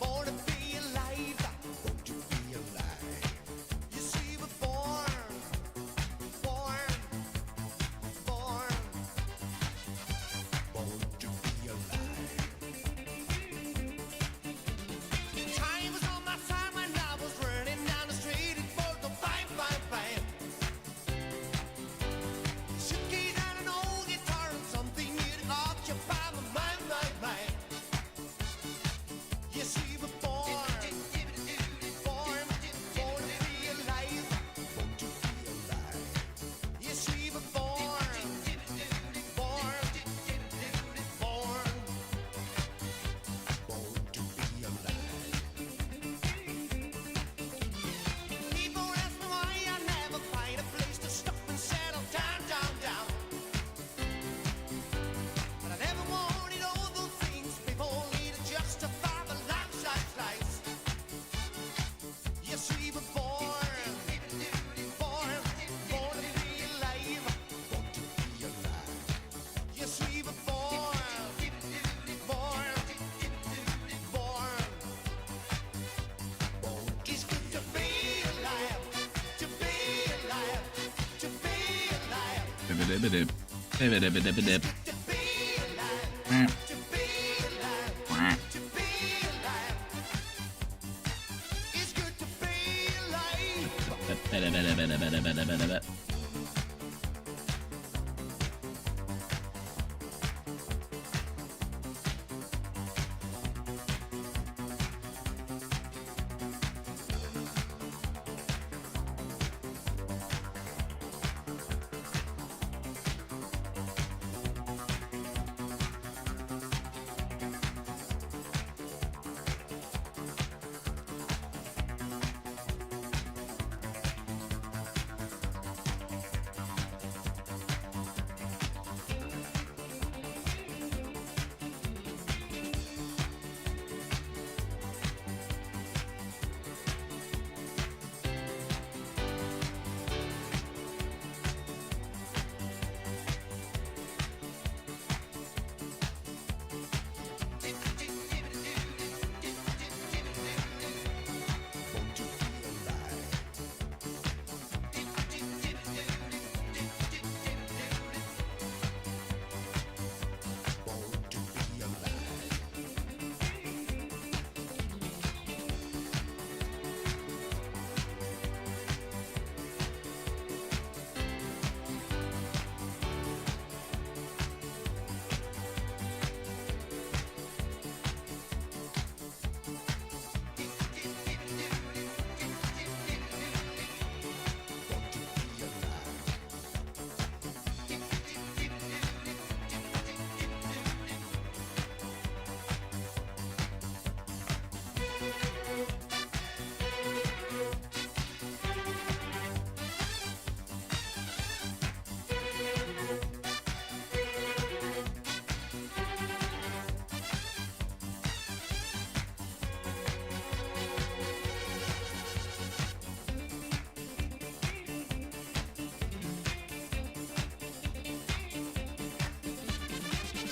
Born to be alive. Born to be alive. You see, we're born, born, born to be alive. Time was on my side when I was running down the street. It was the bang, bang, bang. Suitcase and an old guitar and something new to occupy my mind, mind, mind. You see, we're born, born to be alive, born to be alive. You see, we're born, born to be alive. People ask me why I never find a place to stop and settle down, down, down. But I never wanted all those things people need to justify the life, life, life. You see, we're born, born to be alive, born to be alive. You see, we're born, born. It's good to be alive, to be alive, to be alive. Dip-a-dip-a-dip. Dip-a-dip-a-dip-a-dip. To be alive, Quack, to be alive, quack. to be alive. It's good to be alive. Dip-a-dip-a-dip-a-dip-a-dip-a-dip.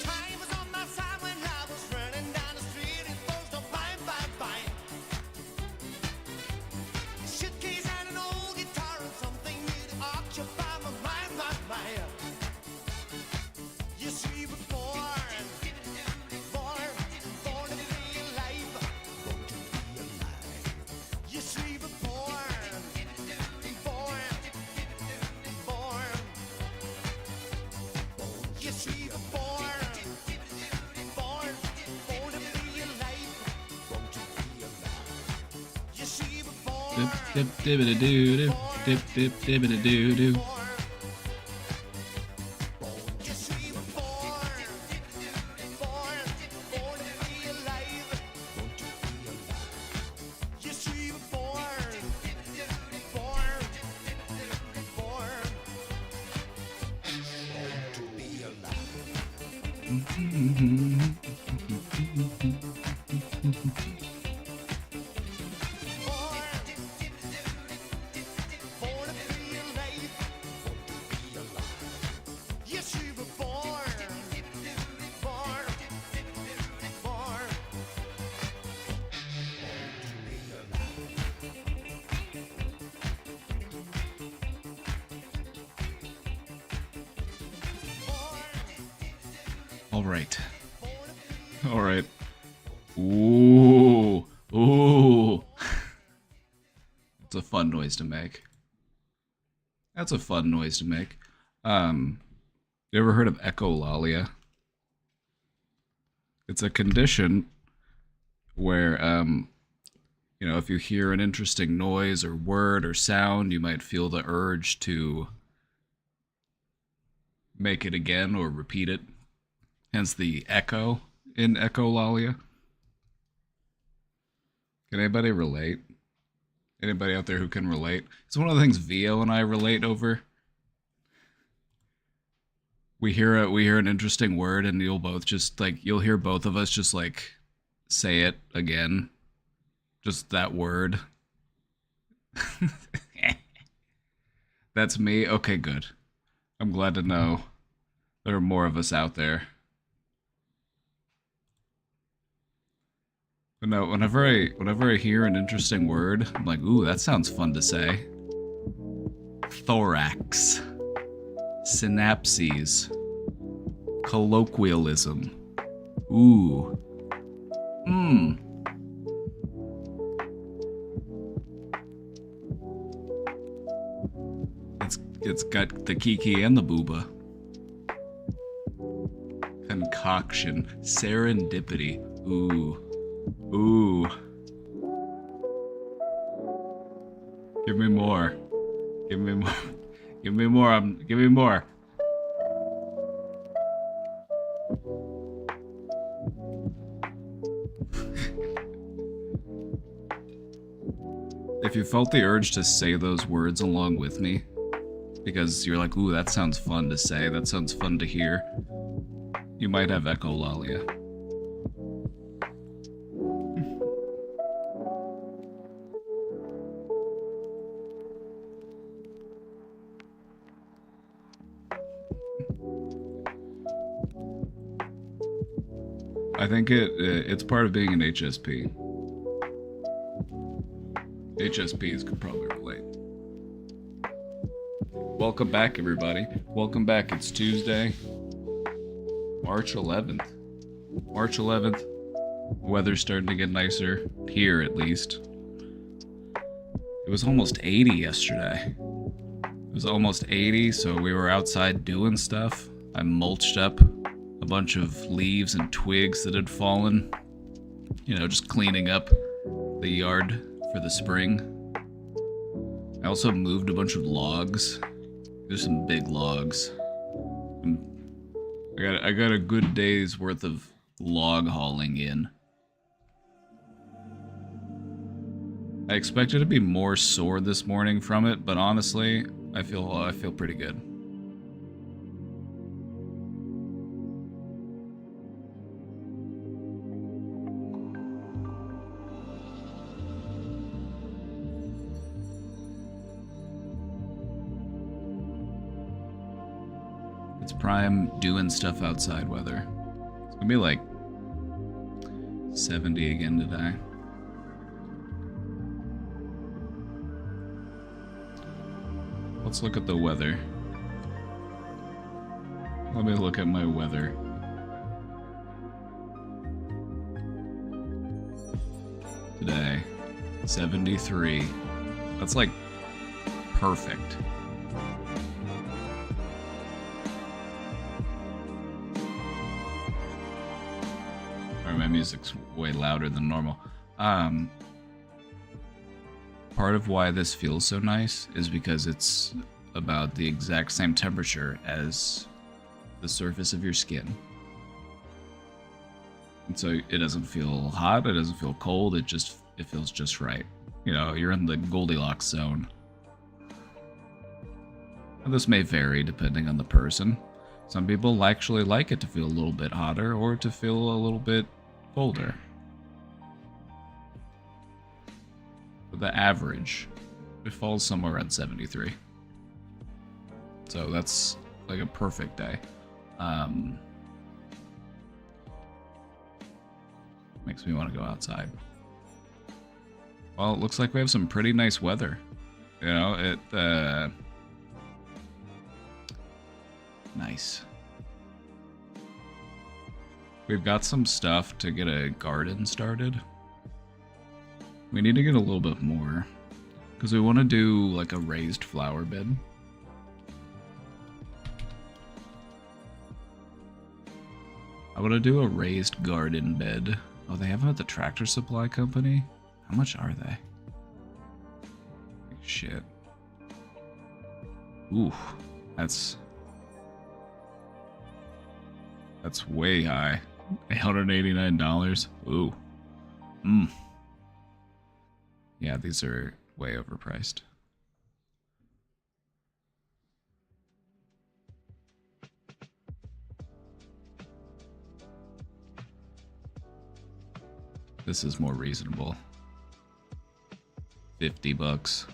Time was on my side when I was running down the street. It was the bang, bang, bang. Suitcase and an old guitar and something new to occupy my mind, my mind. You see, we're born, born to be alive, born to be alive. You see, we're born, born. You see, we're born, born to be alive, born to be alive. You see, we're born, Dip-dip-dip-a-doo-doo. Dip-dip-dip-a-doo-doo. you see, we're born, born to be alive, born to be alive. You see, we're born, born to be alive. Born to be alive, born to be alive. Yes, we were born. All right. All right. Ooh. Ooh. It's a fun noise to make. That's a fun noise to make. You ever heard of echolalia? It's a condition where, if you hear an interesting noise or word or sound, you might feel the urge to make it again or repeat it. Hence the echo in echolalia. Can anybody relate? Anybody out there who can relate? It's one of the things Vio and I relate over. We hear an interesting word, and you'll hear both of us just like say it again, just that word. That's me. Okay, good. I'm glad to know there are more of us out there. But no, whenever I hear an interesting word, I'm like, ooh, that sounds fun to say. Thorax. Synapses. Colloquialism. Ooh. It's got the kiki and the booba. Concoction. Serendipity. Ooh. Ooh. Give me more. Give me more. Give me more. Give me more. If you felt the urge to say those words along with me, because you're like, ooh, that sounds fun to say, that sounds fun to hear, you might have echolalia. I think it's part of being an HSP. HSPs could probably relate. Welcome back, everybody. Welcome back. It's Tuesday, March 11th. March 11th. Weather's starting to get nicer, here at least. It was almost 80 yesterday. It was almost 80, so we were outside doing stuff. I mulched up a bunch of leaves and twigs that had fallen. Just cleaning up the yard for the spring. I also moved a bunch of logs. There's some big logs. I got a good day's worth of log hauling in. I expected to be more sore this morning from it, but honestly, I feel pretty good. It's prime doing stuff outside weather. It's gonna be like 70 again today. Let's look at the weather. Let me look at my weather. Today, 73. That's like perfect. My music's way louder than normal. Part of why this feels so nice is because it's about the exact same temperature as the surface of your skin. And so it doesn't feel hot, it doesn't feel cold, it feels just right. You're in the Goldilocks zone. And this may vary depending on the person. Some people actually like it to feel a little bit hotter or to feel a little bit colder. But the average, it falls somewhere around 73. So that's like a perfect day. Makes me want to go outside. Well, it looks like we have some pretty nice weather. Nice. We've got some stuff to get a garden started. We need to get a little bit more, because we want to do like a raised flower bed. I want to do a raised garden bed. Oh, they have them at the Tractor Supply Company? How much are they? Shit. Ooh, that's way high. $189. Ooh. Yeah, these are way overpriced. This is more reasonable. $50.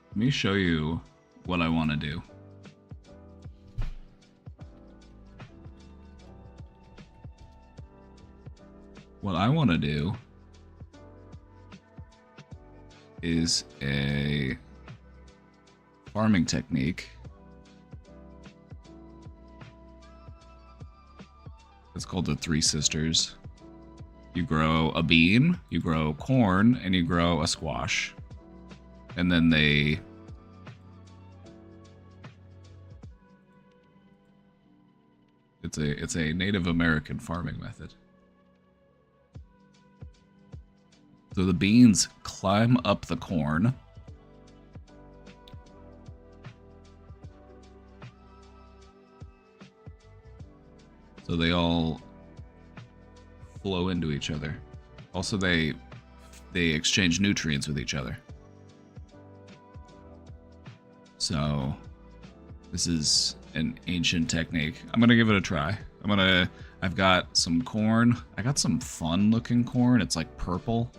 Let me show you what I want to do. What I want to do is a farming technique. It's called the Three Sisters. You grow a bean, you grow corn, and you grow a squash. And then it's a Native American farming method. So the beans climb up the corn. So they all flow into each other. Also, they exchange nutrients with each other. So this is an ancient technique. I'm gonna give it a try. I've got some corn. I got some fun looking corn. It's like purple.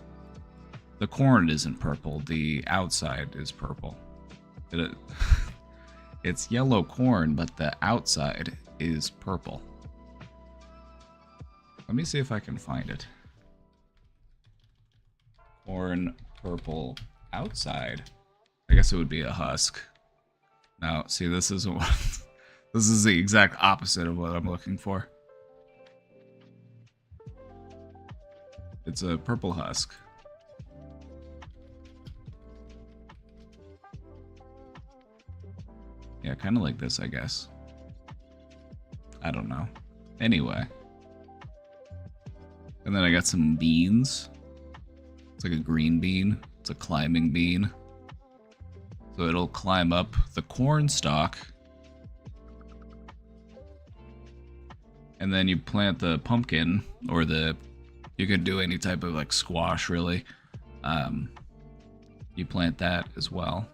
The corn isn't purple. The outside is purple. It's yellow corn, but the outside is purple. Let me see if I can find it. Corn purple outside. I guess it would be a husk. Now, see, this is this is the exact opposite of what I'm looking for. It's a purple husk. Yeah, kind of like this, I guess. I don't know. Anyway. And then I got some beans. It's like a green bean. It's a climbing bean. So it'll climb up the corn stalk. And then you plant the pumpkin, or you can do any type of like squash, really. You plant that as well.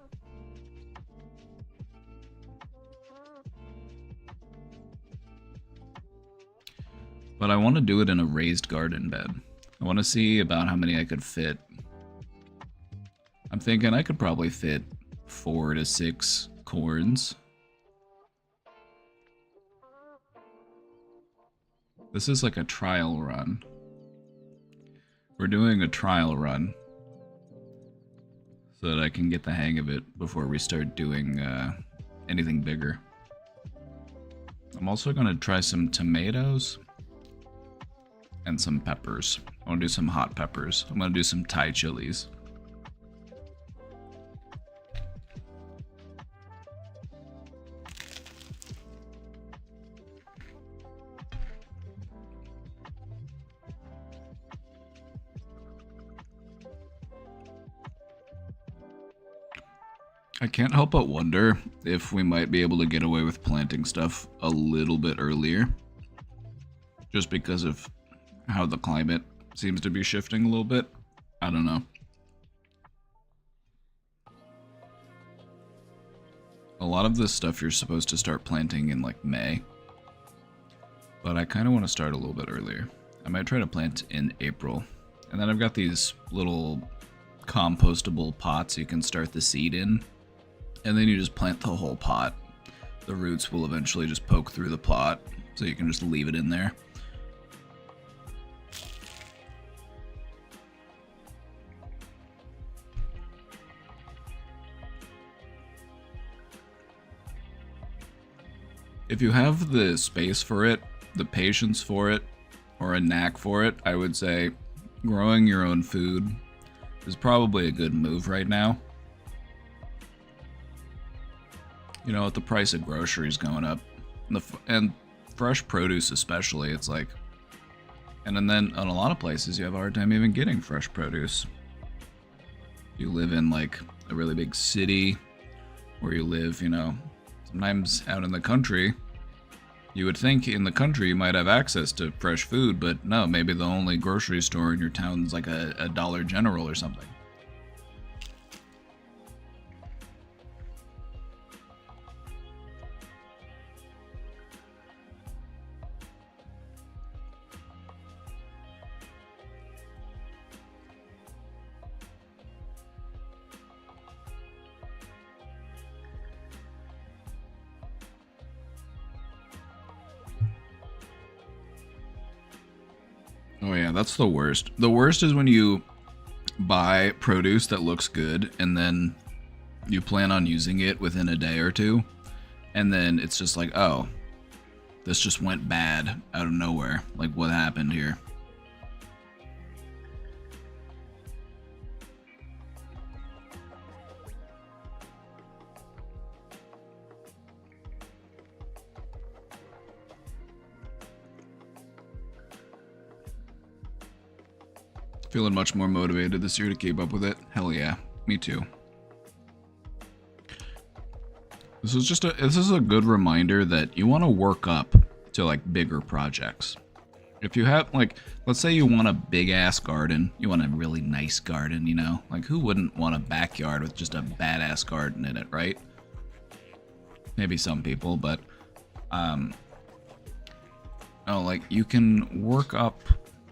But I want to do it in a raised garden bed. I want to see about how many I could fit. I'm thinking I could probably fit 4 to 6 corns. This is like a trial run. We're doing a trial run so that I can get the hang of it before we start doing anything bigger. I'm also going to try some tomatoes and some peppers. I want to do some hot peppers. I'm going to do some Thai chilies. I can't help but wonder if we might be able to get away with planting stuff a little bit earlier. Just because of how the climate seems to be shifting a little bit. I don't know. A lot of this stuff you're supposed to start planting in like May. But I kind of want to start a little bit earlier. I might try to plant in April. And then I've got these little compostable pots you can start the seed in. And then you just plant the whole pot. The roots will eventually just poke through the pot, so you can just leave it in there. if you have the space for it, the patience for it, or a knack for it, I would say growing your own food is probably a good move right now. You know, with the price of groceries going up, and fresh produce especially, it's like, and then in a lot of places you have a hard time even getting fresh produce. You live in like a really big city, where you live, you know, sometimes out in the country, you would think in the country you might have access to fresh food, but no, maybe the only grocery store in your town is like a Dollar General or something. Oh yeah, that's the worst. The worst is when you buy produce that looks good and then you plan on using it within a day or two, and then it's just like, oh, this just went bad out of nowhere. Like, what happened here? Feeling much more motivated this year to keep up with it. Hell yeah, me too. This is a good reminder that you want to work up to like bigger projects. If you have like, let's say you want a big ass garden, you want a really nice garden, you know, like who wouldn't want a backyard with just a badass garden in it, right? Maybe some people, but like you can work up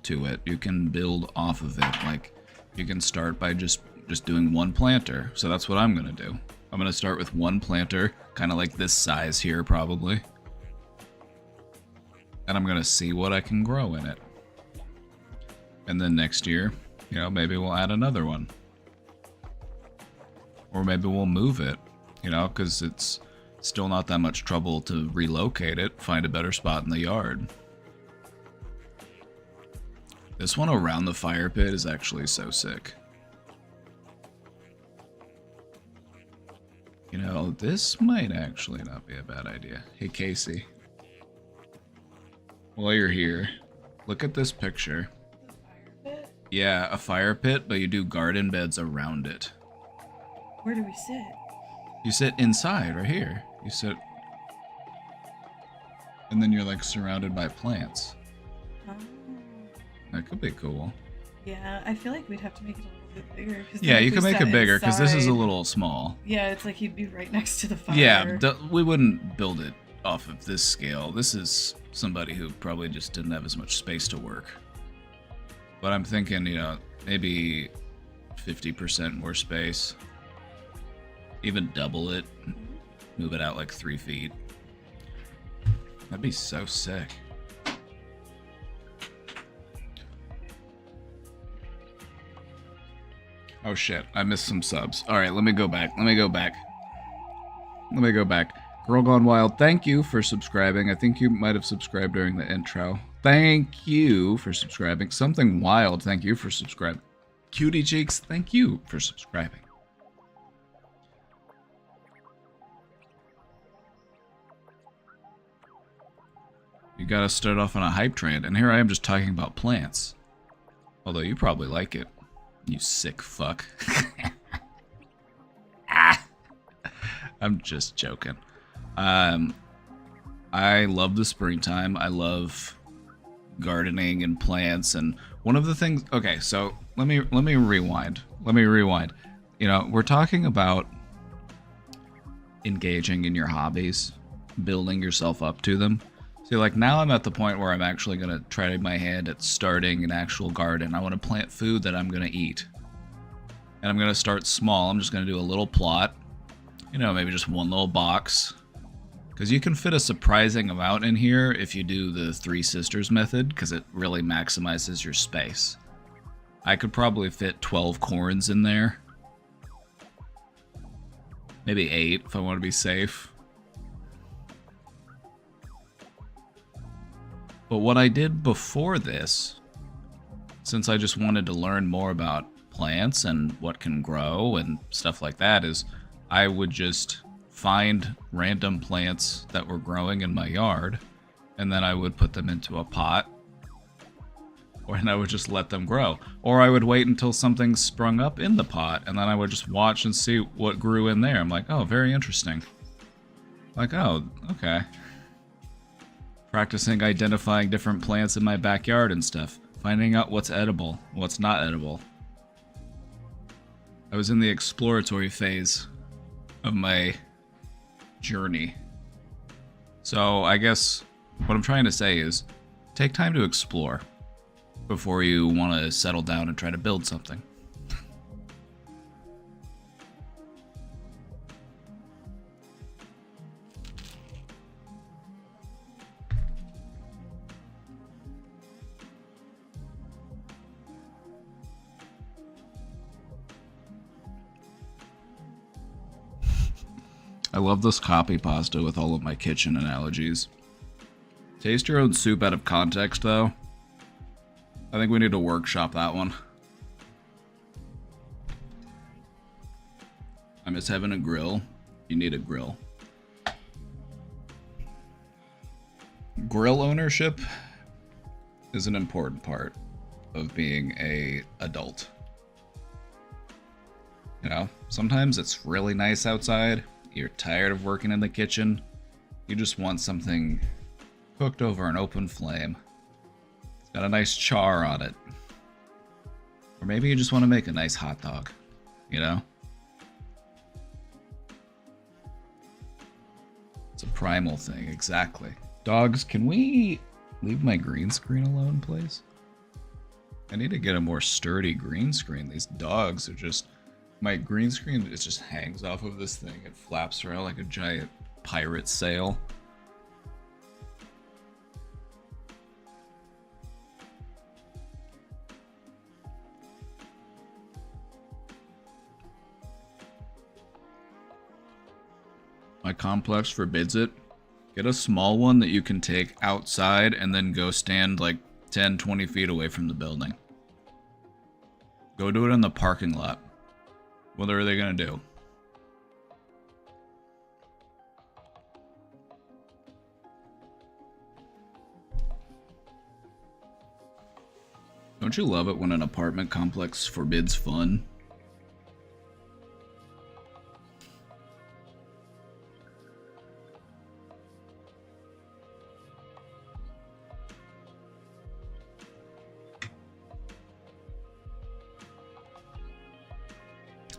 to it. You can build off of it. Like you can start by just doing one planter. So that's what I'm gonna do. I'm gonna start with one planter, kind of like this size here probably, and I'm gonna see what I can grow in it. And then next year, you know, maybe we'll add another one, or maybe we'll move it, you know, because it's still not that much trouble to relocate it, find a better spot in the yard. This one around the fire pit is actually so sick. You know, this might actually not be a bad idea. Hey, Casey. While you're here, look at this picture. Pit? Yeah, a fire pit, but you do garden beds around it. Where do we sit? You sit inside, right here. You sit... And then you're, like, surrounded by plants. Oh. That could be cool. Yeah, I feel like we'd have to make it a little bit bigger. Yeah, you can make it bigger, because this is a little small. Yeah, it's like you'd be right next to the fire. Yeah, we wouldn't build it off of this scale. This is somebody who probably just didn't have as much space to work. But I'm thinking, you know, maybe 50% more space. Even double it. Move it out like 3 feet. That'd be so sick. Oh shit, I missed some subs. Alright, let me go back. Girl Gone Wild, thank you for subscribing. I think you might have subscribed during the intro. Thank you for subscribing. Something Wild, thank you for subscribing. Cutie Cheeks, thank you for subscribing. You gotta start off on a hype train, and here I am just talking about plants. Although you probably like it. You sick fuck. I'm just joking. I love the springtime. I love gardening and plants, and one of the things... Okay, so let me rewind. You know, we're talking about engaging in your hobbies, building yourself up to them. See, like now I'm at the point where I'm actually going to try my hand at starting an actual garden. I want to plant food that I'm going to eat. And I'm going to start small. I'm just going to do a little plot. You know, maybe just one little box. Because you can fit a surprising amount in here if you do the Three Sisters method, because it really maximizes your space. I could probably fit 12 corns in there. Maybe 8 if I want to be safe. But what I did before this, since I just wanted to learn more about plants and what can grow and stuff like that, is I would just find random plants that were growing in my yard, and then I would put them into a pot, and I would just let them grow. Or I would wait until something sprung up in the pot, and then I would just watch and see what grew in there. I'm like, oh, very interesting. Like, oh, okay. Practicing identifying different plants in my backyard and stuff. Finding out what's edible, what's not edible. I was in the exploratory phase of my journey. So I guess what I'm trying to say is take time to explore before you want to settle down and try to build something. I love this copy pasta with all of my kitchen analogies. Taste your own soup out of context, though. I think we need to workshop that one. I miss having a grill. You need a grill. Grill ownership is an important part of being an adult. You know, sometimes it's really nice outside. You're tired of working in the kitchen. You just want something cooked over an open flame. It's got a nice char on it. Or maybe you just want to make a nice hot dog, you know? It's a primal thing, exactly. Dogs, can we leave my green screen alone, please? I need to get a more sturdy green screen. These dogs are just... My green screen, it just hangs off of this thing. It flaps around like a giant pirate sail. My complex forbids it. Get a small one that you can take outside and then go stand like 10, 20 feet away from the building. Go do it in the parking lot. What are they gonna do? Don't you love it when an apartment complex forbids fun?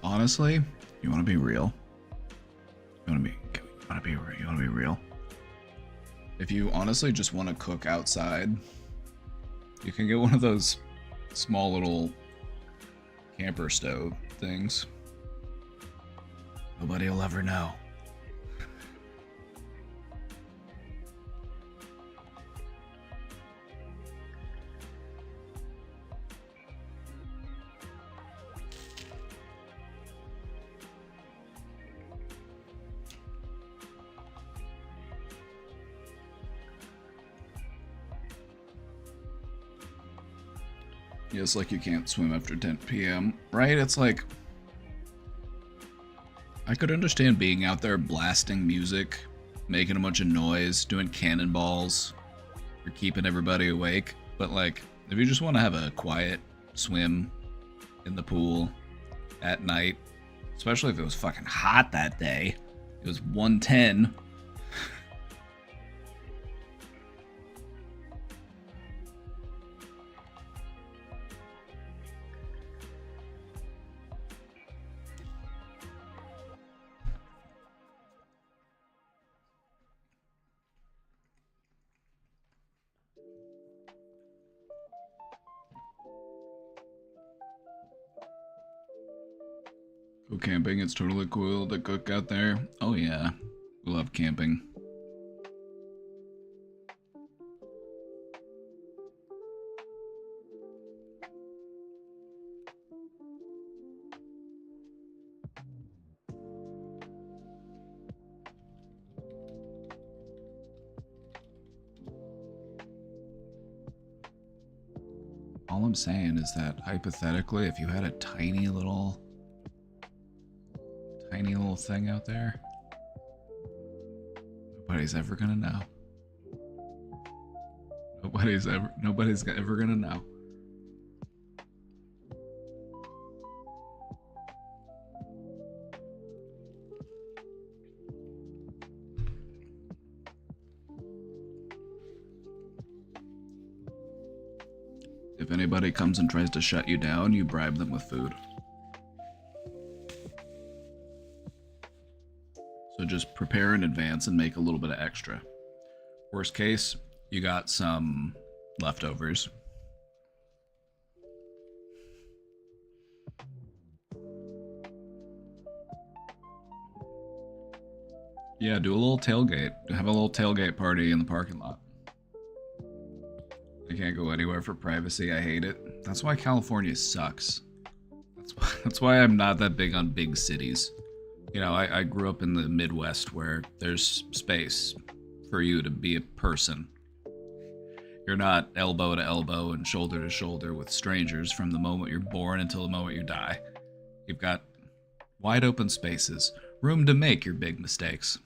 Honestly, you want to be real? You want to be real? If you honestly just want to cook outside, you can get one of those small little camper stove things. Nobody will ever know. Yes, like you can't swim after 10 p.m., right? It's like... I could understand being out there blasting music, making a bunch of noise, doing cannonballs, or keeping everybody awake, but like, if you just want to have a quiet swim in the pool at night, especially if it was fucking hot that day, it was 110. Go camping, it's totally cool to cook out there. Oh yeah, we love camping. All I'm saying is that hypothetically, if you had a tiny little thing out there, nobody's ever gonna know. Nobody's ever gonna know. If anybody comes and tries to shut you down, you bribe them with food. So just prepare in advance and make a little bit of extra. Worst case, you got some leftovers. Yeah, do a little tailgate. Have a little tailgate party in the parking lot. I can't go anywhere for privacy. I hate it. That's why California sucks. That's why I'm not that big on big cities. You know, I grew up in the Midwest where there's space for you to be a person. You're not elbow to elbow and shoulder to shoulder with strangers from the moment you're born until the moment you die. You've got wide open spaces, room to make your big mistakes.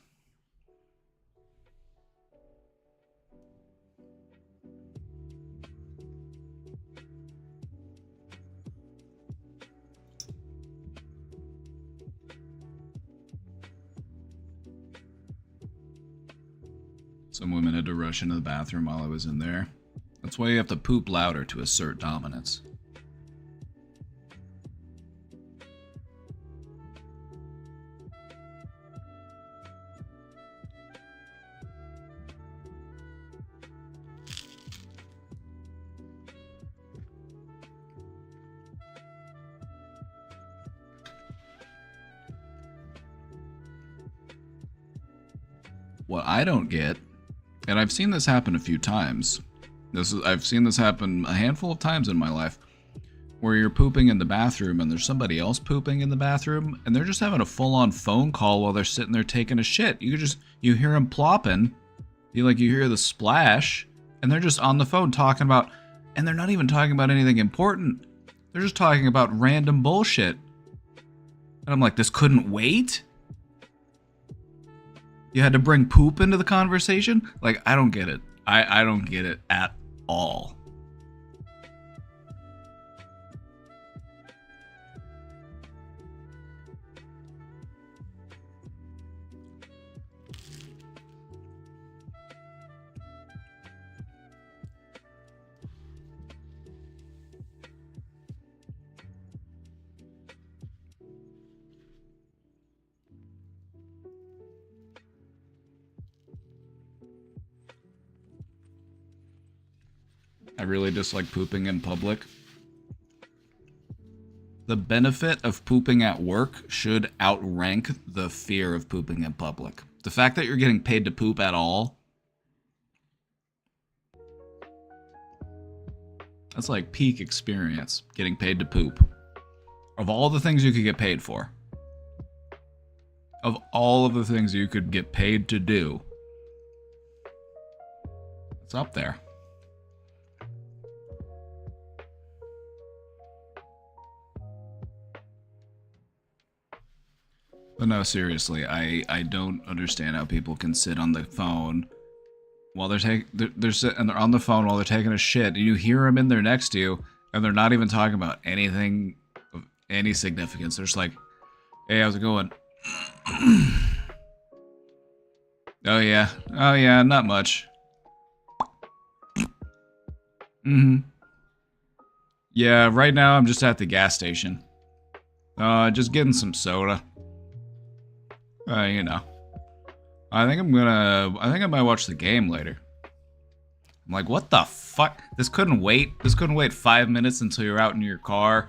Some women had to rush into the bathroom while I was in there. That's why you have to poop louder to assert dominance. What I don't get, and I've seen this happen a few times. I've seen this happen a handful of times in my life, where you're pooping in the bathroom and there's somebody else pooping in the bathroom, and they're just having a full-on phone call while they're sitting there taking a shit. You hear them plopping, you hear the splash, and they're just on the phone talking about, and they're not even talking about anything important. They're just talking about random bullshit. And I'm like, this couldn't wait? You had to bring poop into the conversation? Like, I don't get it. I don't get it at all. I really dislike pooping in public. The benefit of pooping at work should outrank the fear of pooping in public. The fact that you're getting paid to poop at all, that's like peak experience, getting paid to poop. Of all the things you could get paid for, of all of the things you could get paid to do, it's up there. But no, seriously, I don't understand how people can sit on the phone while they're sitting on the phone while they're taking a shit, and you hear them in there next to you, and they're not even talking about anything of any significance. They're just like, "Hey, how's it going?" Oh yeah, not much. Yeah, right now I'm just at the gas station. Just getting some soda. You know. I think I might watch the game later. I'm like, what the fuck? This couldn't wait? This couldn't wait 5 minutes until you're out in your car?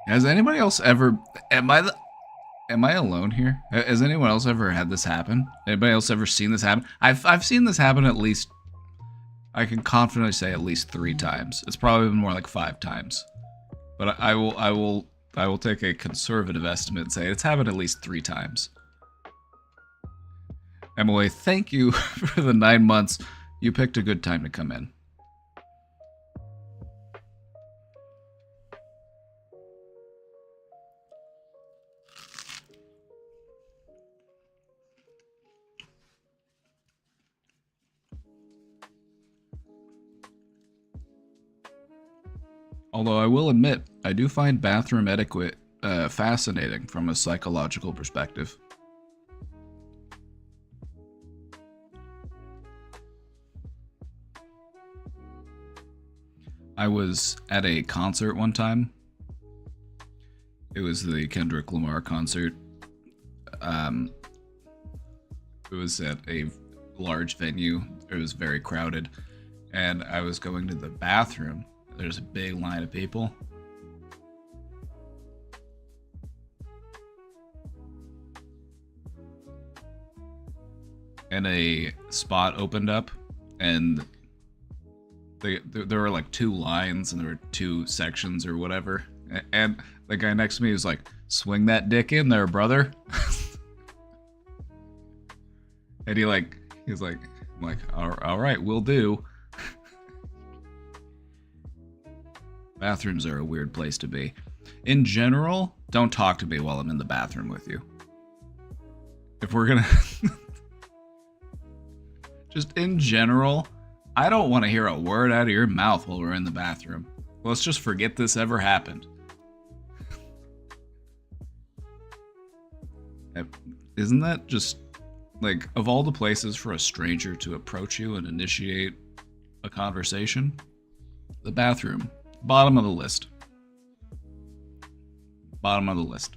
Has anybody else ever... Am I alone here? Has anyone else ever had this happen? Anybody else ever seen this happen? I've seen this happen at least... I can confidently say at least 3 times. It's probably been more like 5 times. But I will take a conservative estimate and say it's happened at least 3 times. Emily, thank you for the 9 months. You picked a good time to come in. Although I will admit, I do find bathroom etiquette fascinating from a psychological perspective. I was at a concert one time. It was the Kendrick Lamar concert. It was at a large venue. It was very crowded. And I was going to the bathroom. There's a big line of people. And a spot opened up, and there were like 2 lines, and there were 2 sections or whatever. And the guy next to me was like, "Swing that dick in there, brother." And he was like, I'm like, all right, will do. Bathrooms are a weird place to be. In general, don't talk to me while I'm in the bathroom with you. If we're gonna... Just in general, I don't want to hear a word out of your mouth while we're in the bathroom. Let's just forget this ever happened. Isn't that just, like, of all the places for a stranger to approach you and initiate a conversation? The bathroom. Bottom of the list. Bottom of the list.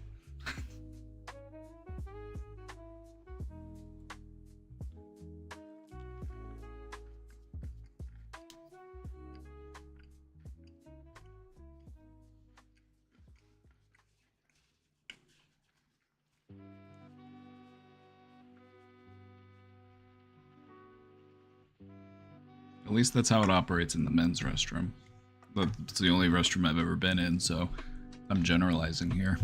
At least that's how it operates in the men's restroom. It's the only restroom I've ever been in, so I'm generalizing here.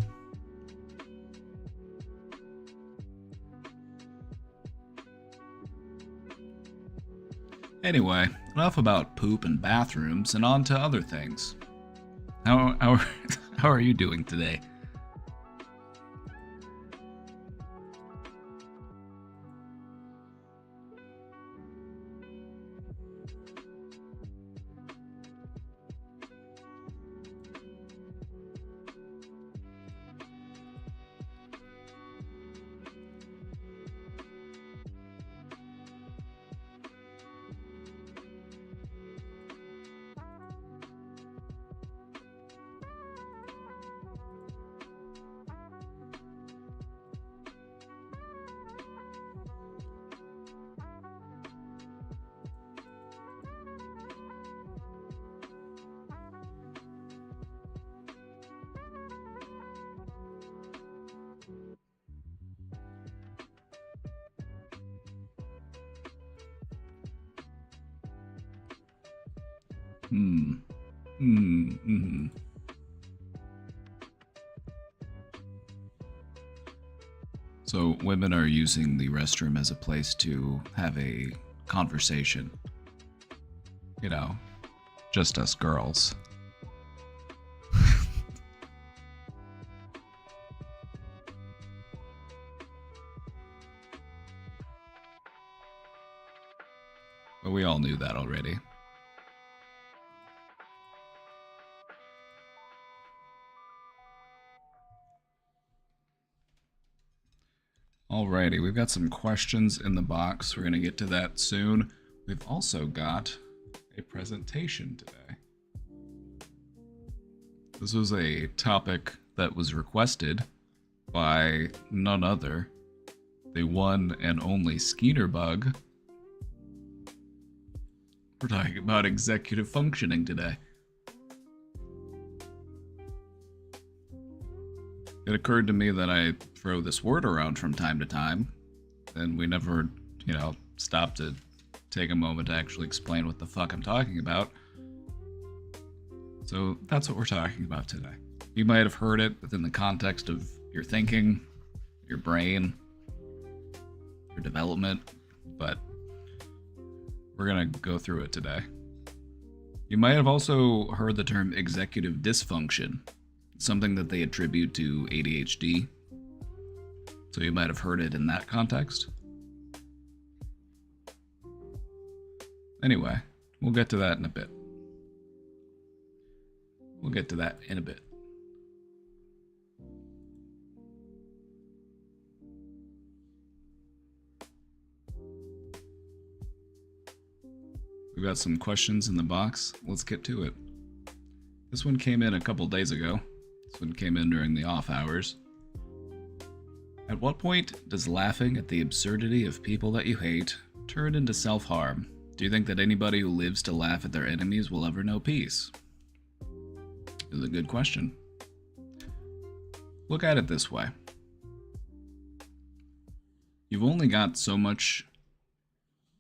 Anyway, enough about poop and bathrooms, and on to other things. How are you doing today? So women are using the restroom as a place to have a conversation. You know, just us girls. But we all knew that already. Alrighty, we've got some questions in the box. We're going to get to that soon. We've also got a presentation today. This was a topic that was requested by none other, the one and only Skeenerbug. We're talking about executive functioning today. It occurred to me that I throw this word around from time to time, and we never, stop to take a moment to actually explain what the fuck I'm talking about. So that's what we're talking about today. You might have heard it within the context of your thinking, your brain, or development, but we're gonna go through it today. You might have also heard the term executive dysfunction, something that they attribute to ADHD. So you might have heard it in that context. Anyway, we'll get to that in a bit. We'll get to that in a bit. We've got some questions in the box. Let's get to it. This one came in a couple days ago. This one came in during the off hours. At what point does laughing at the absurdity of people that you hate turn into self-harm? Do you think that anybody who lives to laugh at their enemies will ever know peace? This is a good question. Look at it this way. You've only got so much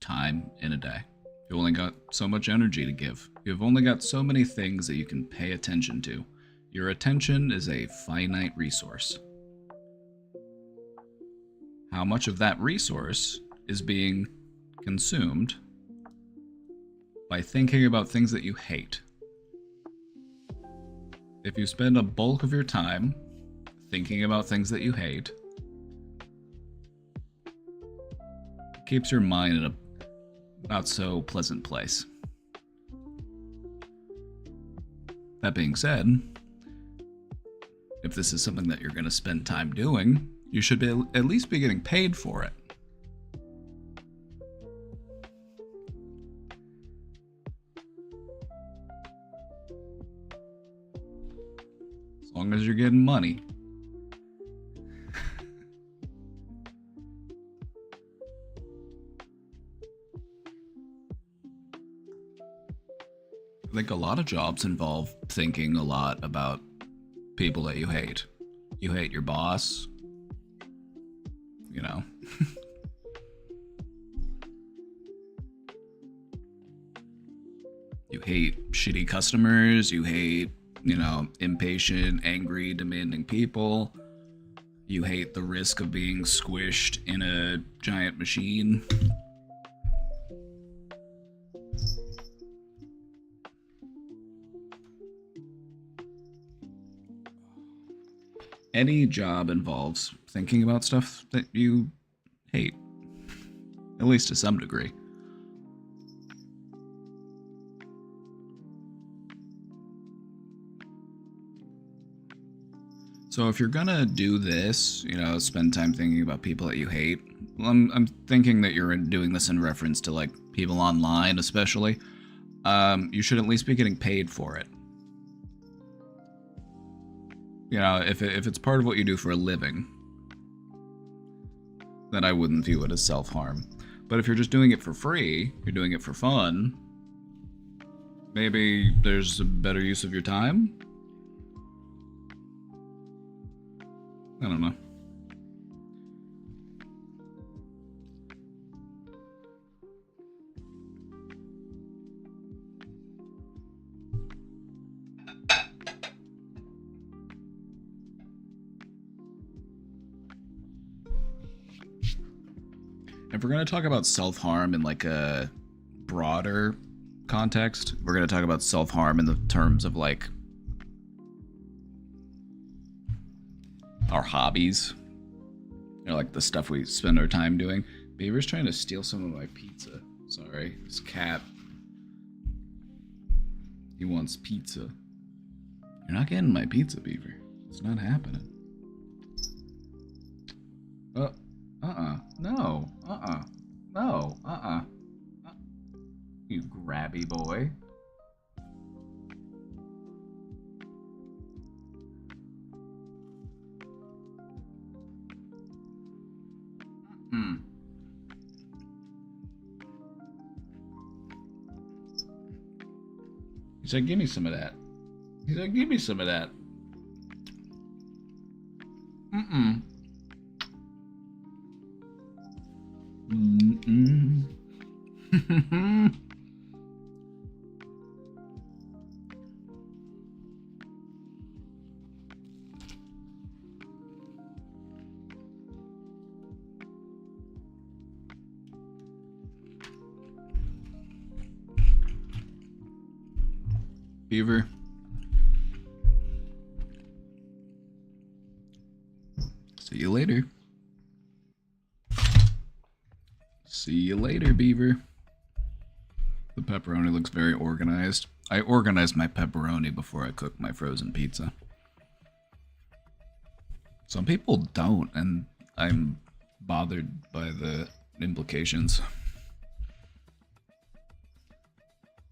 time in a day. You've only got so much energy to give. You've only got so many things that you can pay attention to. Your attention is a finite resource. How much of that resource is being consumed by thinking about things that you hate? If you spend a bulk of your time thinking about things that you hate, it keeps your mind in a not so pleasant place. That being said, if this is something that you're going to spend time doing, you should at least be getting paid for it. As long as you're getting money. I think a lot of jobs involve thinking a lot about people that you hate. You hate your boss, you know. You hate shitty customers, you hate, impatient, angry, demanding people. You hate the risk of being squished in a giant machine. Any job involves thinking about stuff that you hate, at least to some degree. So if you're gonna do this, spend time thinking about people that you hate, I'm thinking that you're doing this in reference to like people online, especially. You should at least be getting paid for it. If it's part of what you do for a living, then I wouldn't view it as self-harm. But if you're just doing it for free, you're doing it for fun, maybe there's a better use of your time? I don't know. If we're going to talk about self-harm in like a broader context, we're going to talk about self-harm in the terms of like our hobbies, like the stuff we spend our time doing. Beaver's trying to steal some of my pizza. Sorry, this cat. He wants pizza. You're not getting my pizza, Beaver. It's not happening. No. No. You grabby boy. He said, give me some of that. He said, give me some of that. Beaver. See you later. See you later, Beaver. The pepperoni looks very organized. I organize my pepperoni before I cook my frozen pizza. Some people don't, and I'm bothered by the implications.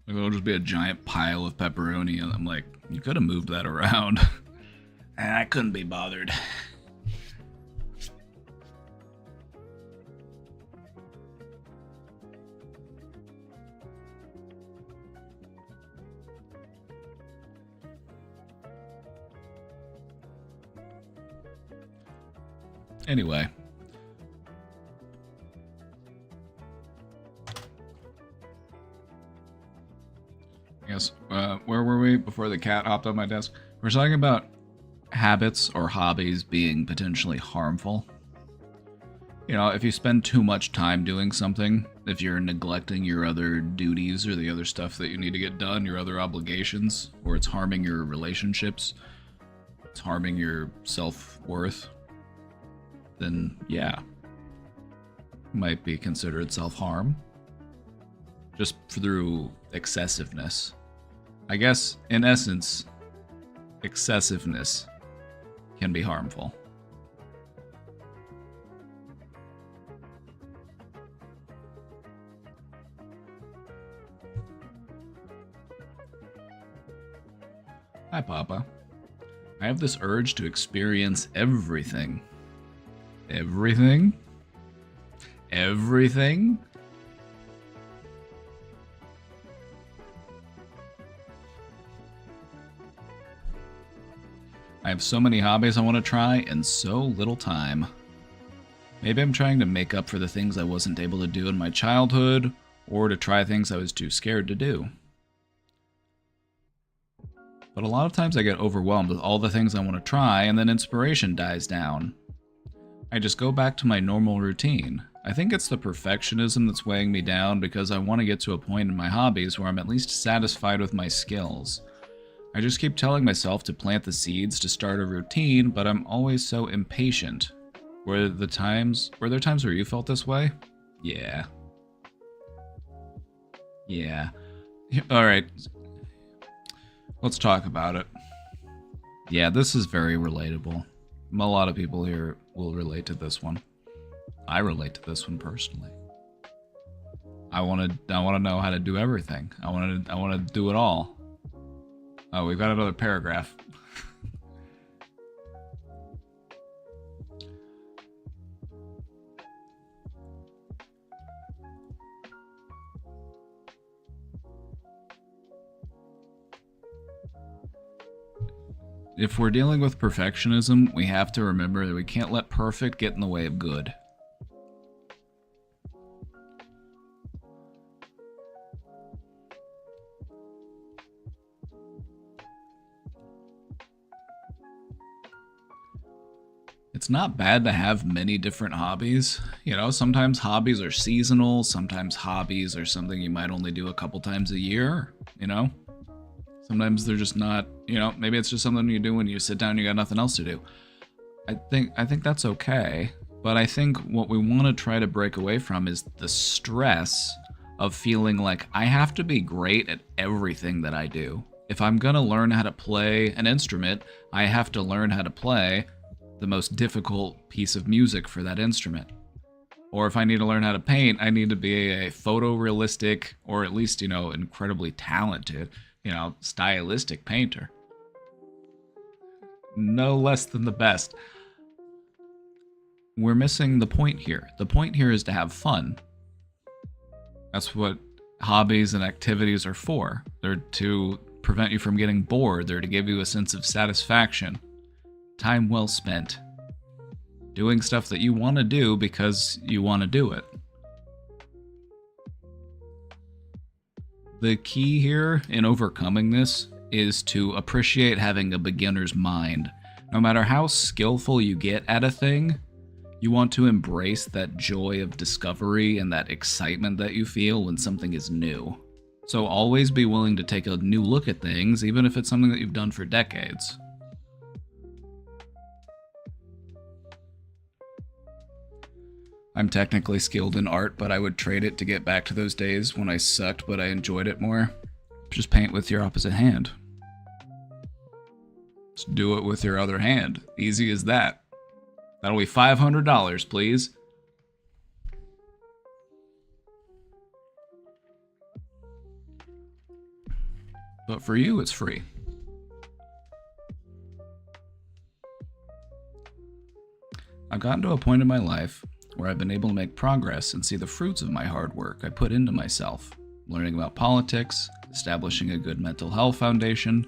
It'll just be a giant pile of pepperoni, and I'm like, you could have moved that around. And I couldn't be bothered. Anyway. Yes, where were we before the cat hopped on my desk? We're talking about habits or hobbies being potentially harmful. You know, if you spend too much time doing something, if you're neglecting your other duties or the other stuff that you need to get done, your other obligations, or it's harming your relationships, it's harming your self-worth, then yeah, might be considered self-harm. Just through excessiveness. I guess, in essence, excessiveness can be harmful. Hi, Papa. I have this urge to experience everything. Everything? Everything? I have so many hobbies I want to try and so little time. Maybe I'm trying to make up for the things I wasn't able to do in my childhood, or to try things I was too scared to do. But a lot of times I get overwhelmed with all the things I want to try, and then inspiration dies down. I just go back to my normal routine. I think it's the perfectionism that's weighing me down because I want to get to a point in my hobbies where I'm at least satisfied with my skills. I just keep telling myself to plant the seeds to start a routine, but I'm always so impatient. Were there times where you felt this way? Yeah. Yeah. Alright. Let's talk about it. Yeah, this is very relatable. A lot of people here will relate to this one. I relate to this one personally. I want to know how to do everything. I want to do it all. Oh, we've got another paragraph. If we're dealing with perfectionism, we have to remember that we can't let perfect get in the way of good. It's not bad to have many different hobbies. You know, sometimes hobbies are seasonal, sometimes hobbies are something you might only do a couple times a year, you know? Sometimes they're just not, you know, maybe it's just something you do when you sit down and you got nothing else to do. I think that's okay, but I think what we want to try to break away from is the stress of feeling like I have to be great at everything that I do. If I'm gonna learn how to play an instrument, I have to learn how to play the most difficult piece of music for that instrument. Or if I need to learn how to paint, I need to be a photorealistic, or at least, you know, incredibly talented, you know, stylistic painter. No less than the best. We're missing the point here. The point here is to have fun. That's what hobbies and activities are for. They're to prevent you from getting bored. They're to give you a sense of satisfaction. Time well spent. Doing stuff that you want to do because you want to do it. The key here in overcoming this is to appreciate having a beginner's mind. No matter how skillful you get at a thing, you want to embrace that joy of discovery and that excitement that you feel when something is new. So always be willing to take a new look at things, even if it's something that you've done for decades. I'm technically skilled in art, but I would trade it to get back to those days when I sucked, but I enjoyed it more. Just paint with your opposite hand. Just do it with your other hand. Easy as that. That'll be $500, please. But for you, it's free. I've gotten to a point in my life where I've been able to make progress and see the fruits of my hard work I put into myself, learning about politics, establishing a good mental health foundation,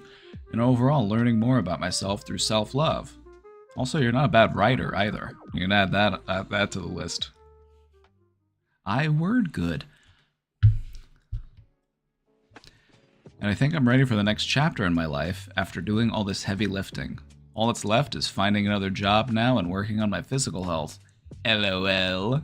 and overall learning more about myself through self-love. Also, you're not a bad writer either. You can add that to the list. I word good. And I think I'm ready for the next chapter in my life after doing all this heavy lifting. All that's left is finding another job now and working on my physical health. LOL.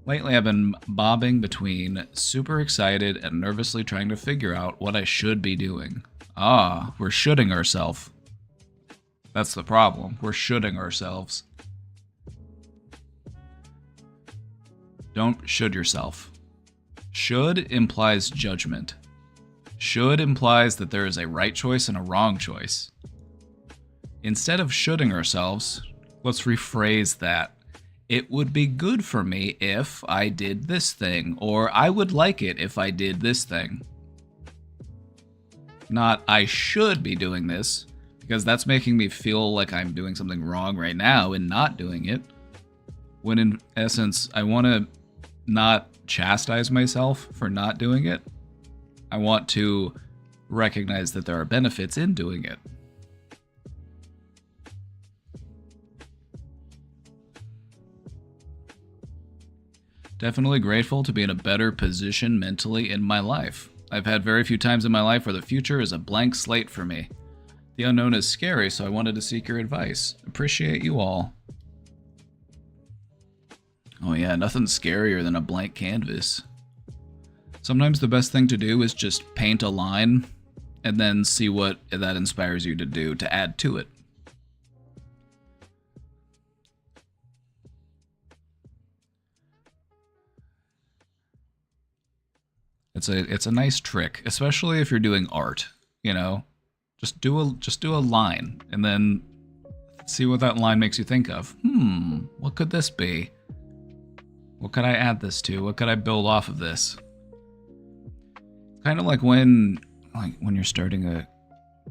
Lately, I've been bobbing between super excited and nervously trying to figure out what I should be doing. Ah, we're shoulding ourselves. That's the problem. We're shoulding ourselves. Don't should yourself. Should implies judgment. Should implies that there is a right choice and a wrong choice. Instead of shoulding ourselves, let's rephrase that. It would be good for me if I did this thing, or I would like it if I did this thing. Not I should be doing this, because that's making me feel like I'm doing something wrong right now and not doing it. When in essence, I want to not chastise myself for not doing it. I want to recognize that there are benefits in doing it. Definitely grateful to be in a better position mentally in my life. I've had very few times in my life where the future is a blank slate for me. The unknown is scary, so I wanted to seek your advice. Appreciate you all. Oh yeah, nothing's scarier than a blank canvas. Sometimes the best thing to do is just paint a line and then see what that inspires you to do to add to it. It's a nice trick, especially if you're doing art, you know? Just do a line and then see what that line makes you think of. What could this be? What could I add this to? What could I build off of this? Kind of like when you're starting a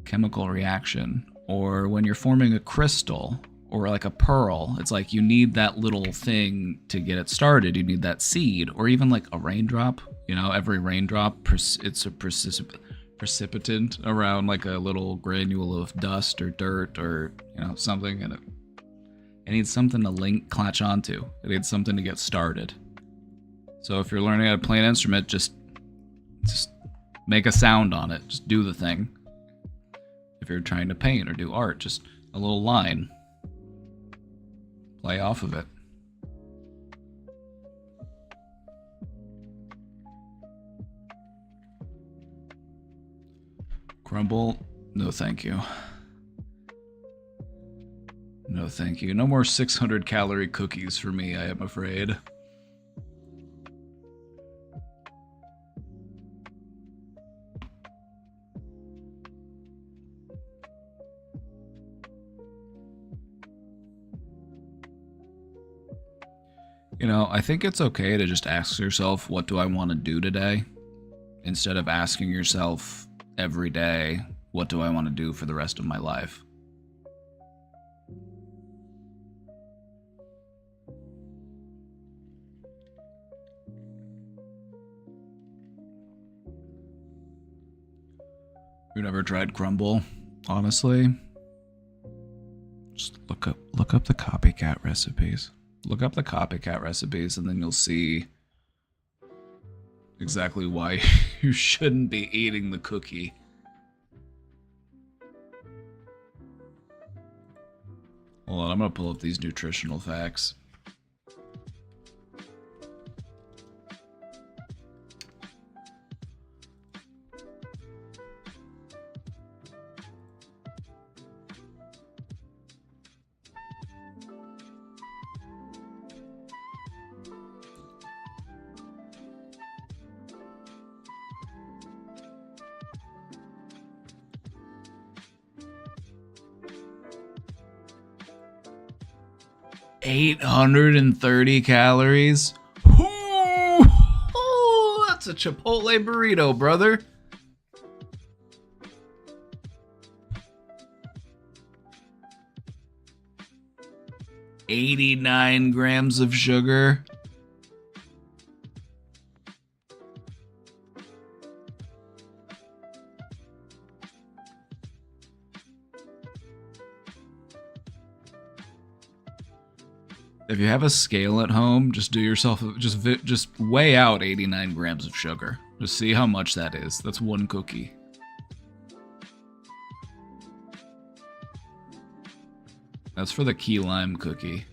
chemical reaction, or when you're forming a crystal, or like a pearl. It's like you need that little thing to get it started. You need that seed, or even like a raindrop. You know, every raindrop, it's a precipitant around like a little granule of dust or dirt or, you know, something, and it needs something to clatch onto. It needs something to get started. So if you're learning how to play an instrument, just make a sound on it. Just do the thing. If you're trying to paint or do art, just a little line. Play off of it. Crumble? No thank you. No thank you. No more 600 calorie cookies for me, I am afraid. You know, I think it's okay to just ask yourself, what do I want to do today? Instead of asking yourself every day, what do I want to do for the rest of my life? You've never tried Crumble, honestly? Just look up the copycat recipes. Look up the copycat recipes and then you'll see exactly why you shouldn't be eating the cookie. Hold on, I'm gonna pull up these nutritional facts. 830 calories. Ooh, that's a Chipotle burrito, brother. $89 grams of sugar. If you have a scale at home, just do yourself just weigh out 89 grams of sugar. Just see how much that is. That's one cookie. That's for the key lime cookie.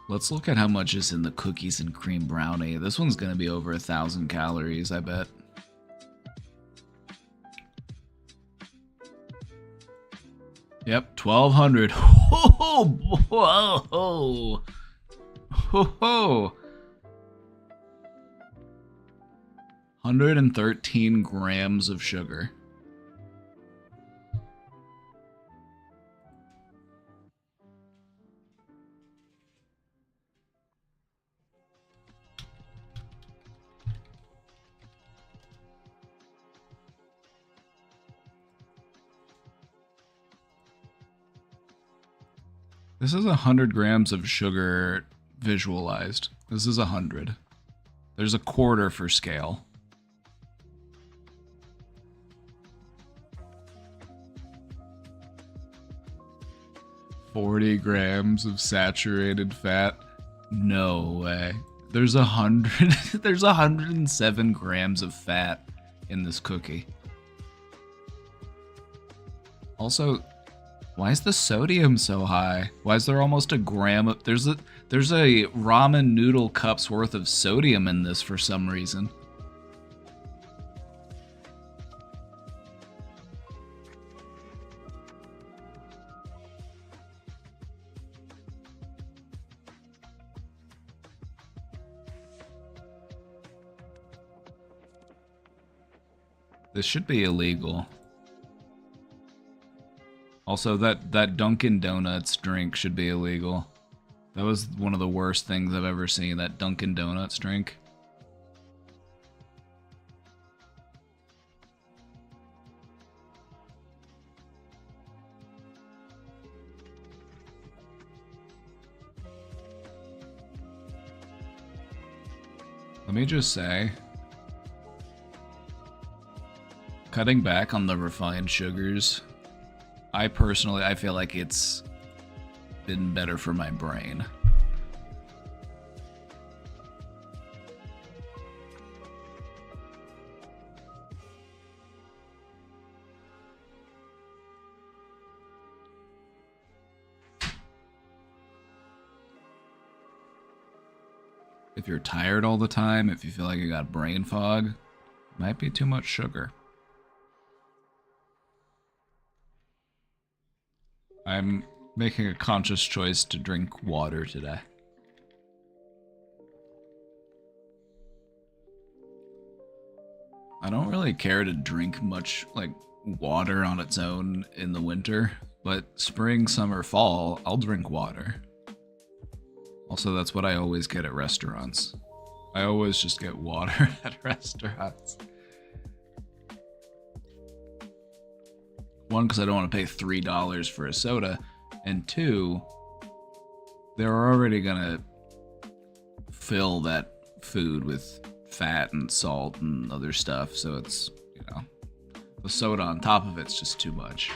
Let's look at how much is in the cookies and cream brownie. This one's gonna be over 1,000 calories, I bet. Yep, 1,200. Whoa, whoa, whoa. 113 grams of sugar. This is 100 grams of sugar visualized. This is 100. There's a quarter for scale. $40 grams of saturated fat. No way. There's 100. There's 107 grams of fat in this cookie. Also, why is the sodium so high? Why is there almost a gram of... There's a ramen noodle cup's worth of sodium in this for some reason. This should be illegal. Also, that Dunkin' Donuts drink should be illegal. That was one of the worst things I've ever seen, that Dunkin' Donuts drink. Let me just say, cutting back on the refined sugars, I feel like it's been better for my brain. If you're tired all the time, if you feel like you got brain fog, it might be too much sugar. I'm making a conscious choice to drink water today. I don't really care to drink much, like, water on its own in the winter, but spring, summer, fall, I'll drink water. Also, that's what I always get at restaurants. I always just get water at restaurants. One, because I don't want to pay $3 for a soda, and two, they're already gonna fill that food with fat and salt and other stuff, so it's, you know, the soda on top of it's just too much.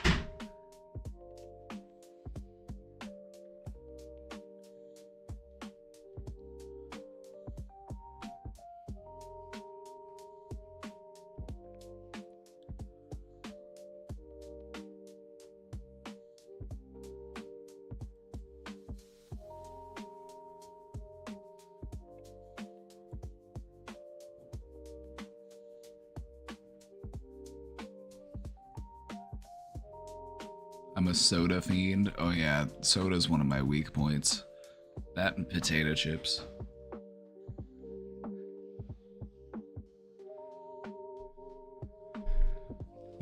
I'm a soda fiend. Oh yeah, soda's one of my weak points. That and potato chips.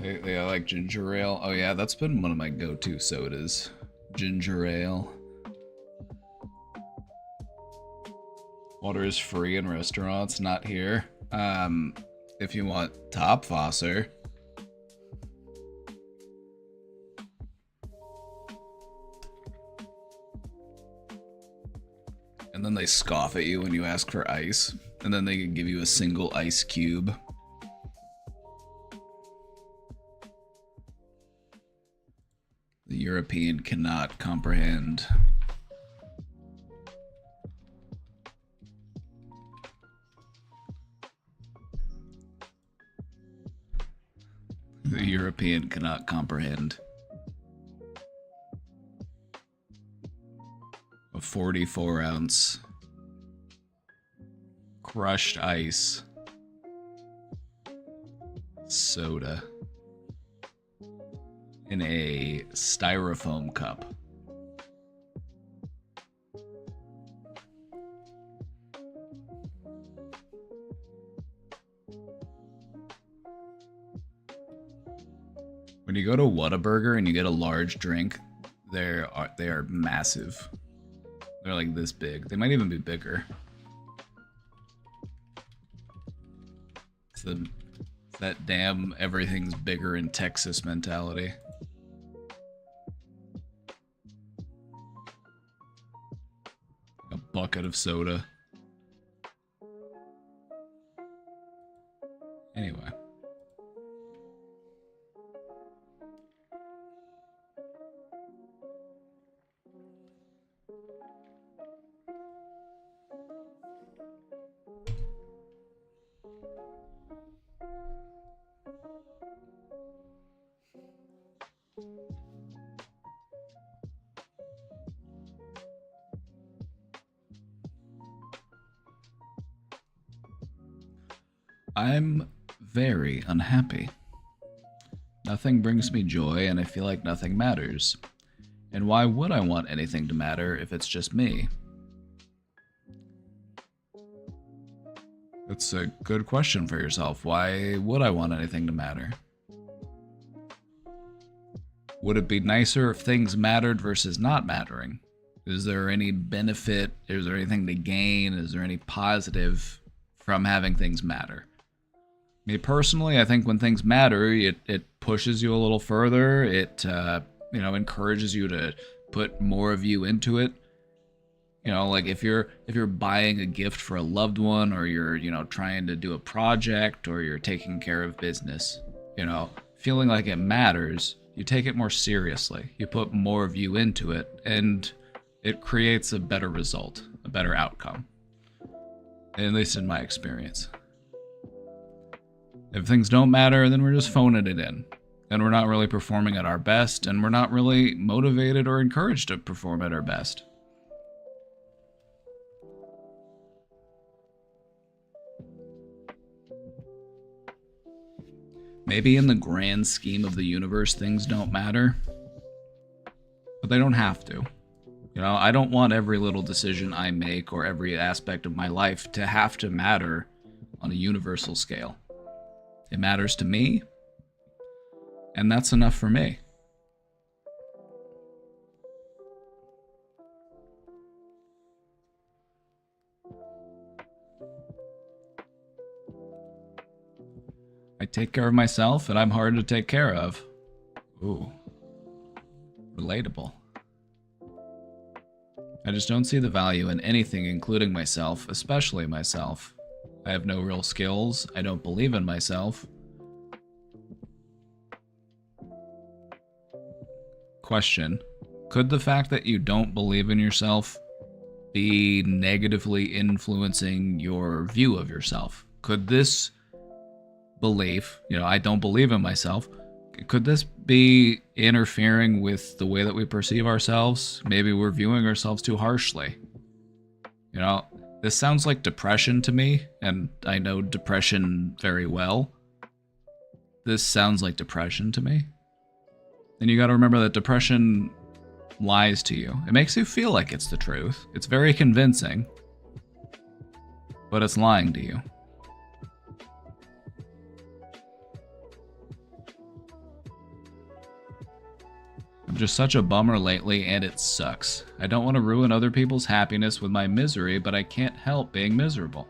They like ginger ale. Oh yeah, that's been one of my go-to sodas. Ginger ale. Water is free in restaurants, not here. If you want Topfosser. And then they scoff at you when you ask for ice. And then they can give you a single ice cube. The European cannot comprehend. The European cannot comprehend. A 44-ounce crushed ice soda in a styrofoam cup. When you go to Whataburger and you get a large drink, they are massive. They're like this big. They might even be bigger. It's that damn everything's bigger in Texas mentality. A bucket of soda. Anyway. I'm very unhappy. Nothing brings me joy, and I feel like nothing matters. And why would I want anything to matter if it's just me? That's a good question for yourself. Why would I want anything to matter? Would it be nicer if things mattered versus not mattering? Is there any benefit? Is there anything to gain? Is there any positive from having things matter? Me personally, I think when things matter, it pushes you a little further. It encourages you to put more of you into it. You know, like if you're buying a gift for a loved one, or you're trying to do a project, or you're taking care of business, feeling like it matters, you take it more seriously. You put more of you into it, and it creates a better result, a better outcome. At least in my experience. If things don't matter, then we're just phoning it in. And we're not really performing at our best, and we're not really motivated or encouraged to perform at our best. Maybe in the grand scheme of the universe, things don't matter. But they don't have to. I don't want every little decision I make or every aspect of my life to have to matter on a universal scale. It matters to me, and that's enough for me. I take care of myself, and I'm hard to take care of. Ooh. Relatable. I just don't see the value in anything, including myself, especially myself. I have no real skills. I don't believe in myself. Question. Could the fact that you don't believe in yourself be negatively influencing your view of yourself? Could this belief, I don't believe in myself, could this be interfering with the way that we perceive ourselves? Maybe we're viewing ourselves too harshly. This sounds like depression to me, and I know depression very well. This sounds like depression to me. And you gotta remember that depression lies to you. It makes you feel like it's the truth. It's very convincing, but it's lying to you. I'm just such a bummer lately, and it sucks. I don't want to ruin other people's happiness with my misery, but I can't help being miserable.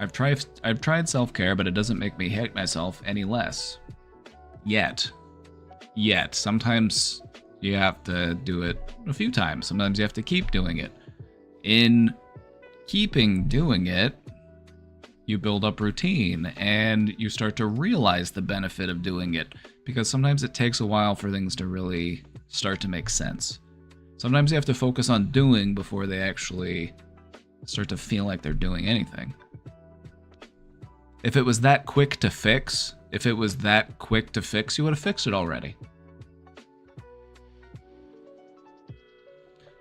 I've tried self-care, but it doesn't make me hate myself any less. Yet. Sometimes you have to do it a few times. Sometimes you have to keep doing it. In keeping doing it, you build up routine, and you start to realize the benefit of doing it, because sometimes it takes a while for things to really start to make sense. Sometimes you have to focus on doing before they actually start to feel like they're doing anything. If it was that quick to fix, you would have fixed it already.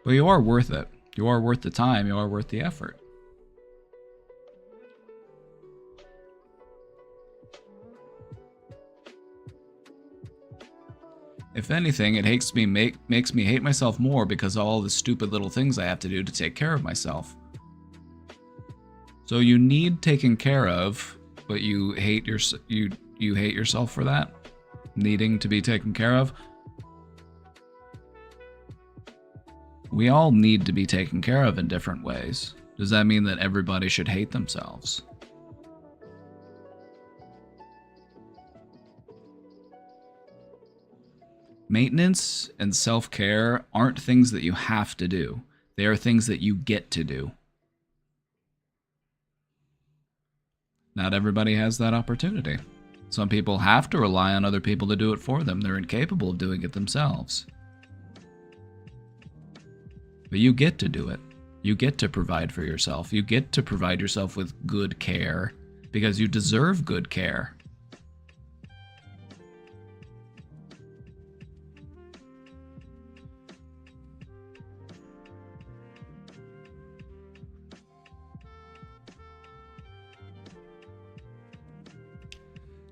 But you are worth it. You are worth the time. You are worth the effort. If anything, it makes me hate myself more because of all the stupid little things I have to do to take care of myself. So you need taken care of, but you hate yourself for that, needing to be taken care of. We all need to be taken care of in different ways. Does that mean that everybody should hate themselves? Maintenance and self-care aren't things that you have to do. They are things that you get to do. Not everybody has that opportunity. Some people have to rely on other people to do it for them. They're incapable of doing it themselves. But you get to do it. You get to provide for yourself. You get to provide yourself with good care because you deserve good care.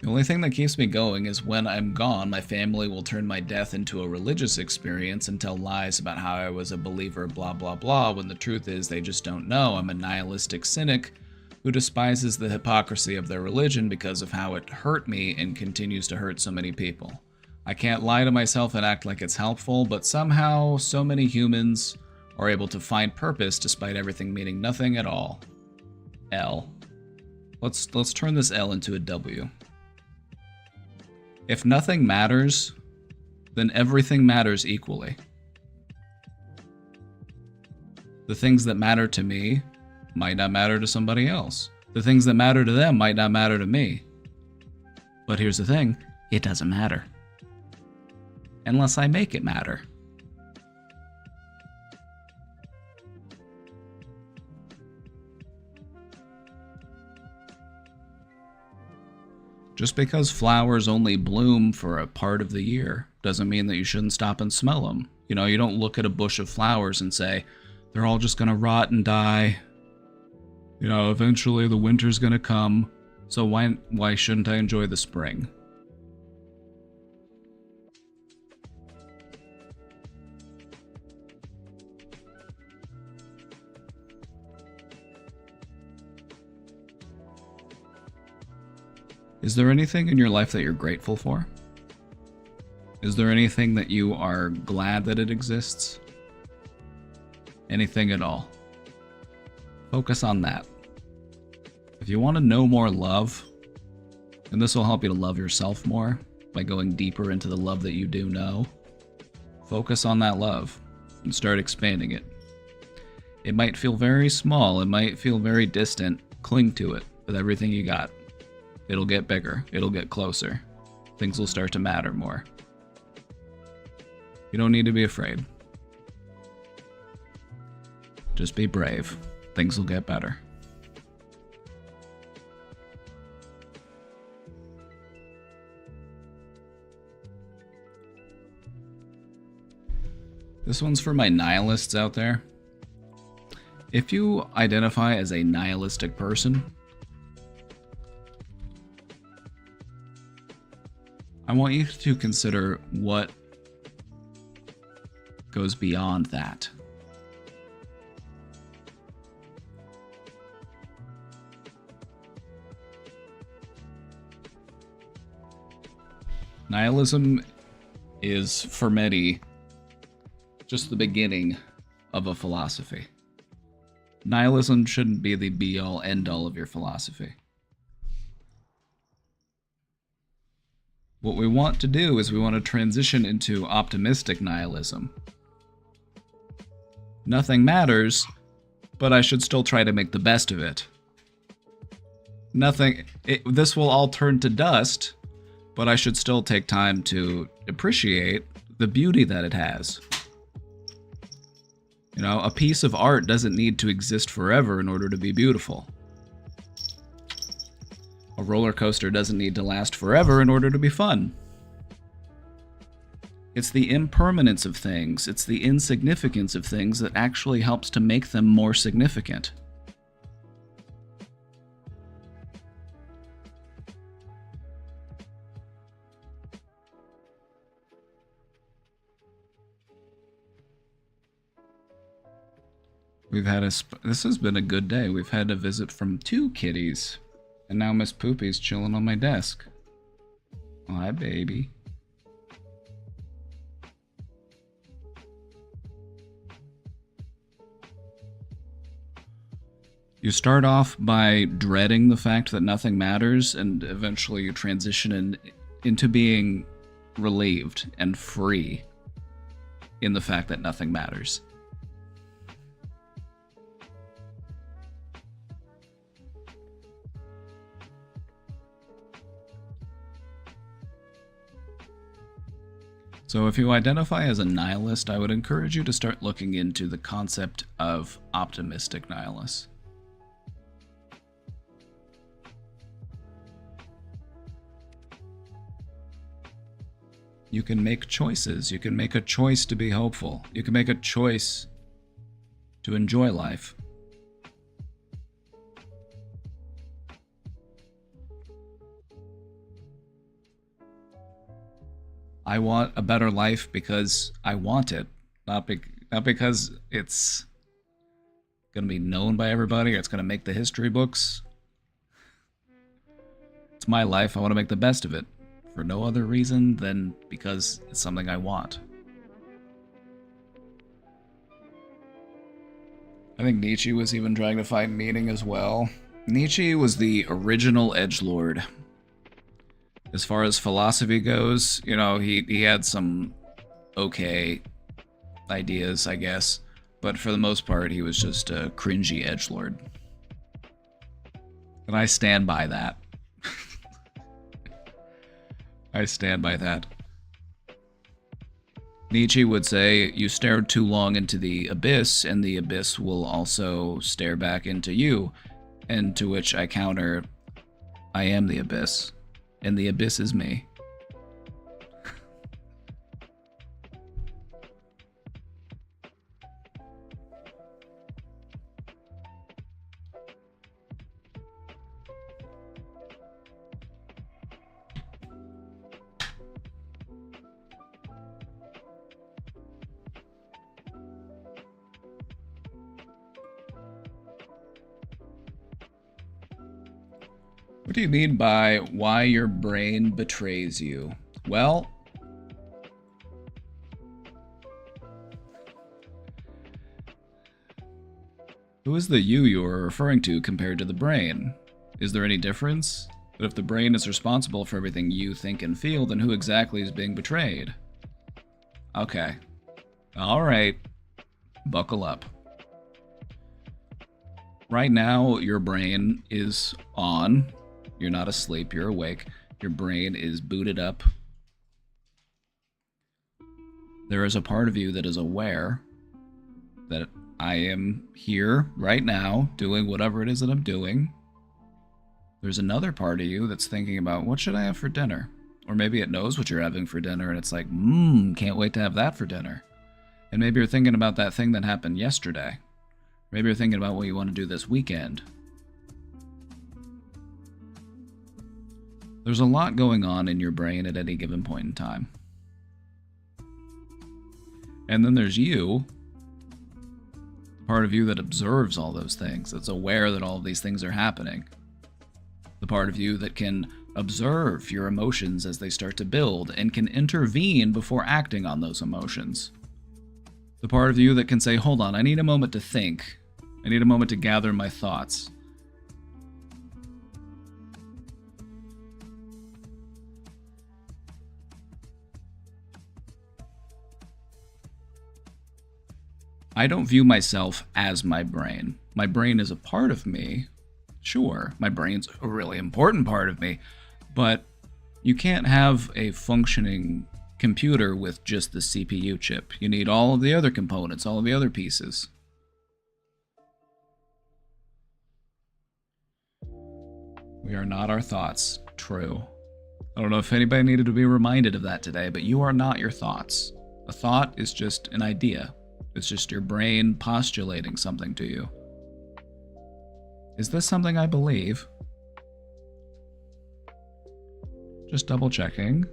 The only thing that keeps me going is when I'm gone, my family will turn my death into a religious experience and tell lies about how I was a believer, blah, blah, blah, when the truth is they just don't know. I'm a nihilistic cynic who despises the hypocrisy of their religion because of how it hurt me and continues to hurt so many people. I can't lie to myself and act like it's helpful, but somehow so many humans are able to find purpose despite everything meaning nothing at all. L. Let's turn this L into a W. If nothing matters, then everything matters equally. The things that matter to me might not matter to somebody else. The things that matter to them might not matter to me. But here's the thing, it doesn't matter. Unless I make it matter. Just because flowers only bloom for a part of the year doesn't mean that you shouldn't stop and smell them. You know, you don't look at a bush of flowers and say, they're all just gonna rot and die. You know, eventually the winter's gonna come, so why shouldn't I enjoy the spring? Is there anything in your life that you're grateful for? Is there anything that you are glad that it exists? Anything at all? Focus on that. If you want to know more love, and this will help you to love yourself more by going deeper into the love that you do know, focus on that love and start expanding it. It might feel very small, it might feel very distant, cling to it with everything you got. It'll get bigger. It'll get closer. Things will start to matter more. You don't need to be afraid. Just be brave. Things will get better. This one's for my nihilists out there. If you identify as a nihilistic person, I want you to consider what goes beyond that. Nihilism is, for many, just the beginning of a philosophy. Nihilism shouldn't be the be-all, end-all of your philosophy. What we want to do is we want to transition into optimistic nihilism. Nothing matters, but I should still try to make the best of it. This will all turn to dust, but I should still take time to appreciate the beauty that it has. You know, a piece of art doesn't need to exist forever in order to be beautiful. A roller coaster doesn't need to last forever in order to be fun. It's the impermanence of things, it's the insignificance of things that actually helps to make them more significant. This has been a good day. We've had a visit from 2 kitties. And now Miss Poopy's chilling on my desk. Oh, hi, baby. You start off by dreading the fact that nothing matters, and eventually you transition into being relieved and free in the fact that nothing matters. So if you identify as a nihilist, I would encourage you to start looking into the concept of optimistic nihilists. You can make choices. You can make a choice to be hopeful. You can make a choice to enjoy life. I want a better life because I want it, not because it's going to be known by everybody or it's going to make the history books. It's my life. I want to make the best of it for no other reason than because it's something I want. I think Nietzsche was even trying to find meaning as well. Nietzsche was the original edgelord. As far as philosophy goes, you know, he had some okay ideas, I guess, but for the most part, he was just a cringy edgelord. And I stand by that. I stand by that. Nietzsche would say, you stare too long into the abyss, and the abyss will also stare back into you. And to which I counter, I am the abyss. And the abyss is me. What do you mean by why your brain betrays you? Well, who is the you are referring to compared to the brain? Is there any difference? But if the brain is responsible for everything you think and feel, then who exactly is being betrayed? Okay. All right. Buckle up. Right now, your brain is on. You're not asleep, you're awake. Your brain is booted up. There is a part of you that is aware that I am here right now doing whatever it is that I'm doing. There's another part of you that's thinking about, what should I have for dinner? Or maybe it knows what you're having for dinner and it's like, can't wait to have that for dinner. And maybe you're thinking about that thing that happened yesterday. Maybe you're thinking about what you want to do this weekend. There's a lot going on in your brain at any given point in time. And then there's you, part of you that observes all those things, that's aware that all of these things are happening. The part of you that can observe your emotions as they start to build and can intervene before acting on those emotions. The part of you that can say, hold on, I need a moment to think. I need a moment to gather my thoughts. I don't view myself as my brain. My brain is a part of me. Sure, my brain's a really important part of me, but you can't have a functioning computer with just the CPU chip. You need all of the other components, all of the other pieces. We are not our thoughts. True. I don't know if anybody needed to be reminded of that today, but you are not your thoughts. A thought is just an idea. It's just your brain postulating something to you. Is this something I believe? Just double checking.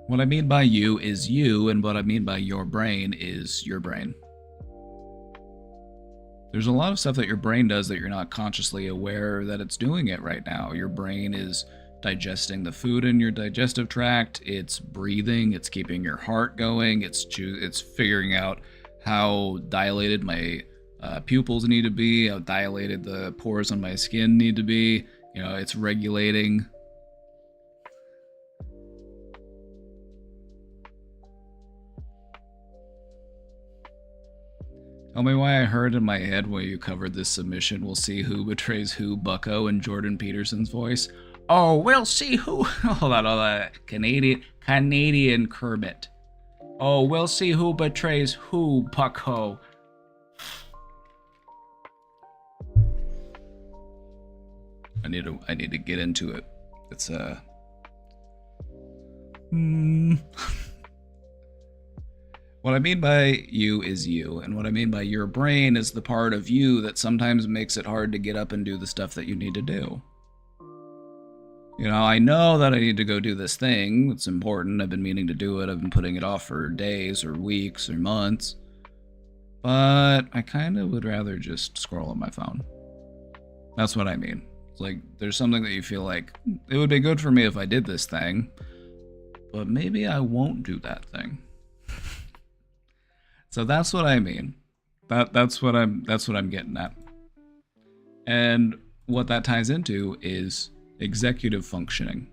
What I mean by you is you, and what I mean by your brain is your brain. There's a lot of stuff that your brain does that you're not consciously aware that it's doing it right now. Your brain is digesting the food in your digestive tract, it's breathing, it's keeping your heart going, it's figuring out how dilated my pupils need to be, how dilated the pores on my skin need to be. You know, it's regulating. Tell me why I heard in my head when you covered this submission, we'll see who betrays who, Bucko in Jordan Peterson's voice. Oh, we'll see who. Hold on. Canadian Kermit. Oh, we'll see who betrays who, Bucko. I need to get into it. It's What I mean by you is you, and what I mean by your brain is the part of you that sometimes makes it hard to get up and do the stuff that you need to do. You know, I know that I need to go do this thing. It's important. I've been meaning to do it. I've been putting it off for days or weeks or months. But I kind of would rather just scroll on my phone. That's what I mean. It's like there's something that you feel like, it would be good for me if I did this thing, but maybe I won't do that thing. So that's what I mean. That's what I'm getting at. And what that ties into is executive functioning.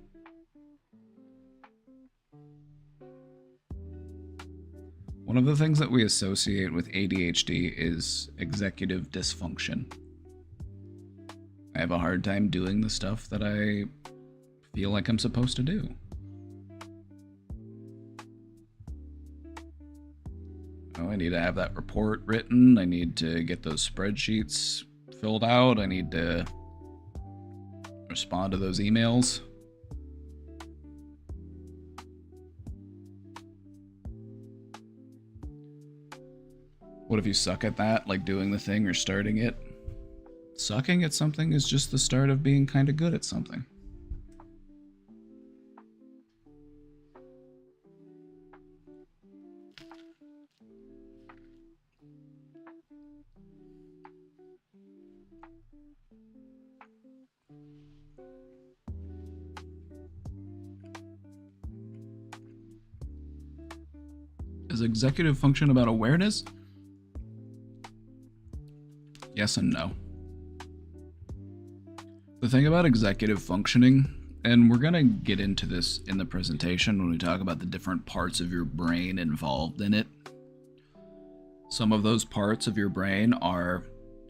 One of the things that we associate with ADHD is executive dysfunction. I have a hard time doing the stuff that I feel like I'm supposed to do. Oh, I need to have that report written. I need to get those spreadsheets filled out. I need to respond to those emails. What if you suck at that, like doing the thing or starting it? Sucking at something is just the start of being kind of good at something. Is executive function about awareness? Yes and no. The thing about executive functioning, and we're going to get into this in the presentation when we talk about the different parts of your brain involved in it. Some of those parts of your brain are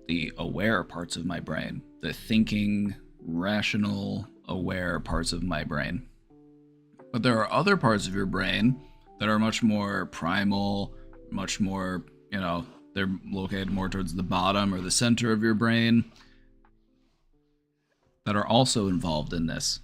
the aware parts of my brain, the thinking, rational, aware parts of my brain. But there are other parts of your brain that are much more primal, much more, they're located more towards the bottom or the center of your brain, that are also involved in this.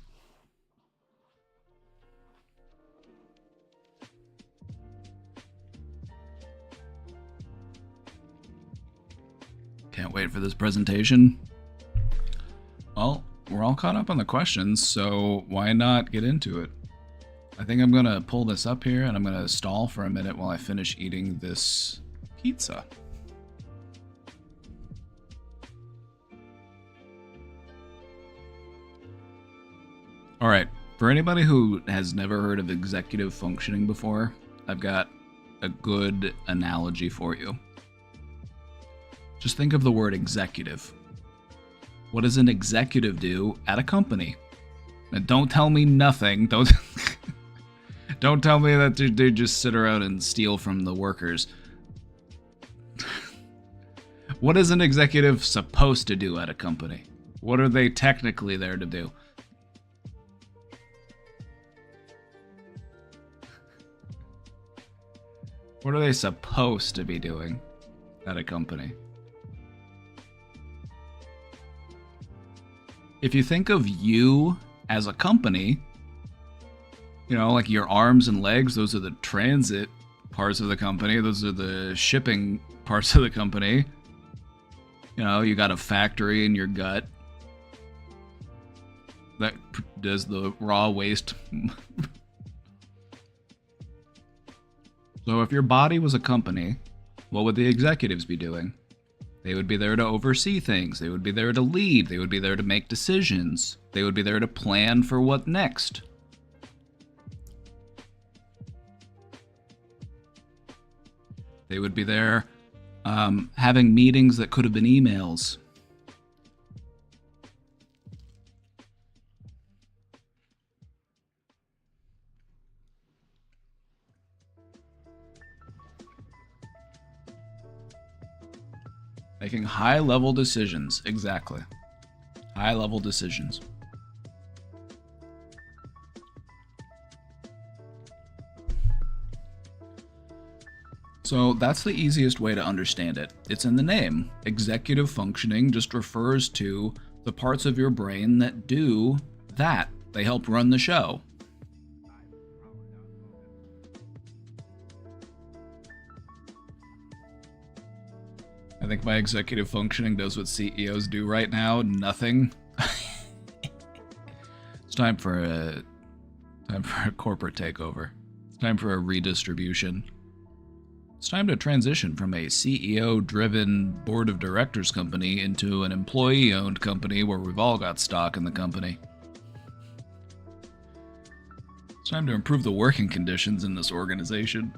Can't wait for this presentation. Well, we're all caught up on the questions, so why not get into it? I think I'm gonna pull this up here and I'm gonna stall for a minute while I finish eating this pizza. All right. For anybody who has never heard of executive functioning before, I've got a good analogy for you. Just think of the word executive. What does an executive do at a company? And don't tell me nothing. Don't don't tell me that they just sit around and steal from the workers. What is an executive supposed to do at a company? What are they technically there to do? What are they supposed to be doing at a company? If you think of you as a company, you know, like your arms and legs, those are the transit parts of the company. Those are the shipping parts of the company. You know, you got a factory in your gut that does the raw waste. So if your body was a company, what would the executives be doing? They would be there to oversee things. They would be there to lead. They would be there to make decisions. They would be there to plan for what next. They would be there having meetings that could have been emails. Making high-level decisions, exactly. High-level decisions. So that's the easiest way to understand it. It's in the name. Executive functioning just refers to the parts of your brain that do that. They help run the show. I think my executive functioning does what CEOs do right now. Nothing. It's time for a corporate takeover. It's time for a redistribution. It's time to transition from a CEO-driven board of directors company into an employee-owned company where we've all got stock in the company. It's time to improve the working conditions in this organization.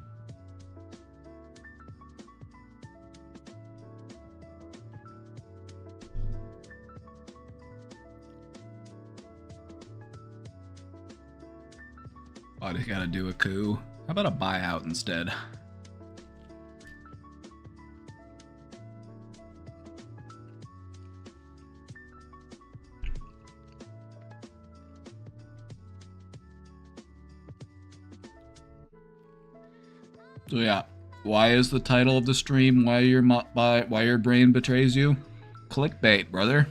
Why do you gotta do a coup? How about a buyout instead? So yeah, why is the title of the stream why your brain betrays you? Clickbait, brother.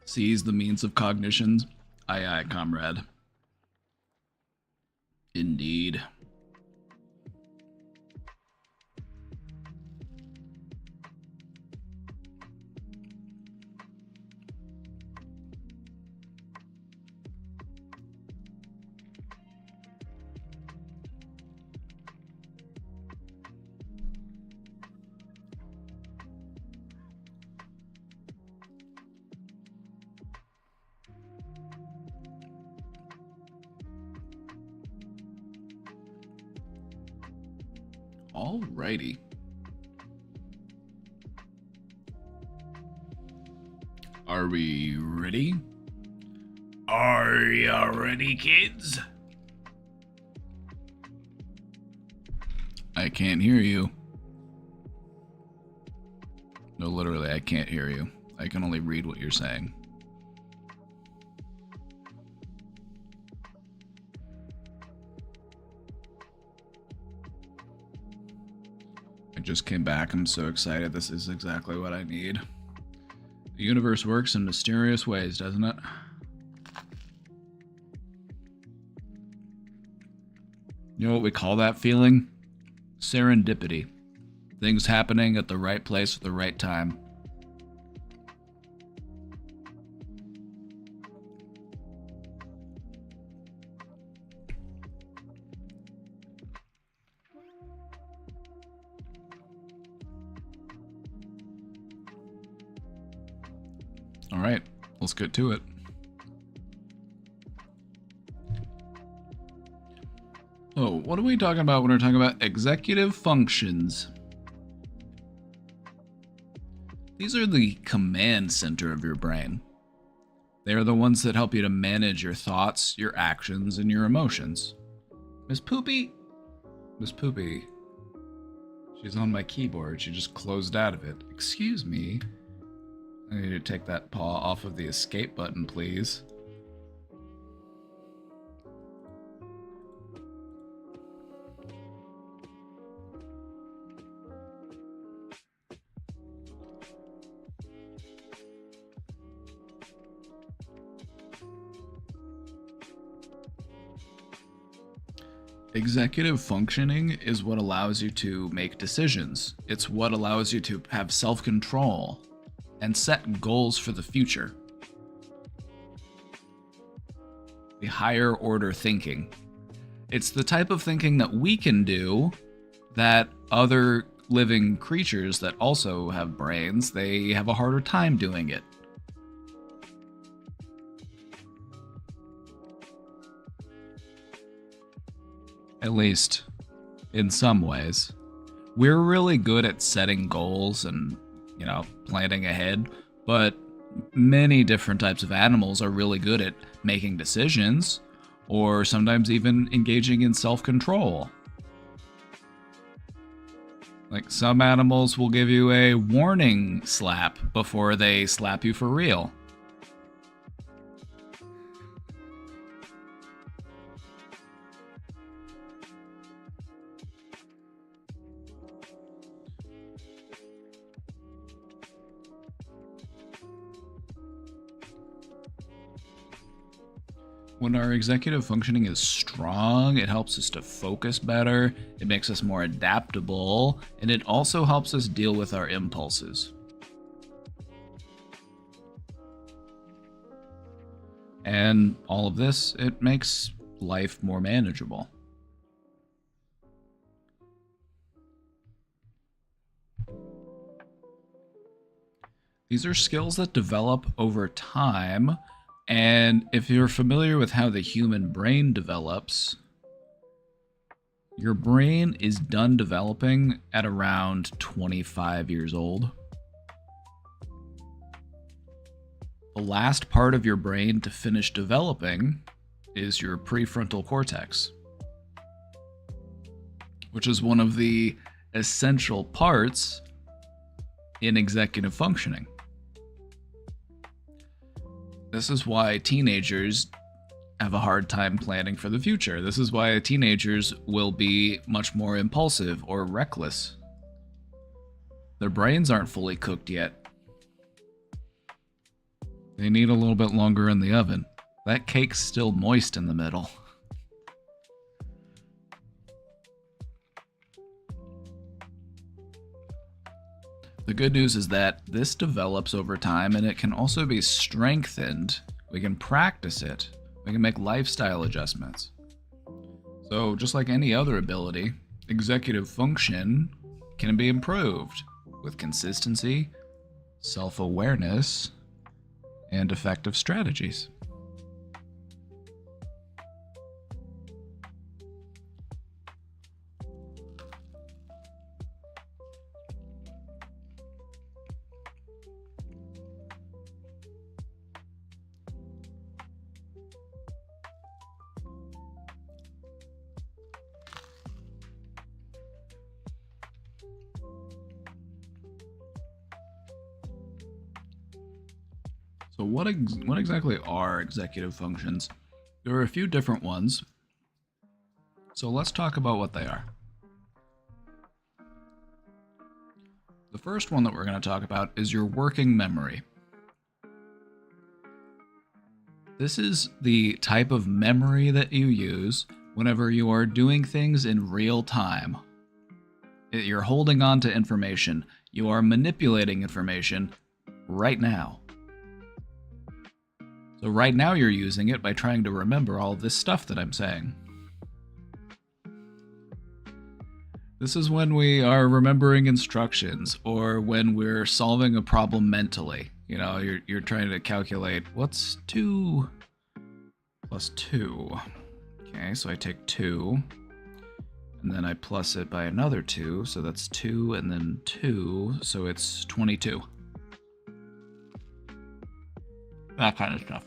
Seize the means of cognition. Aye aye, comrade. Indeed. Alrighty. Are we ready? Are ya ready, kids? I can't hear you. No, literally, I can't hear you. I can only read what you're saying. I just came back. I'm so excited. This is exactly what I need. The universe works in mysterious ways, doesn't it? You know what we call that feeling? Serendipity. Things happening at the right place at the right time. All right, let's get to it. Oh, what are we talking about when we're talking about executive functions? These are the command center of your brain. They are the ones that help you to manage your thoughts, your actions, and your emotions. Miss Poopy? Miss Poopy. She's on my keyboard. She just closed out of it. Excuse me. I need to take that paw off of the escape button, please. Executive functioning is what allows you to make decisions. It's what allows you to have self-control and set goals for the future. The higher order thinking. It's the type of thinking that we can do that other living creatures that also have brains, they have a harder time doing it. At least, in some ways. We're really good at setting goals and, planning ahead, but many different types of animals are really good at making decisions, or sometimes even engaging in self-control. Like, some animals will give you a warning slap before they slap you for real. When our executive functioning is strong, it helps us to focus better, it makes us more adaptable, and it also helps us deal with our impulses. And all of this, it makes life more manageable. These are skills that develop over time. And if you're familiar with how the human brain develops, your brain is done developing at around 25 years old. The last part of your brain to finish developing is your prefrontal cortex, which is one of the essential parts in executive functioning. This is why teenagers have a hard time planning for the future. This is why teenagers will be much more impulsive or reckless. Their brains aren't fully cooked yet. They need a little bit longer in the oven. That cake's still moist in the middle. The good news is that this develops over time and it can also be strengthened. We can practice it. We can make lifestyle adjustments. So just like any other ability, executive function can be improved with consistency, self-awareness, and effective strategies. So what exactly are executive functions? There are a few different ones. So let's talk about what they are. The first one that we're going to talk about is your working memory. This is the type of memory that you use whenever you are doing things in real time. You're holding on to information. You are manipulating information right now. So right now you're using it by trying to remember all this stuff that I'm saying. This is when we are remembering instructions or when we're solving a problem mentally. You know, you're trying to calculate what's 2 plus 2. Okay, so I take 2, and then I plus it by another 2, so that's 2 and then 2, so it's 22. That kind of stuff.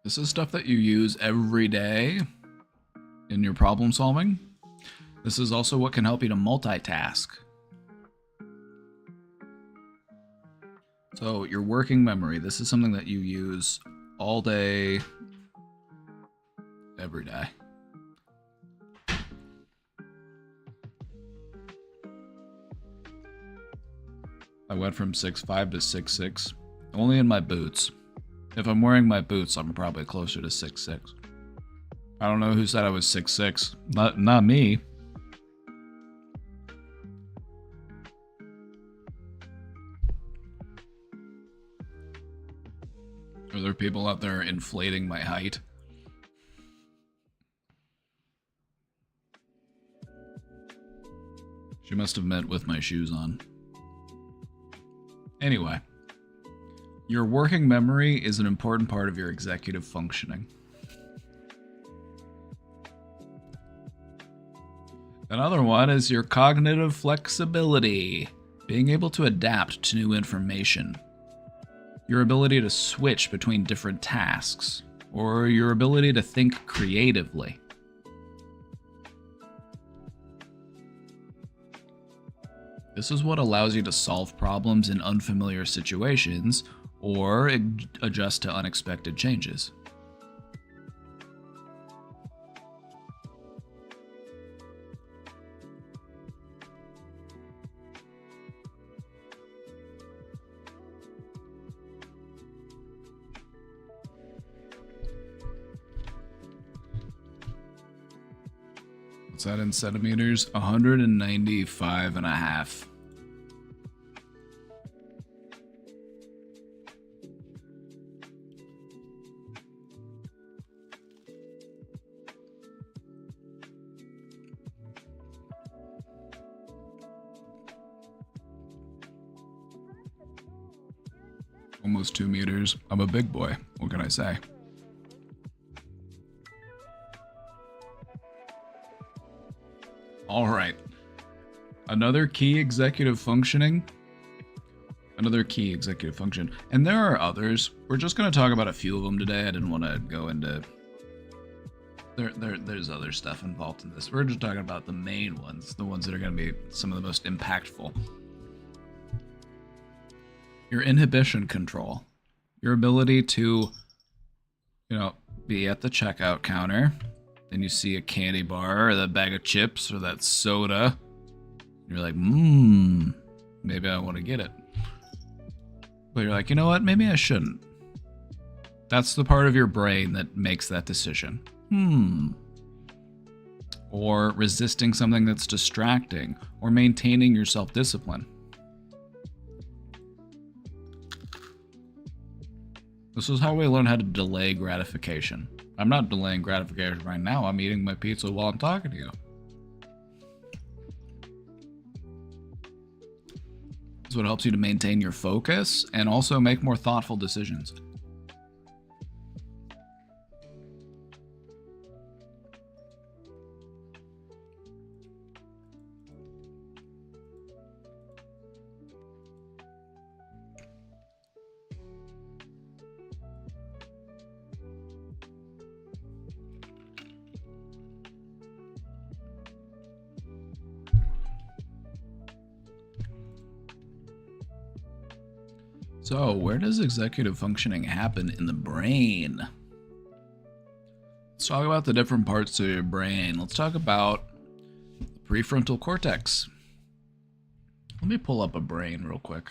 This is stuff that you use every day in your problem solving. This is also what can help you to multitask. So your working memory, this is something that you use all day, every day. I went from 6'5" to 6'6", only in my boots. If I'm wearing my boots, I'm probably closer to 6'6". I don't know who said I was 6'6". Not me. Are there people out there inflating my height? She must have meant with my shoes on. Anyway. Your working memory is an important part of your executive functioning. Another one is your cognitive flexibility, being able to adapt to new information. Your ability to switch between different tasks, or your ability to think creatively. This is what allows you to solve problems in unfamiliar situations, or adjust to unexpected changes. What's that in centimeters? 195.5. Almost 2 meters. I'm a big boy. What can I say? All right. Another key executive function. And there are others. We're just going to talk about a few of them today. I didn't want to go into... There's other stuff involved in this. We're just talking about the main ones. The ones that are going to be some of the most impactful. Your inhibition control. Your ability to, be at the checkout counter. Then you see a candy bar or that bag of chips or that soda. You're like, maybe I want to get it. But you're like, you know what? Maybe I shouldn't. That's the part of your brain that makes that decision. Or resisting something that's distracting, or maintaining your self-discipline. This is how we learn how to delay gratification. I'm not delaying gratification right now. I'm eating my pizza while I'm talking to you. This is what helps you to maintain your focus and also make more thoughtful decisions. So, where does executive functioning happen in the brain? Let's talk about the different parts of your brain. Let's talk about the prefrontal cortex. Let me pull up a brain real quick.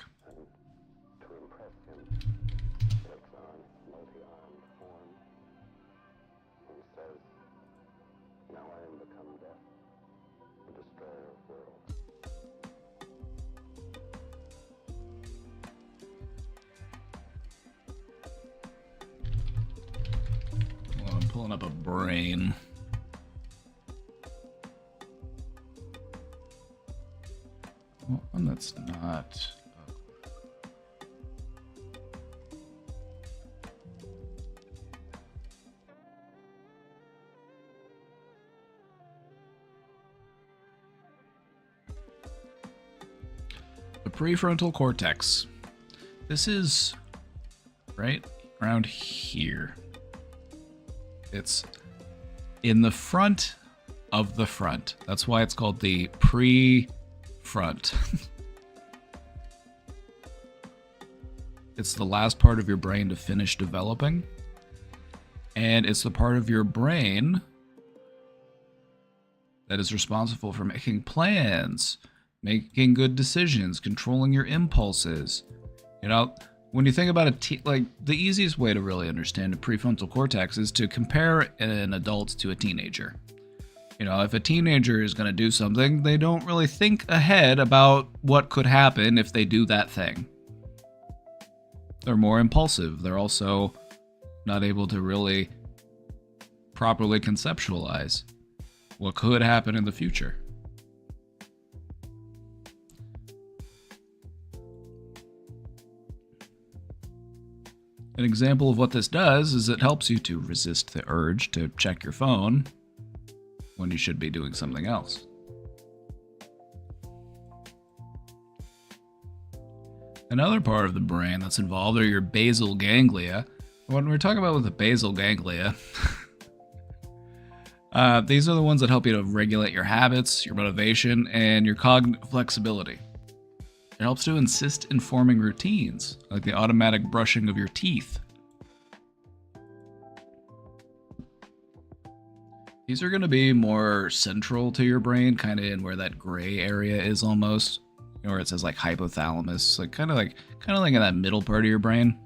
Pulling up a brain. Well, one that's not. The prefrontal cortex. This is right around here. It's in the front of the front. That's why it's called the pre-front. It's the last part of your brain to finish developing. And it's the part of your brain that is responsible for making plans, making good decisions, controlling your impulses. You know, when you think about like the easiest way to really understand a prefrontal cortex is to compare an adult to a teenager. You know, if a teenager is going to do something, they don't really think ahead about what could happen if they do that thing. They're more impulsive. They're also not able to really properly conceptualize what could happen in the future. An example of what this does is it helps you to resist the urge to check your phone when you should be doing something else. Another part of the brain that's involved are your basal ganglia. When we're talking about with the basal ganglia, these are the ones that help you to regulate your habits, your motivation, and your cognitive flexibility. It helps to insist in forming routines, like the automatic brushing of your teeth. These are going to be more central to your brain, kind of in where that gray area is almost, where it says like hypothalamus, like kind of like in that middle part of your brain.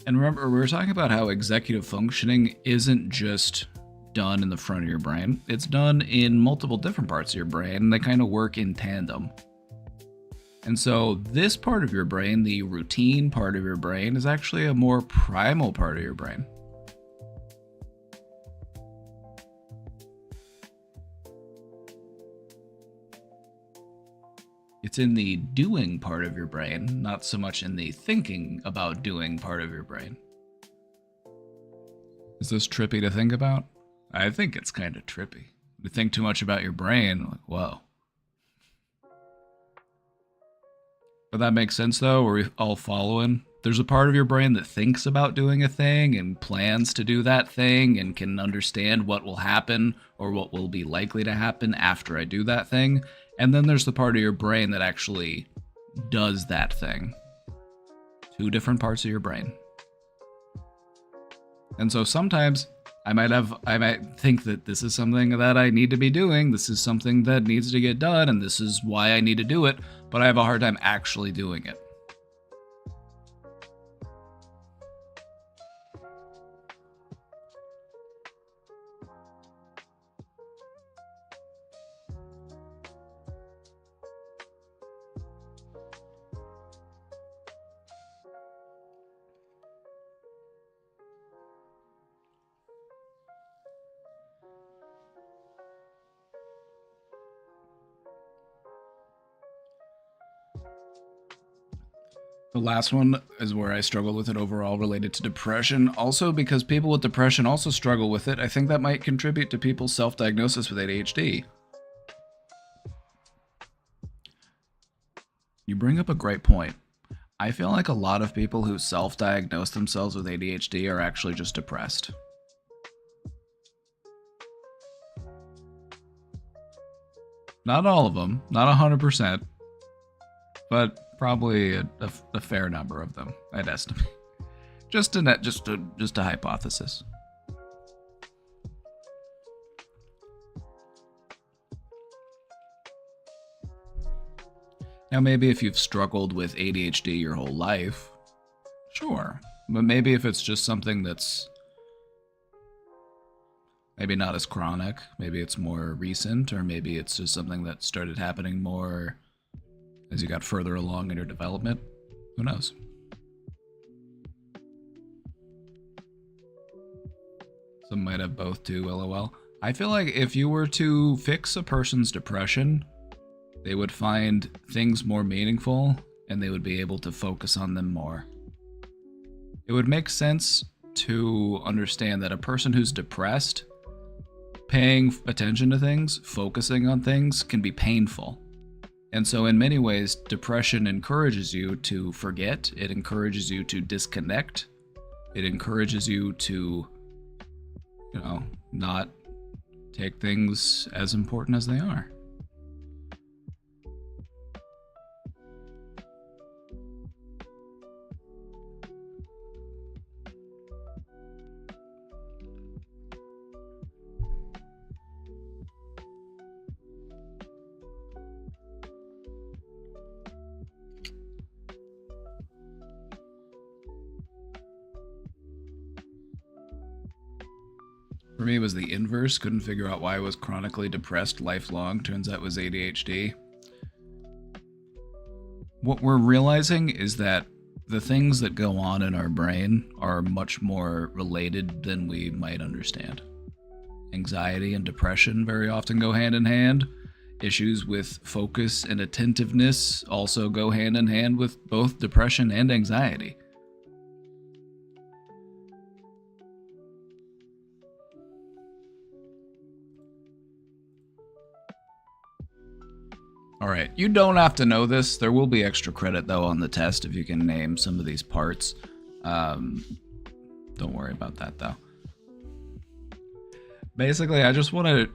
And remember, we were talking about how executive functioning isn't just done in the front of your brain. It's done in multiple different parts of your brain, and they kind of work in tandem. And so this part of your brain, the routine part of your brain, is actually a more primal part of your brain. It's in the doing part of your brain, not so much in the thinking about doing part of your brain. Is this trippy to think about? I think it's kind of trippy. You think too much about your brain, like, whoa. But that makes sense though, we're all following. There's a part of your brain that thinks about doing a thing and plans to do that thing and can understand what will happen or what will be likely to happen after I do that thing. And then there's the part of your brain that actually does that thing. Two different parts of your brain. And so sometimes I might think that this is something that I need to be doing, this is something that needs to get done, and this is why I need to do it, but I have a hard time actually doing it. The last one is where I struggle with it overall related to depression. Also, because people with depression also struggle with it, I think that might contribute to people's self-diagnosis with ADHD. You bring up a great point. I feel like a lot of people who self-diagnose themselves with ADHD are actually just depressed. Not all of them, not 100%, but probably a fair number of them, I'd estimate. Just a hypothesis. Now, maybe if you've struggled with ADHD your whole life, sure. But maybe if it's just something that's maybe not as chronic, maybe it's more recent, or maybe it's just something that started happening more as you got further along in your development, who knows? Some might have both too, lol. I feel like if you were to fix a person's depression, they would find things more meaningful and they would be able to focus on them more. It would make sense to understand that a person who's depressed, paying attention to things, focusing on things, can be painful. And so in many ways, depression encourages you to forget, it encourages you to disconnect, it encourages you to, not take things as important as they are. For me, it was the inverse. Couldn't figure out why I was chronically depressed lifelong. Turns out it was ADHD. What we're realizing is that the things that go on in our brain are much more related than we might understand. Anxiety and depression very often go hand in hand. Issues with focus and attentiveness also go hand in hand with both depression and anxiety. Alright, you don't have to know this. There will be extra credit, though, on the test if you can name some of these parts. Don't worry about that, though. Basically, I just want to...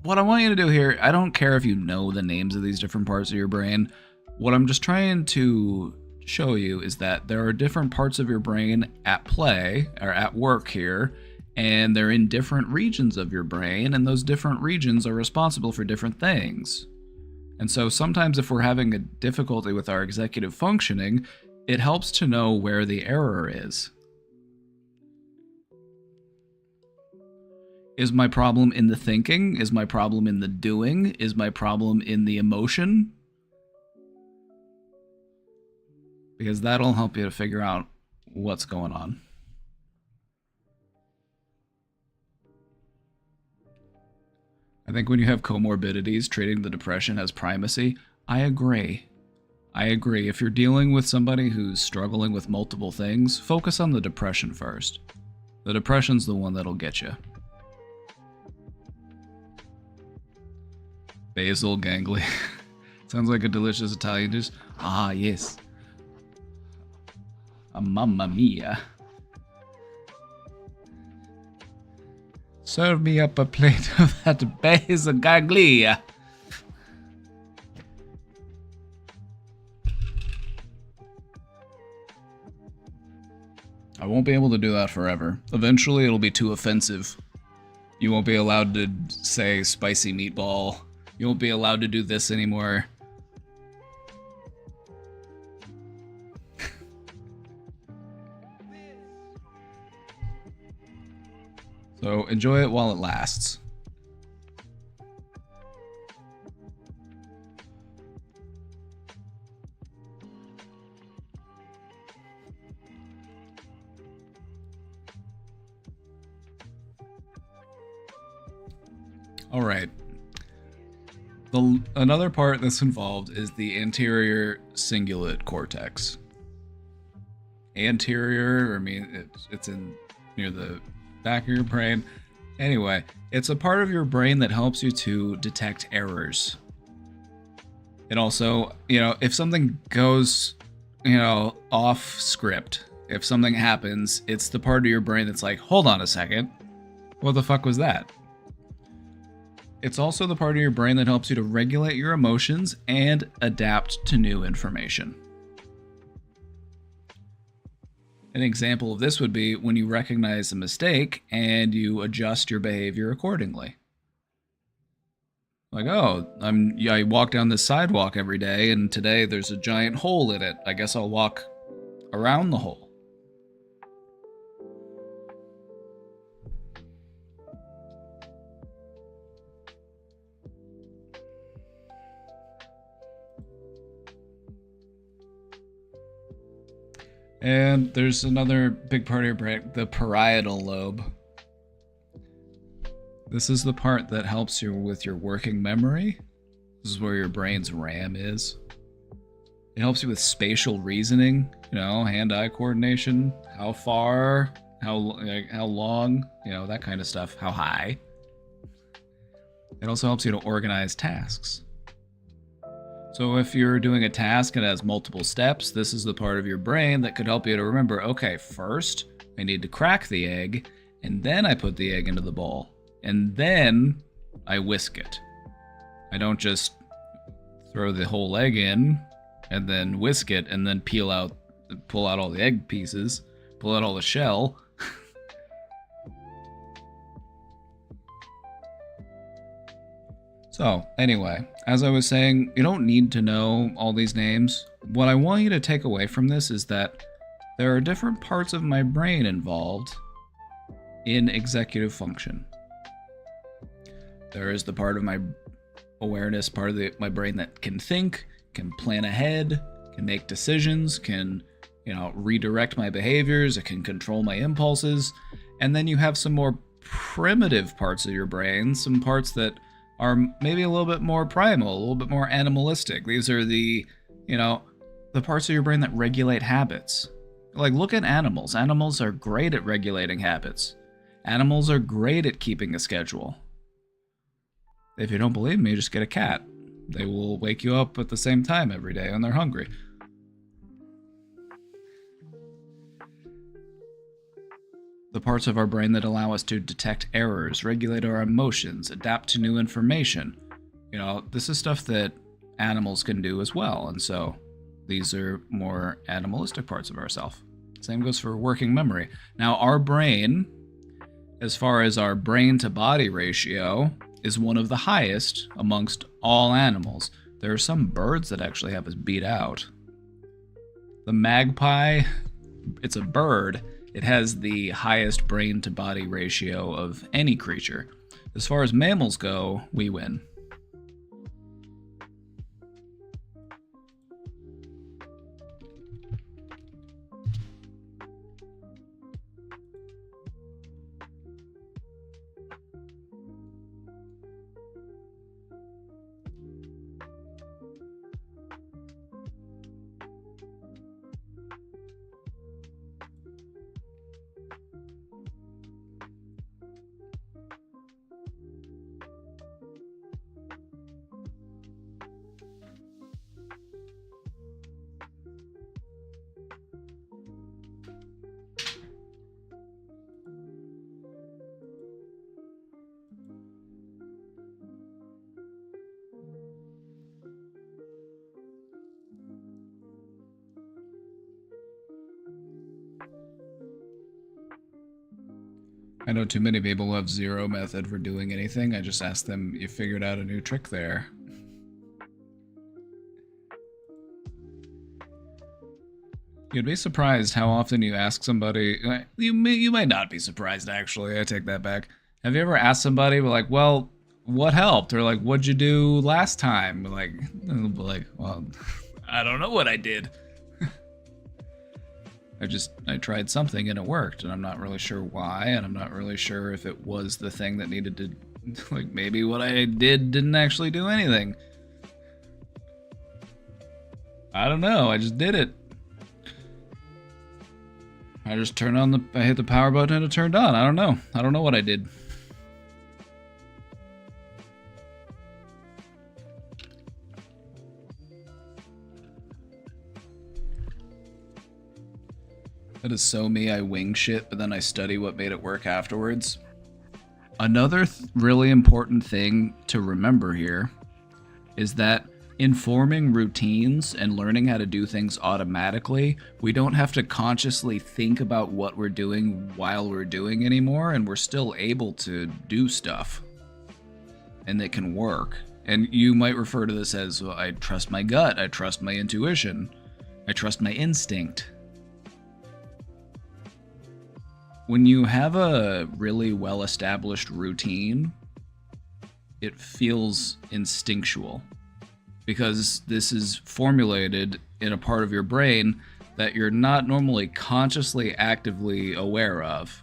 what I want you to do here, I don't care if you know the names of these different parts of your brain. What I'm just trying to show you is that there are different parts of your brain at play, or at work here, and they're in different regions of your brain, and those different regions are responsible for different things. And so sometimes if we're having a difficulty with our executive functioning, it helps to know where the error is. Is my problem in the thinking? Is my problem in the doing? Is my problem in the emotion? Because that'll help you to figure out what's going on. I think when you have comorbidities, treating the depression has primacy. I agree. If you're dealing with somebody who's struggling with multiple things, focus on the depression first. The depression's the one that'll get you. Basil ganglia. Sounds like a delicious Italian dish. Ah, yes. Mamma mia. Serve me up a plate of that basil ganglia. I won't be able to do that forever. Eventually it'll be too offensive. You won't be allowed to say spicy meatball. You won't be allowed to do this anymore. So enjoy it while it lasts. All right. Another part that's involved is the anterior cingulate cortex. Anterior, I mean, it's in near the back of your brain. Anyway, it's a part of your brain that helps you to detect errors. It also, if something goes, off script, if something happens, it's the part of your brain that's like, hold on a second, what the fuck was that? It's also the part of your brain that helps you to regulate your emotions and adapt to new information. An example of this would be when you recognize a mistake and you adjust your behavior accordingly. Like, oh, I walk down this sidewalk every day and today there's a giant hole in it. I guess I'll walk around the hole. And there's another big part of your brain, the parietal lobe. This is the part that helps you with your working memory. This is where your brain's RAM is. It helps you with spatial reasoning, hand-eye coordination, how far, how long, that kind of stuff, how high. It also helps you to organize tasks. So if you're doing a task and it has multiple steps, this is the part of your brain that could help you to remember, okay, first I need to crack the egg, and then I put the egg into the bowl, and then I whisk it. I don't just throw the whole egg in and then whisk it and then pull out all the egg pieces, pull out all the shell. So, anyway, as I was saying, you don't need to know all these names. What I want you to take away from this is that there are different parts of my brain involved in executive function. There is the part of my awareness, part of my brain that can think, can plan ahead, can make decisions, can, redirect my behaviors, it can control my impulses. And then you have some more primitive parts of your brain, some parts that are maybe a little bit more primal, a little bit more animalistic. These are the parts of your brain that regulate habits. Like, look at animals. Animals are great at regulating habits. Animals are great at keeping a schedule. If you don't believe me, just get a cat. They will wake you up at the same time every day when they're hungry. The parts of our brain that allow us to detect errors, regulate our emotions, adapt to new information. This is stuff that animals can do as well, and so these are more animalistic parts of ourselves. Same goes for working memory. Now, our brain, as far as our brain-to-body ratio, is one of the highest amongst all animals. There are some birds that actually have us beat out. The magpie, it's a bird. It has the highest brain-to-body ratio of any creature. As far as mammals go, we win. I know too many people who have zero method for doing anything. I just ask them, you figured out a new trick there. You'd be surprised how often you ask somebody, you might not be surprised actually, I take that back. Have you ever asked somebody, well, what helped? Or what'd you do last time? Well, I don't know what I did. I tried something and it worked, and I'm not really sure why, and I'm not really sure if it was the thing that needed to, maybe what I did didn't actually do anything. I don't know, I just did it. I just I hit the power button and it turned on. I don't know what I did. That is so me, I wing shit, but then I study what made it work afterwards. Another really important thing to remember here is that in forming routines and learning how to do things automatically, we don't have to consciously think about what we're doing while we're doing anymore, and we're still able to do stuff. And it can work. And you might refer to this as, well, I trust my gut, I trust my intuition, I trust my instinct. When you have a really well-established routine, it feels instinctual because this is formulated in a part of your brain that you're not normally consciously actively aware of.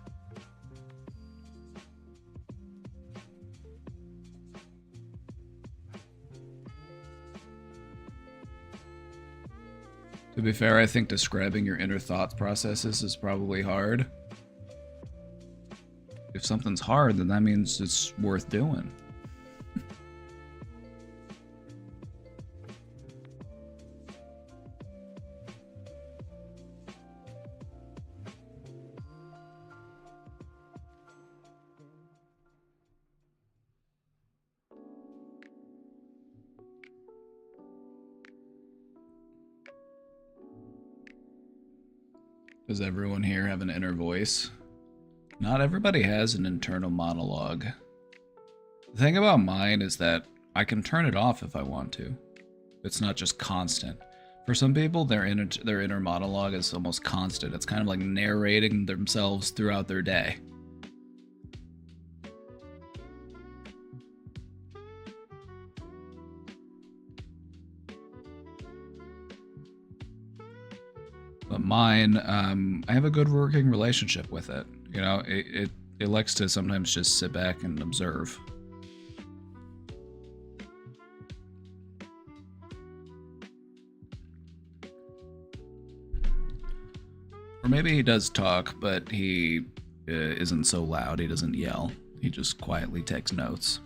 To be fair, I think describing your inner thought processes is probably hard. If something's hard, then that means it's worth doing. Does everyone here have an inner voice? Not everybody has an internal monologue. The thing about mine is that I can turn it off if I want to. It's not just constant. For some people, their inner monologue is almost constant. It's kind of like narrating themselves throughout their day. But mine, I have a good working relationship with it. You know, it likes to sometimes just sit back and observe. Or maybe he does talk, but he isn't so loud. He doesn't yell. He just quietly takes notes.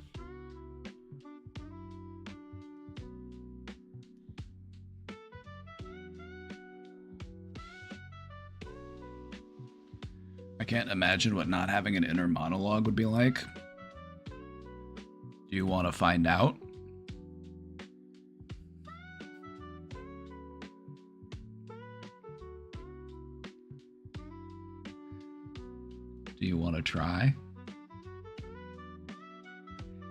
I can't imagine what not having an inner monologue would be like. Do you want to find out? Do you want to try?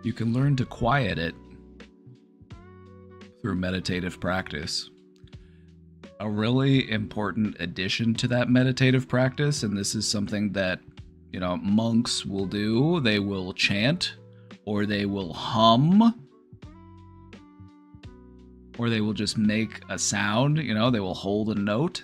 You can learn to quiet it through meditative practice. A really important addition to that meditative practice, and this is something that, you know, monks will do, they will chant, or they will hum, or they will just make a sound, you know, they will hold a note.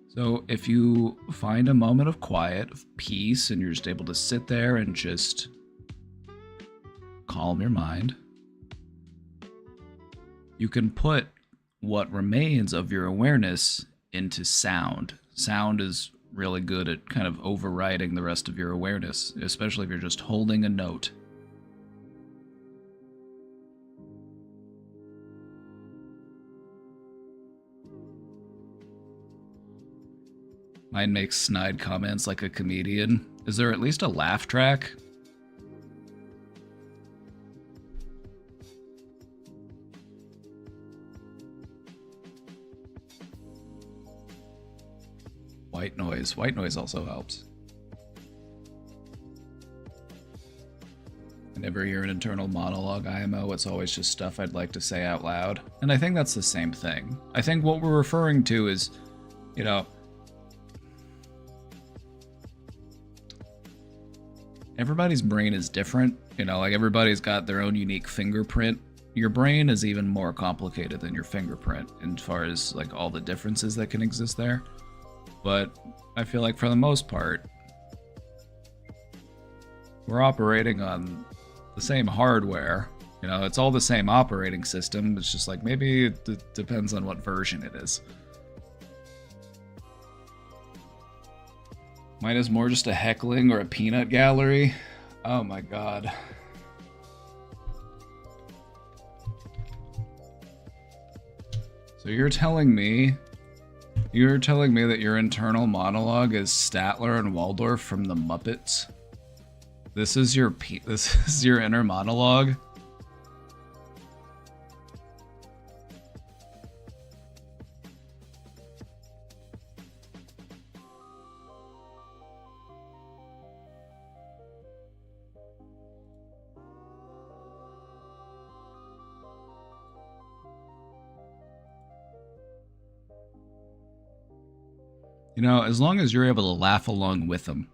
So if you find a moment of quiet, of peace, and you're just able to sit there and just calm your mind, you can put what remains of your awareness into sound. Sound is really good at kind of overriding the rest of your awareness, especially if you're just holding a note. Mine makes snide comments like a comedian. Is there at least a laugh track? White noise. White noise also helps. I never hear an internal monologue, IMO. It's always just stuff I'd like to say out loud. And I think that's the same thing. I think what we're referring to is, you know, everybody's brain is different. You know, like everybody's got their own unique fingerprint. Your brain is even more complicated than your fingerprint as far as like all the differences that can exist there. But I feel like for the most part, we're operating on the same hardware. You know, it's all the same operating system. It's just like maybe it depends on what version it is. Mine is more just a heckling or a peanut gallery. Oh my god. So you're telling me that your internal monologue is Statler and Waldorf from the Muppets? This is your inner monologue? You know, as long as you're able to laugh along with them.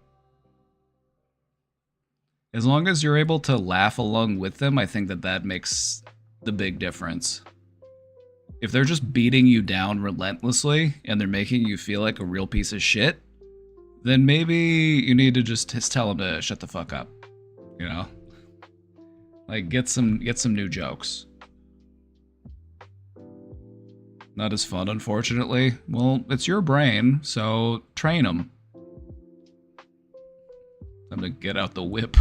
As long as you're able to laugh along with them, I think that makes the big difference. if they're just beating you down relentlessly and they're making you feel like a real piece of shit, then maybe you need to just tell them to shut the fuck up. You know? Like, get some new jokes. Not as fun, unfortunately. Well, it's your brain, so train them. I'm gonna get out the whip.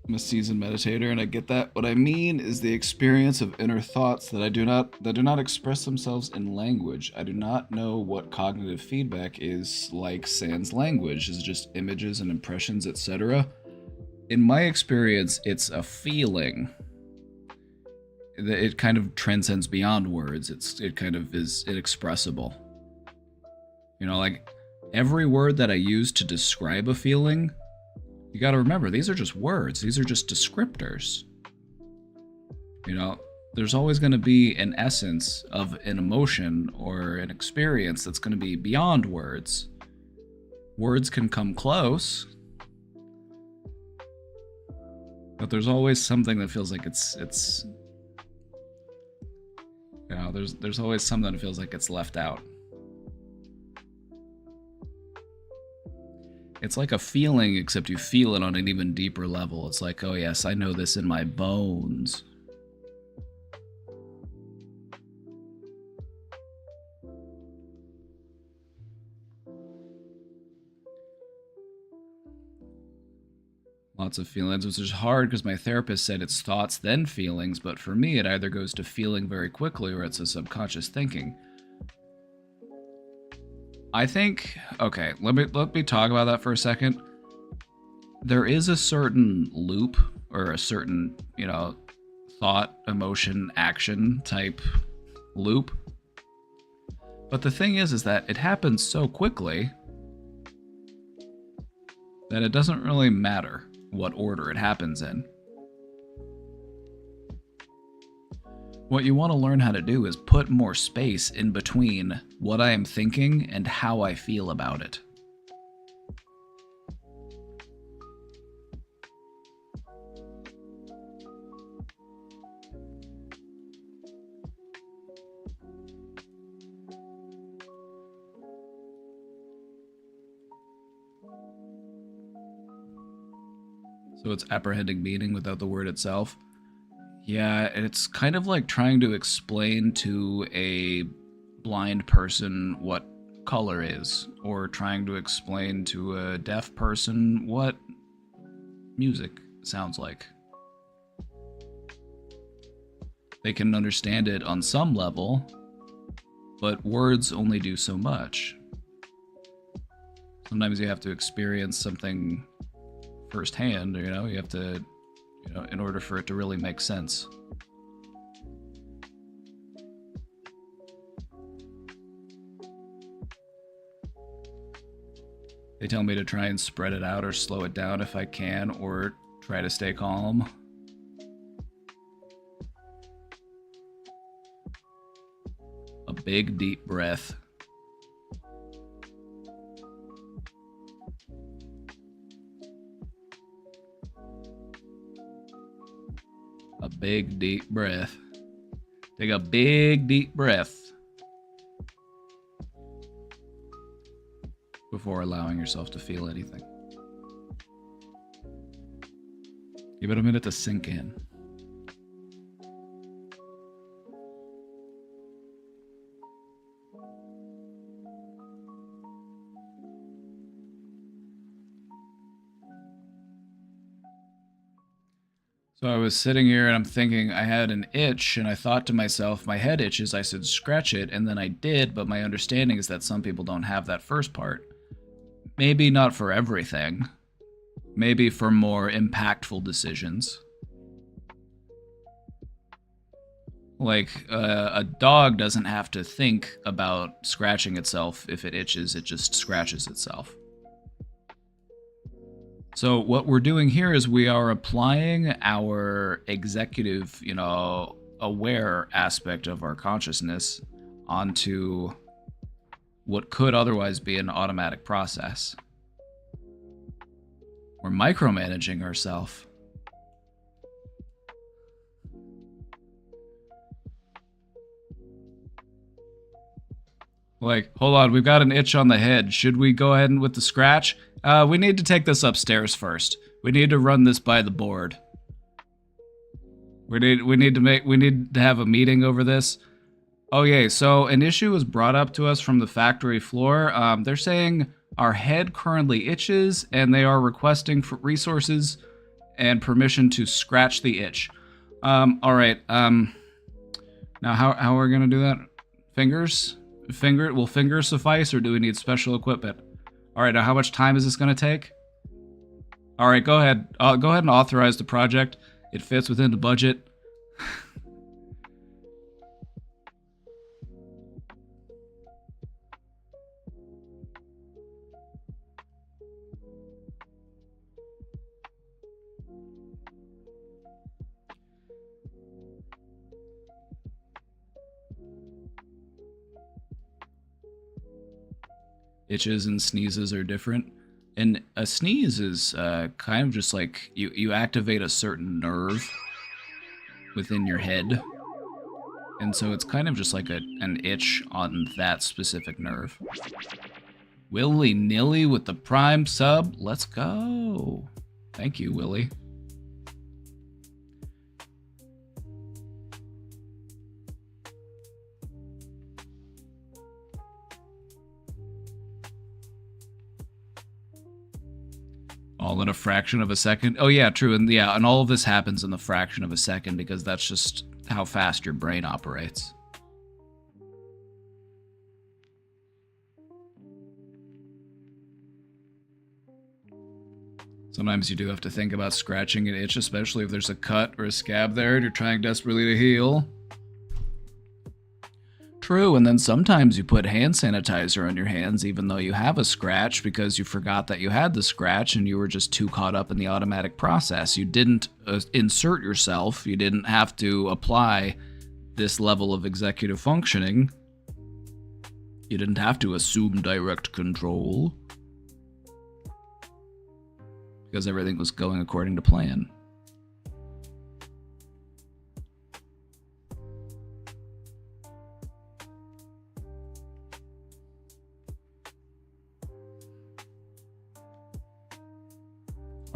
I'm a seasoned meditator, and I get that. What I mean is the experience of inner thoughts that do not express themselves in language. I do not know what cognitive feedback is like sans language. Is just images and impressions, etc. In my experience, it's a feeling. It kind of transcends beyond words. It kind of is inexpressible. You know, like every word that I use to describe a feeling, you gotta remember, these are just words. These are just descriptors. You know, there's always gonna be an essence of an emotion or an experience that's gonna be beyond words. Words can come close, but there's always something that feels like it's you know, there's always something that feels like it's left out. It's like a feeling, except you feel it on an even deeper level. It's like, oh yes, I know this in my bones. Lots of feelings, which is hard because my therapist said it's thoughts then feelings, but for me it either goes to feeling very quickly or it's a subconscious thinking. I think, okay, let me talk about that for a second. There is a certain loop or a certain, you know, thought, emotion, action type loop. But the thing is that it happens so quickly that it doesn't really matter what order it happens in. What you want to learn how to do is put more space in between what I am thinking and how I feel about it. So it's apprehending meaning without the word itself. Yeah, it's kind of like trying to explain to a blind person what color is, or trying to explain to a deaf person what music sounds like. They can understand it on some level, but words only do so much. Sometimes you have to experience something firsthand, you know, you have to, you know, in order for it to really make sense. They tell me to try and spread it out or slow it down if I can, or try to stay calm. A big deep breath. A big deep breath. Take a big deep breath before allowing yourself to feel anything. Give it a minute to sink in. So I was sitting here and I'm thinking I had an itch, and I thought to myself, my head itches, I should scratch it, and then I did, but my understanding is that some people don't have that first part. Maybe not for everything. Maybe for more impactful decisions. Like, a dog doesn't have to think about scratching itself if it itches, it just scratches itself. So what we're doing here is we are applying our executive, you know, aware aspect of our consciousness onto what could otherwise be an automatic process. We're micromanaging ourselves. Like, hold on, we've got an itch on the head. Should we go ahead and with the scratch? We need to take this upstairs first. We need to run this by the board. We need to have a meeting over this. Okay, so an issue was brought up to us from the factory floor. They're saying our head currently itches, and they are requesting for resources and permission to scratch the itch. All right. Now, how are we gonna do that? Fingers? Will fingers suffice, or do we need special equipment? All right. Now, how much time is this gonna take? All right. Go ahead. Go ahead and authorize the project. It fits within the budget. Itches and sneezes are different. And a sneeze is kind of just like you activate a certain nerve within your head. And so it's kind of just like an itch on that specific nerve. Willy-nilly with the prime sub. Let's go. Thank you, Willie. All in a fraction of a second. Oh yeah, true. And yeah, and all of this happens in the fraction of a second because that's just how fast your brain operates. Sometimes you do have to think about scratching an itch, especially if there's a cut or a scab there and you're trying desperately to heal. True, and then sometimes you put hand sanitizer on your hands even though you have a scratch because you forgot that you had the scratch and you were just too caught up in the automatic process. You didn't insert yourself. You didn't have to apply this level of executive functioning. You didn't have to assume direct control because everything was going according to plan.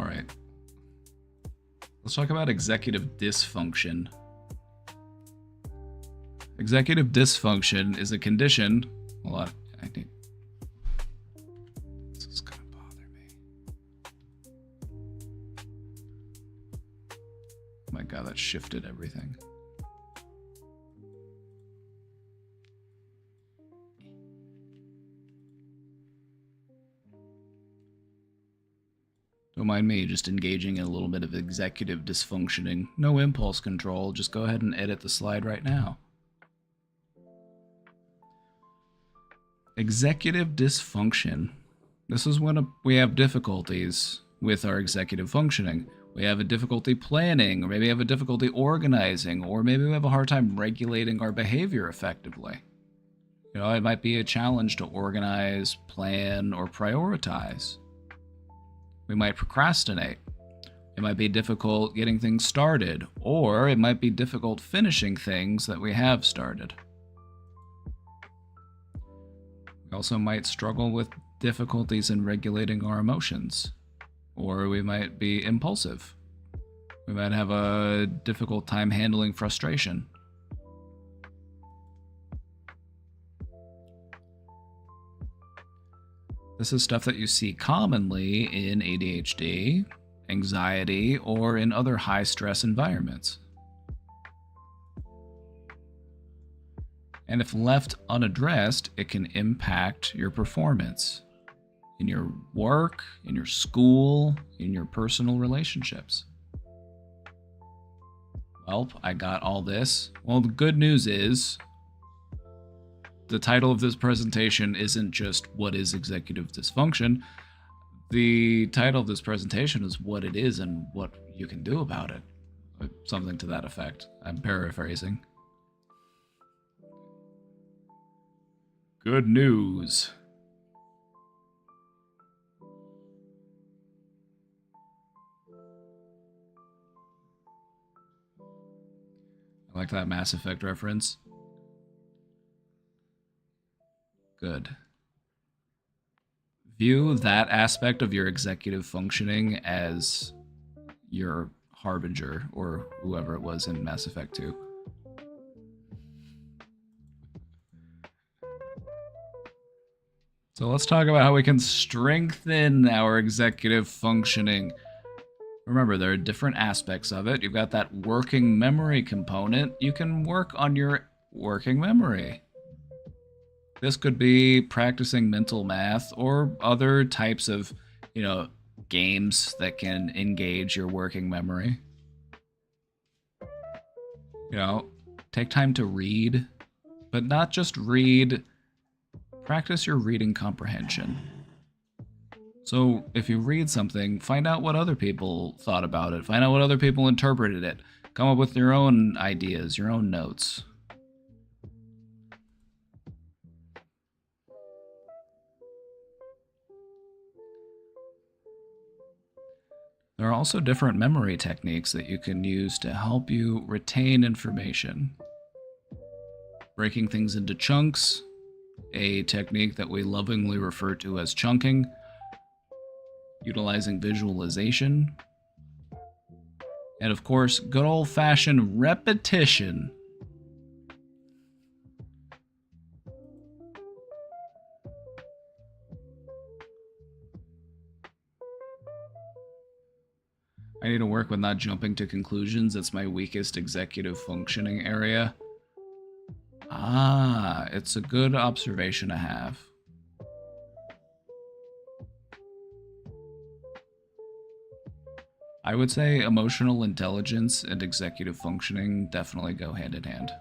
All right. Let's talk about executive dysfunction. Executive dysfunction is a condition. Hold on. This is gonna bother me. Oh my god, that shifted everything. Don't mind me just engaging in a little bit of executive dysfunctioning. No impulse control, just go ahead and edit the slide right now. Executive dysfunction. This is when we have difficulties with our executive functioning. We have a difficulty planning, or maybe we have a difficulty organizing, or maybe we have a hard time regulating our behavior effectively. You know, it might be a challenge to organize, plan, or prioritize. We might procrastinate. It might be difficult getting things started, or it might be difficult finishing things that we have started. We also might struggle with difficulties in regulating our emotions, or we might be impulsive. We might have a difficult time handling frustration. This is stuff that you see commonly in ADHD, anxiety, or in other high-stress environments. And if left unaddressed, it can impact your performance in your work, in your school, in your personal relationships. Well, I got all this. Well, the good news is the title of this presentation isn't just what is executive dysfunction. The title of this presentation is what it is and what you can do about it. Something to that effect. I'm paraphrasing. Good news. I like that Mass Effect reference. Good. View that aspect of your executive functioning as your harbinger, or whoever it was in Mass Effect 2. So let's talk about how we can strengthen our executive functioning. Remember, there are different aspects of it. You've got that working memory component. You can work on your working memory. This could be practicing mental math or other types of, games that can engage your working memory. Take time to read, but not just read. Practice your reading comprehension. So if you read something, find out what other people thought about it. Find out what other people interpreted it. Come up with your own ideas, your own notes. There are also different memory techniques that you can use to help you retain information. Breaking things into chunks, a technique that we lovingly refer to as chunking. Utilizing visualization. And of course, good old-fashioned repetition. I need to work with not jumping to conclusions. It's my weakest executive functioning area. It's a good observation to have. I would say emotional intelligence and executive functioning definitely go hand in hand.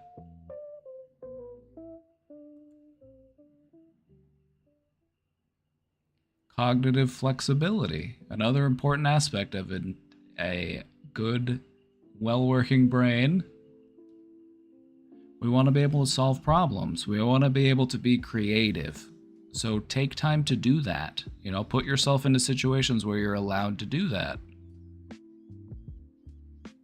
Cognitive flexibility, another important aspect of a good, well-working brain. We want to be able to solve problems. We want to be able to be creative. So take time to do that. Put yourself into situations where you're allowed to do that.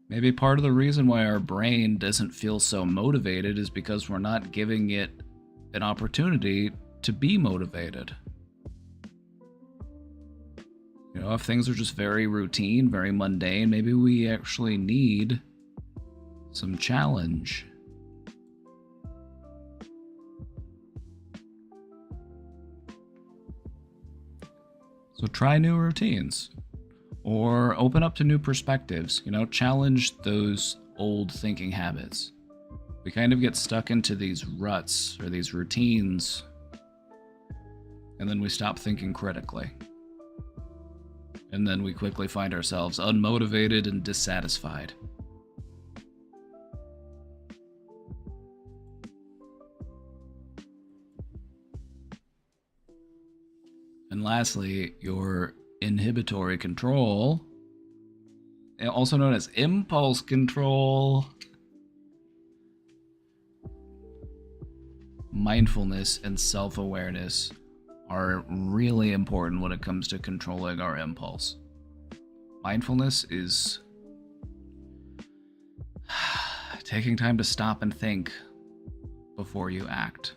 Maybe part of the reason why our brain doesn't feel so motivated is because we're not giving it an opportunity to be motivated. If things are just very routine, very mundane, maybe we actually need some challenge. So try new routines. Or open up to new perspectives. Challenge those old thinking habits. We kind of get stuck into these ruts or these routines, and then we stop thinking critically. And then we quickly find ourselves unmotivated and dissatisfied. And lastly, your inhibitory control, also known as impulse control. Mindfulness and self-awareness are really important when it comes to controlling our impulse. Mindfulness is taking time to stop and think before you act.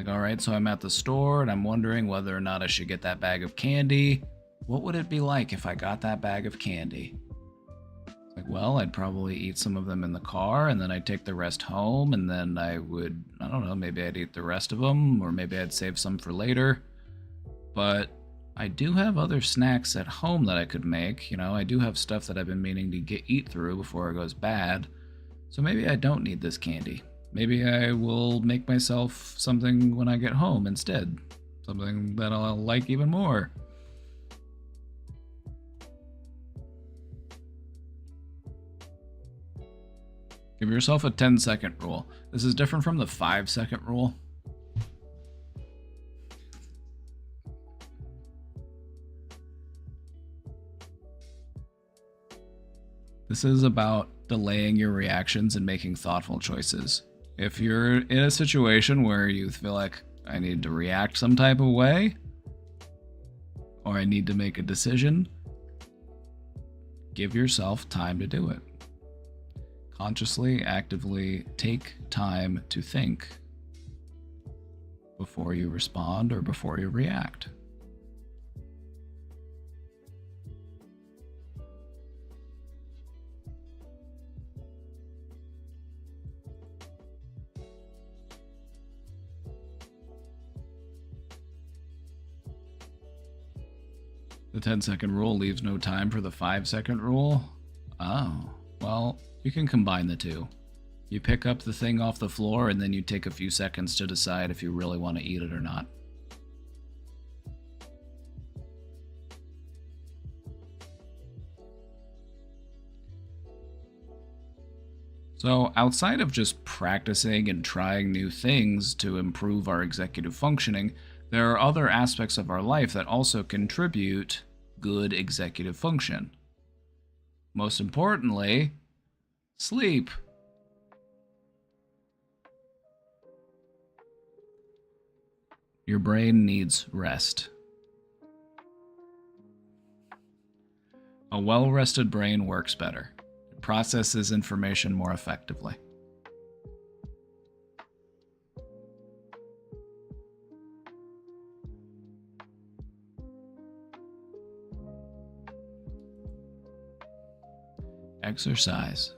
Alright, so I'm at the store and I'm wondering whether or not I should get that bag of candy. What would it be like if I got that bag of candy? Well, I'd probably eat some of them in the car, and then I'd take the rest home, and then I would, maybe I'd eat the rest of them, or maybe I'd save some for later. But I do have other snacks at home that I could make. I do have stuff that I've been meaning to eat through before it goes bad. So maybe I don't need this candy. Maybe I will make myself something when I get home instead. Something that I'll like even more. Give yourself a 10-second rule. This is different from the 5-second rule. This is about delaying your reactions and making thoughtful choices. If you're in a situation where you feel like I need to react some type of way, or I need to make a decision, give yourself time to do it. Consciously, actively take time to think before you respond or before you react. The 10-second rule leaves no time for the 5-second rule? Oh, well, you can combine the two. You pick up the thing off the floor and then you take a few seconds to decide if you really want to eat it or not. So, outside of just practicing and trying new things to improve our executive functioning, there are other aspects of our life that also contribute good executive function. Most importantly, sleep. Your brain needs rest. A well-rested brain works better. It processes information more effectively. Exercise.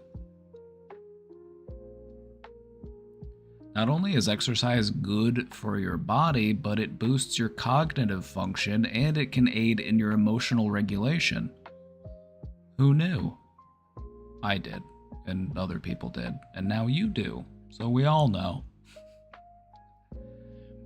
Not only is exercise good for your body, but it boosts your cognitive function and it can aid in your emotional regulation. Who knew? I did, and other people did, and now you do, so we all know.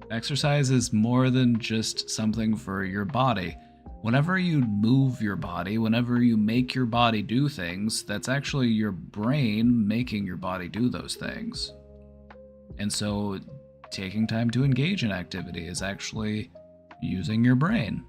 Exercise is more than just something for your body. Whenever you move your body, whenever you make your body do things, that's actually your brain making your body do those things. And so taking time to engage in activity is actually using your brain.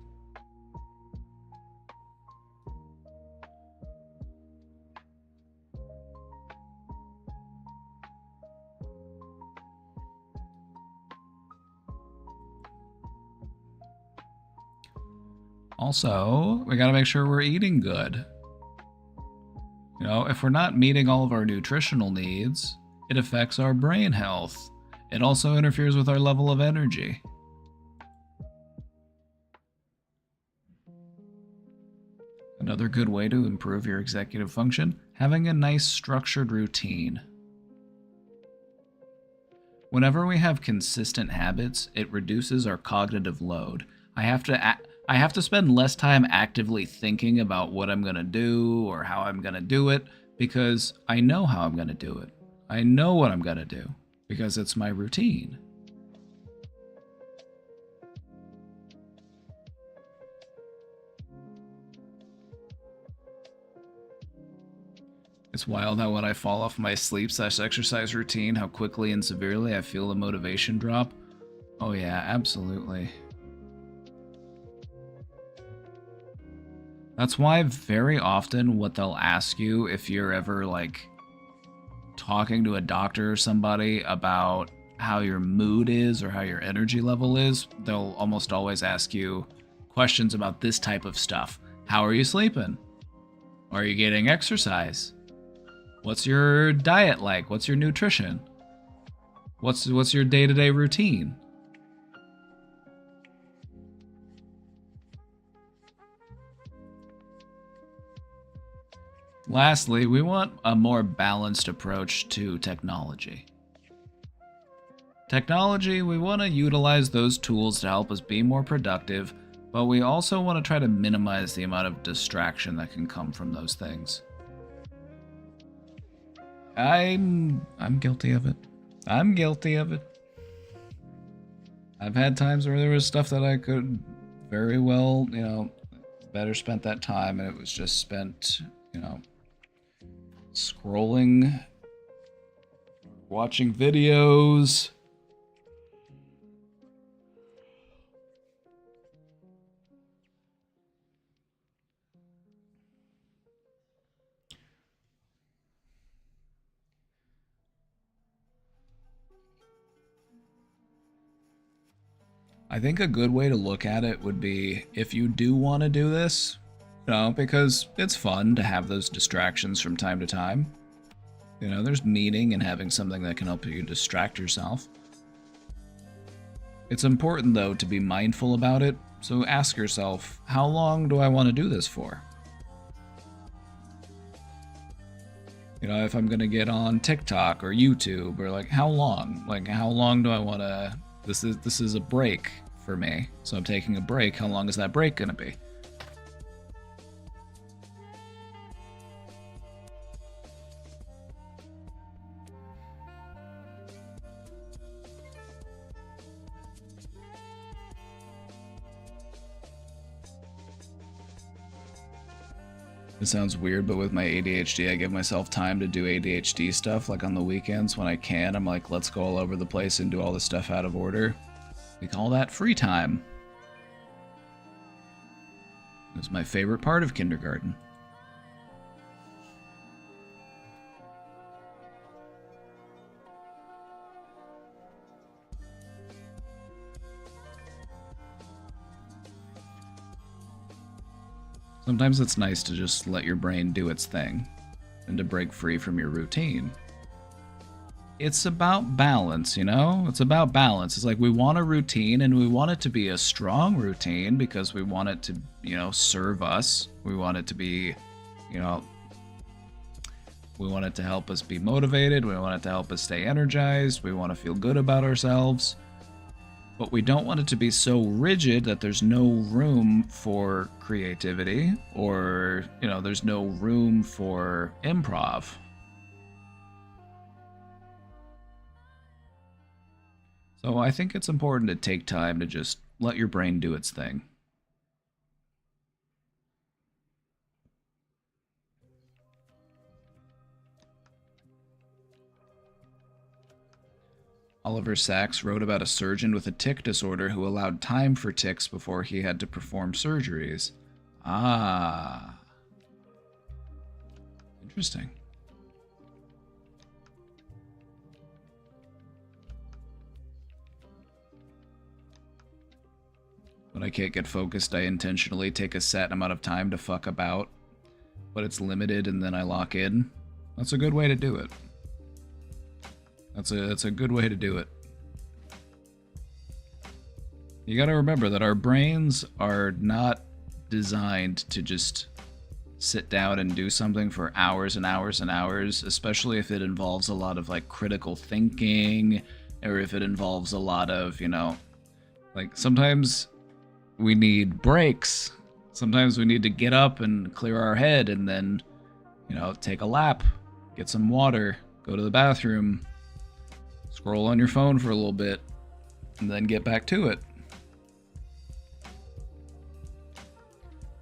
Also, we gotta make sure we're eating good. You know, if we're not meeting all of our nutritional needs, it affects our brain health. It also interferes with our level of energy. Another good way to improve your executive function, having a nice structured routine. Whenever we have consistent habits, it reduces our cognitive load. I have to spend less time actively thinking about what I'm going to do or how I'm going to do it because I know how I'm going to do it. I know what I'm going to do because it's my routine. It's wild how when I fall off my sleep/exercise routine, how quickly and severely I feel the motivation drop. Oh yeah, absolutely. That's why very often what they'll ask you if you're ever like talking to a doctor or somebody about how your mood is or how your energy level is, they'll almost always ask you questions about this type of stuff. How are you sleeping? Are you getting exercise? What's your diet like? What's your nutrition? What's your day-to-day routine? Lastly, we want a more balanced approach to technology. Technology, we want to utilize those tools to help us be more productive, but we also want to try to minimize the amount of distraction that can come from those things. I'm guilty of it. I'm guilty of it. I've had times where there was stuff that I could very well, better spent that time, and it was just spent, scrolling, watching videos. I think a good way to look at it would be if you do want to do this, because it's fun to have those distractions from time to time. There's meaning in having something that can help you distract yourself. It's important, though, to be mindful about it, so ask yourself, how long do I want to do this for? If I'm going to get on TikTok or YouTube, or how long? How long do I want to... This is a break for me, so I'm taking a break. How long is that break going to be? It sounds weird, but with my ADHD, I give myself time to do ADHD stuff, on the weekends when I can. I'm like, let's go all over the place and do all this stuff out of order. We call that free time. It's my favorite part of kindergarten. Sometimes it's nice to just let your brain do its thing and to break free from your routine. It's about balance, It's about balance. It's we want a routine, and we want it to be a strong routine because we want it to, serve us. We want it to be, we want it to help us be motivated. We want it to help us stay energized. We want to feel good about ourselves. But we don't want it to be so rigid that there's no room for creativity or, there's no room for improv. So I think it's important to take time to just let your brain do its thing. Oliver Sacks wrote about a surgeon with a tic disorder who allowed time for tics before he had to perform surgeries. Ah. Interesting. When I can't get focused, I intentionally take a set amount of time to fuck about, but it's limited and then I lock in. That's a good way to do it. That's a good way to do it. You gotta remember that our brains are not designed to just sit down and do something for hours and hours and hours, especially if it involves a lot of critical thinking, or if it involves a lot of, sometimes we need breaks. Sometimes we need to get up and clear our head and then, take a lap, get some water, go to the bathroom, scroll on your phone for a little bit, and then get back to it.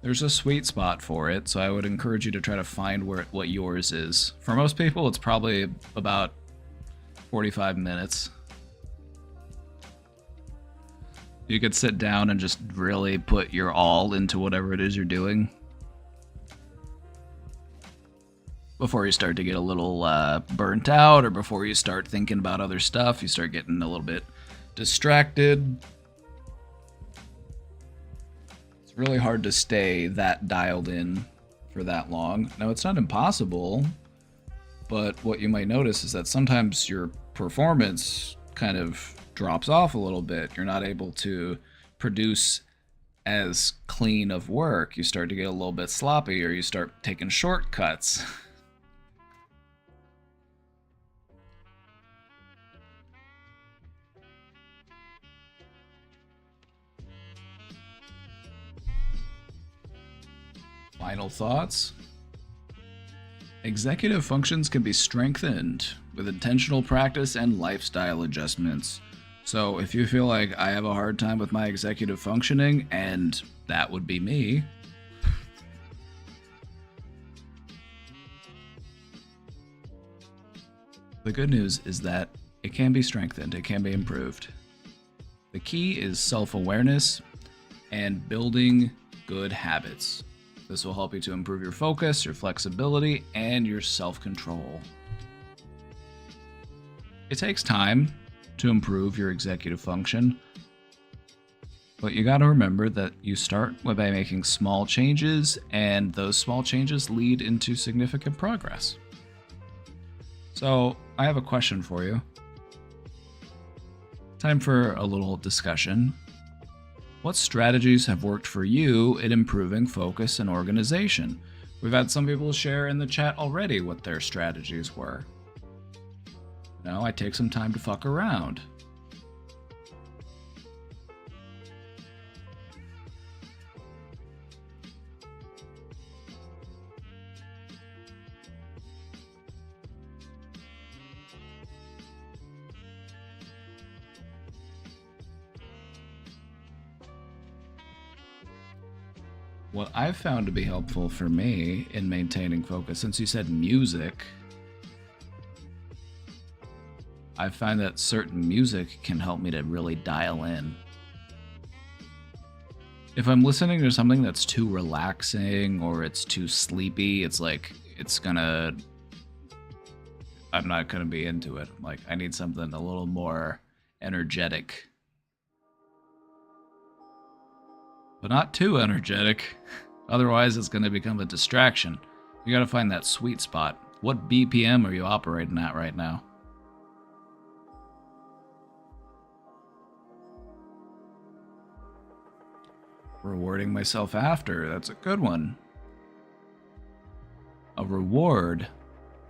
There's a sweet spot for it, so I would encourage you to try to find what yours is. For most people, it's probably about 45 minutes. You could sit down and just really put your all into whatever it is you're doing before you start to get a little burnt out, or before you start thinking about other stuff, you start getting a little bit distracted. It's really hard to stay that dialed in for that long. Now, it's not impossible, but what you might notice is that sometimes your performance kind of drops off a little bit. You're not able to produce as clean of work. You start to get a little bit sloppy, or you start taking shortcuts. Final thoughts. Executive functions can be strengthened with intentional practice and lifestyle adjustments. So if you feel like I have a hard time with my executive functioning, and that would be me, the good news is that it can be strengthened, it can be improved. The key is self-awareness and building good habits. This will help you to improve your focus, your flexibility, and your self-control. It takes time to improve your executive function, But you got to remember that you start by making small changes, and those small changes lead into significant progress. So, I have a question for you. Time for a little discussion. What strategies have worked for you in improving focus and organization? We've had some people share in the chat already what their strategies were. Now I take some time to fuck around. What I've found to be helpful for me in maintaining focus, since you said music, I find that certain music can help me to really dial in. If I'm listening to something that's too relaxing or it's too sleepy, it's like, I'm not gonna be into it. Like, I need something a little more energetic. But not too energetic. Otherwise, it's gonna become a distraction. You gotta find that sweet spot. What BPM are you operating at right now? Rewarding myself after, that's a good one. A reward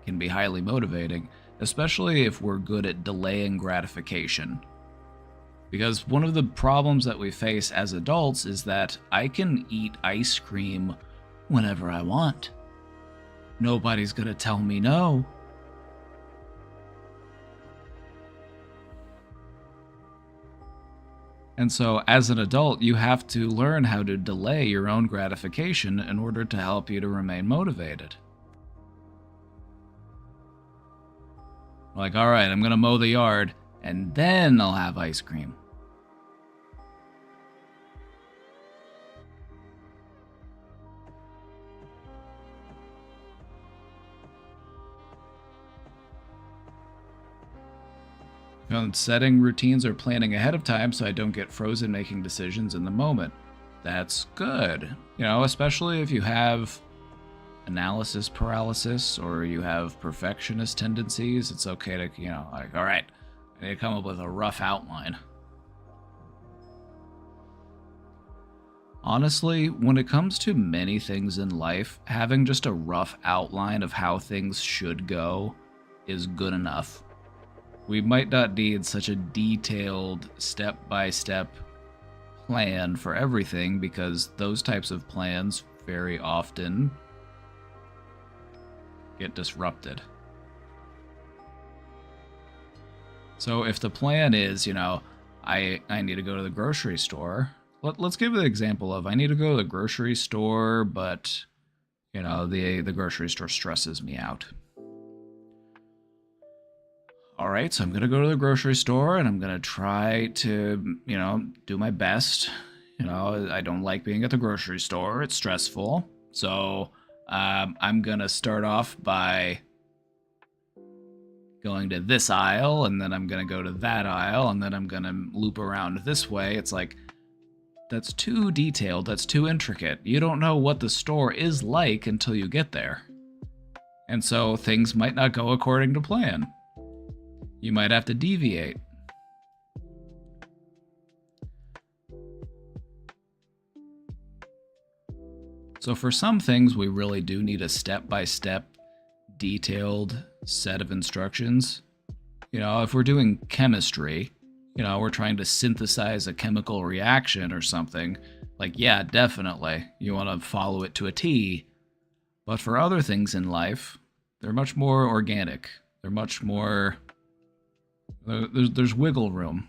can be highly motivating, especially if we're good at delaying gratification. Because one of the problems that we face as adults is that I can eat ice cream whenever I want. Nobody's gonna tell me no. And so, as an adult, you have to learn how to delay your own gratification in order to help you to remain motivated. Like, all right, I'm gonna mow the yard, and then I'll have ice cream. Setting routines or planning ahead of time so I don't get frozen making decisions in the moment. That's good. Especially if you have analysis paralysis or you have perfectionist tendencies, it's okay to, all right, I need to come up with a rough outline. Honestly, when it comes to many things in life, having just a rough outline of how things should go is good enough. We might not need such a detailed step-by-step plan for everything because those types of plans very often get disrupted. So if the plan is, I need to go to the grocery store, let's give an example of I need to go to the grocery store, but, the grocery store stresses me out. All right, so I'm going to go to the grocery store and I'm going to try to, do my best. I don't like being at the grocery store. It's stressful. So I'm going to start off by going to this aisle, and then I'm going to go to that aisle, and then I'm going to loop around this way. It's like, that's too detailed. That's too intricate. You don't know what the store is like until you get there. And so things might not go according to plan. You might have to deviate. So for some things, we really do need a step-by-step, detailed set of instructions. If we're doing chemistry, we're trying to synthesize a chemical reaction or something, like, yeah, definitely, you want to follow it to a T. But for other things in life, they're much more organic. They're much more... There's wiggle room.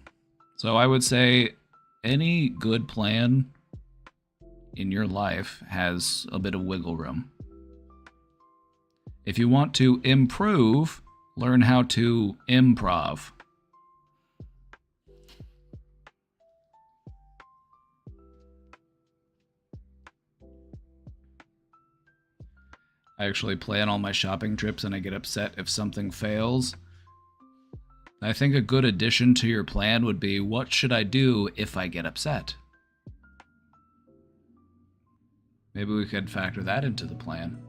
So I would say any good plan in your life has a bit of wiggle room. If you want to improve, learn how to improv. I actually plan all my shopping trips and I get upset if something fails. I think a good addition to your plan would be, what should I do if I get upset? Maybe we could factor that into the plan.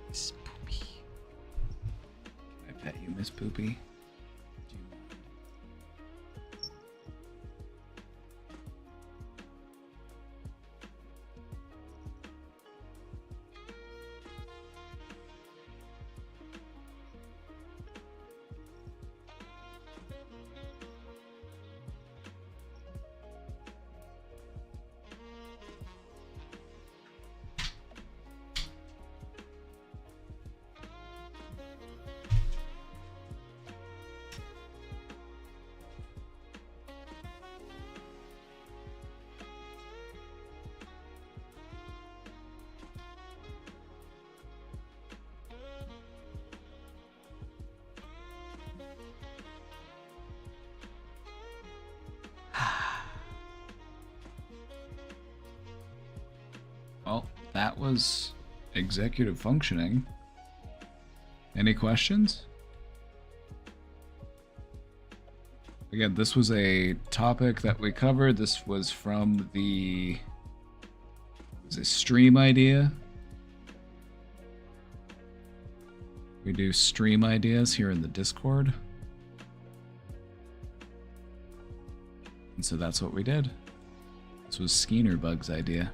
Miss Poopy. Can I pet you, Miss Poopy? Do you mind? Well, that was executive functioning. Any questions? Again, this was a topic that we covered. This was from the... It was a stream idea. We do stream ideas here in the Discord. And so that's what we did. This was Skeeter Bug's idea.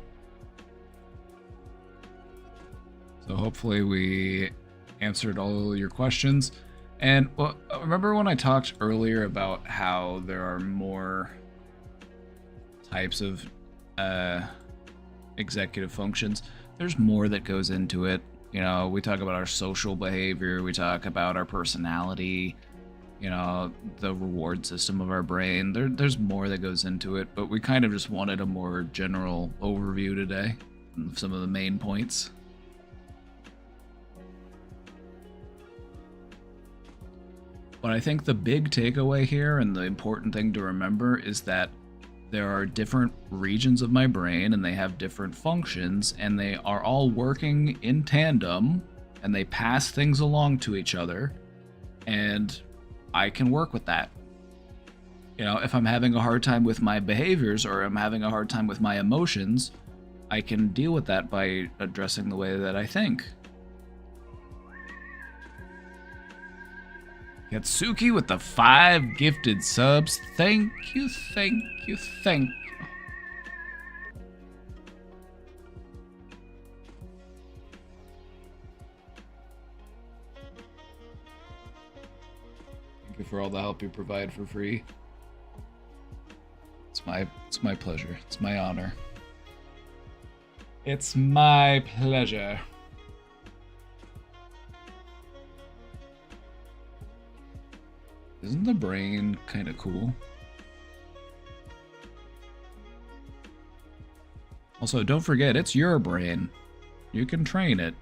So hopefully we answered all your questions. And well, remember when I talked earlier about how there are more types of executive functions? There's more that goes into it. You know, we talk about our social behavior, we talk about our personality, you know, the reward system of our brain. There's more that goes into it, but we kind of just wanted a more general overview today of some of the main points. But I think the big takeaway here and the important thing to remember is that there are different regions of my brain and they have different functions and they are all working in tandem and they pass things along to each other, and I can work with that. You know, if I'm having a hard time with my behaviors or I'm having a hard time with my emotions, I can deal with that by addressing the way that I think. Yatsuki with the 5 gifted subs. Thank you, thank you, thank you. Thank you for all the help you provide for free. It's my pleasure. It's my honor. It's my pleasure. Isn't the brain kind of cool? Also, don't forget, it's your brain. You can train it.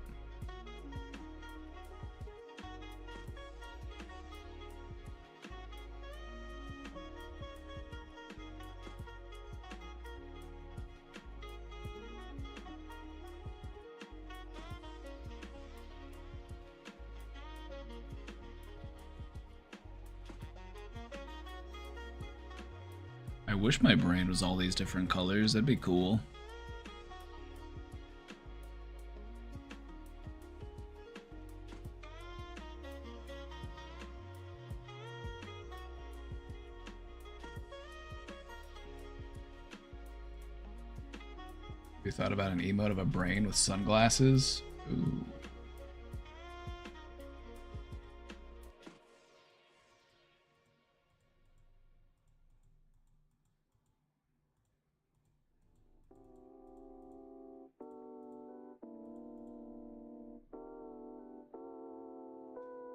I wish my brain was all these different colors. That'd be cool. Have you thought about an emote of a brain with sunglasses? Ooh.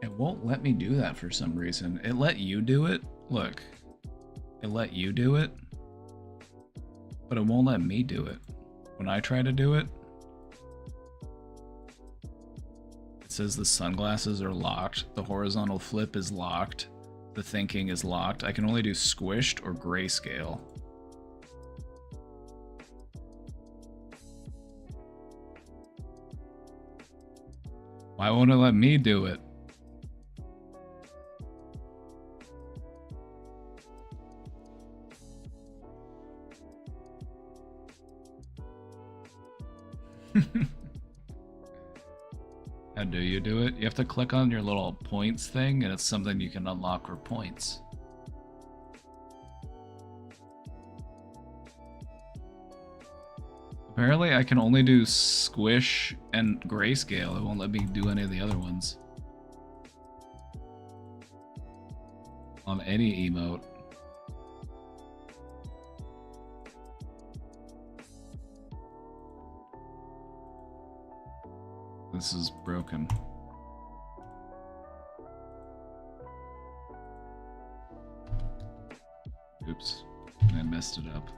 It won't let me do that for some reason. It let you do it. Look. It let you do it. But it won't let me do it. When I try to do it, it says the sunglasses are locked. The horizontal flip is locked. The thinking is locked. I can only do squished or grayscale. Why won't it let me do it? How do you do it? You have to click on your little points thing, and it's something you can unlock for points. Apparently, I can only do squish and grayscale. It won't let me do any of the other ones. On any emote. This is broken. Oops, I messed it up.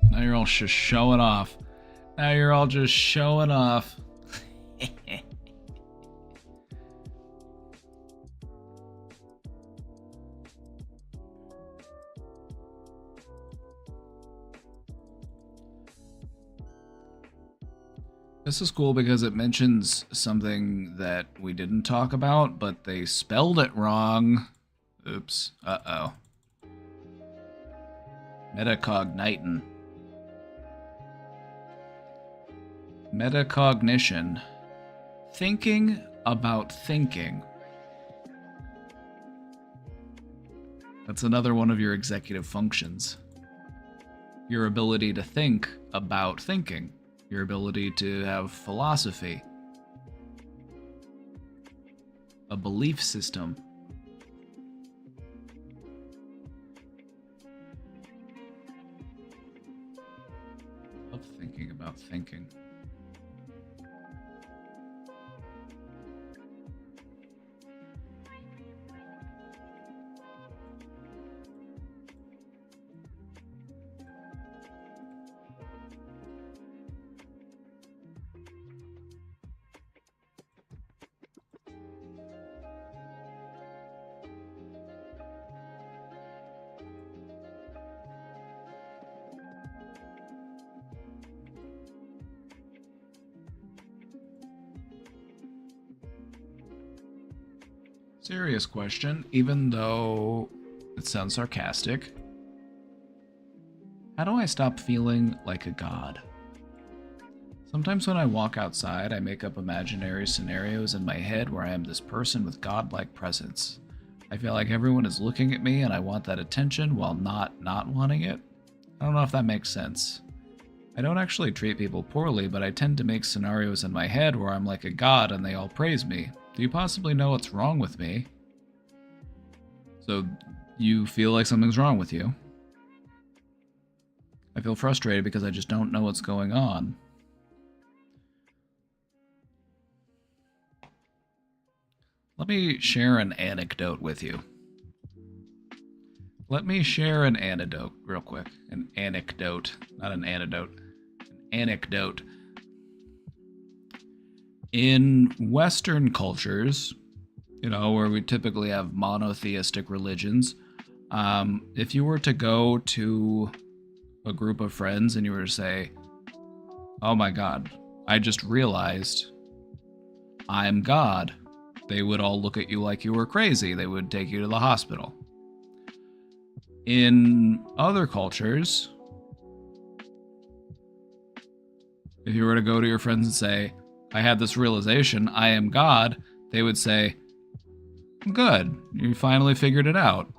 Now you're all just showing off. Now you're all just showing off. This is cool because it mentions something that we didn't talk about, but they spelled it wrong. Oops. Uh-oh. Metacognition. Metacognition. Thinking about thinking. That's another one of your executive functions. Your ability to think about thinking. Your ability to have philosophy. A belief system. I love thinking about thinking. Serious question, even though it sounds sarcastic. How do I stop feeling like a god? Sometimes when I walk outside, I make up imaginary scenarios in my head where I am this person with godlike presence. I feel like everyone is looking at me and I want that attention while not wanting it. I don't know if that makes sense. I don't actually treat people poorly, but I tend to make scenarios in my head where I'm like a god and they all praise me. Do you possibly know what's wrong with me? So, you feel like something's wrong with you. I feel frustrated because I just don't know what's going on. Let me share an anecdote with you. Let me share an anecdote real quick. An anecdote, not an antidote. An anecdote. In Western cultures, you know, where we typically have monotheistic religions, if you were to go to a group of friends and you were to say, oh my God, I just realized I'm God, they would all look at you like you were crazy. They would take you to the hospital. In other cultures, if you were to go to your friends and say, I had this realization, I am God, they would say, good, you finally figured it out.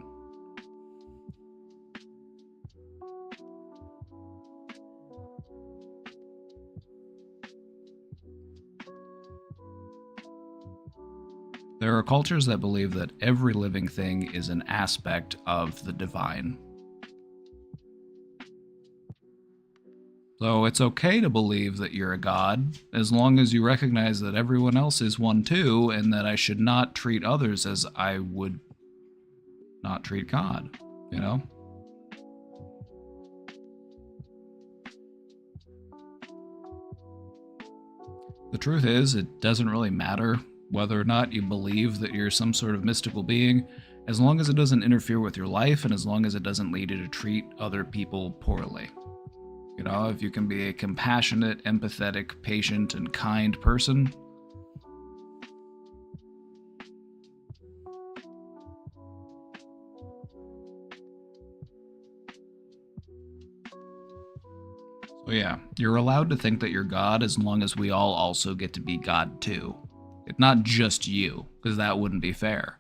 There are cultures that believe that every living thing is an aspect of the divine. So it's okay to believe that you're a god, as long as you recognize that everyone else is one too, and that I should not treat others as I would not treat God, you know? The truth is, it doesn't really matter whether or not you believe that you're some sort of mystical being, as long as it doesn't interfere with your life and as long as it doesn't lead you to treat other people poorly. You know, if you can be a compassionate, empathetic, patient, and kind person, so yeah, you're allowed to think that you're God as long as we all also get to be God too. It's not just you, because that wouldn't be fair.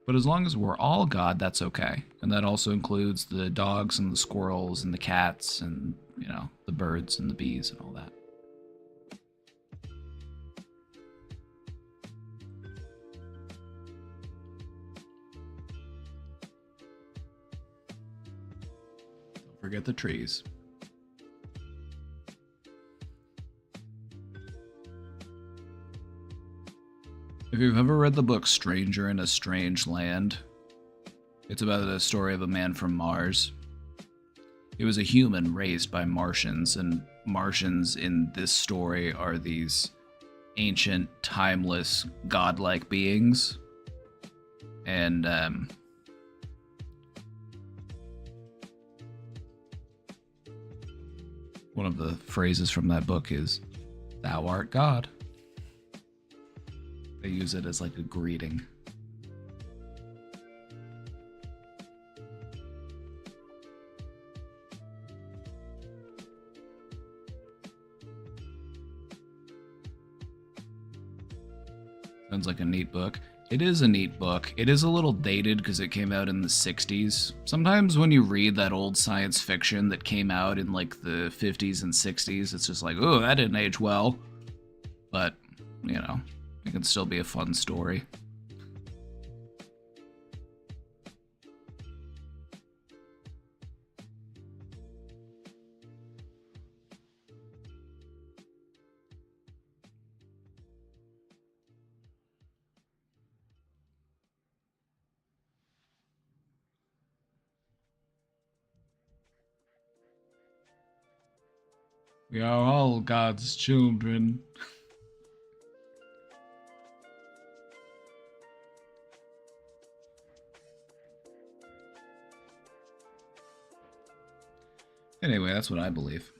But as long as we're all God, that's okay. And that also includes the dogs and the squirrels and the cats and, you know, the birds and the bees and all that. Don't forget the trees. If you've ever read the book Stranger in a Strange Land, it's about the story of a man from Mars. He was a human raised by Martians, and Martians in this story are these ancient, timeless, godlike beings. And, one of the phrases from that book is, "Thou art God." They use it as like a greeting. Sounds like a neat book. It is a neat book. It is a little dated because it came out in the 60s. Sometimes when you read that old science fiction that came out in like the 50s and 60s, it's just like, oh, that didn't age well. But, you know, it can still be a fun story. We are all God's children. Anyway, that's what I believe.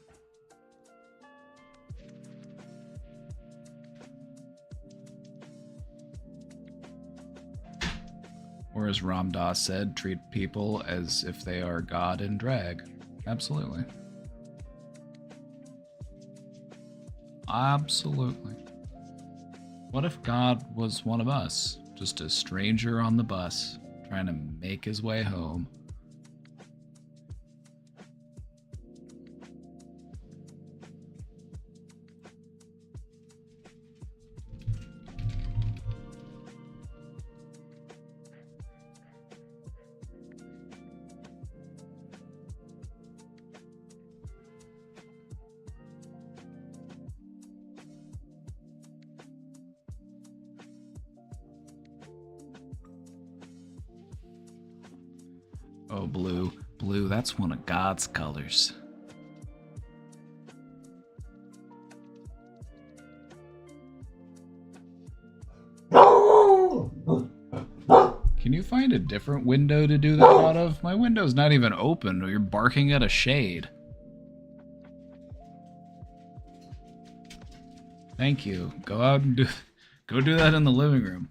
Or as Ram Dass said, treat people as if they are God in drag. Absolutely. Absolutely. What if God was one of us? Just a stranger on the bus, trying to make his way home. Oh, blue. Blue, that's one of God's colors. Can you find a different window to do that out of? My window's not even open. You're barking at a shade. Thank you. Go out and go do that in the living room.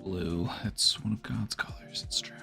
Blue. It's one of God's colors. It's true.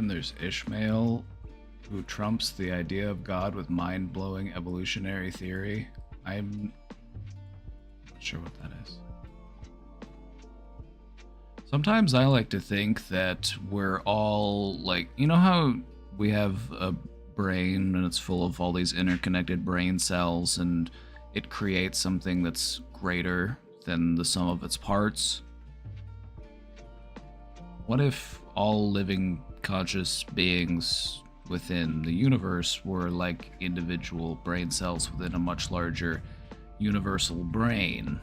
Then there's Ishmael, who trumps the idea of God with mind-blowing evolutionary theory. I'm not sure what that is. Sometimes I like to think that we're all like, you know how we have a brain and it's full of all these interconnected brain cells and it creates something that's greater than the sum of its parts? What if all living conscious beings within the universe were like individual brain cells within a much larger universal brain?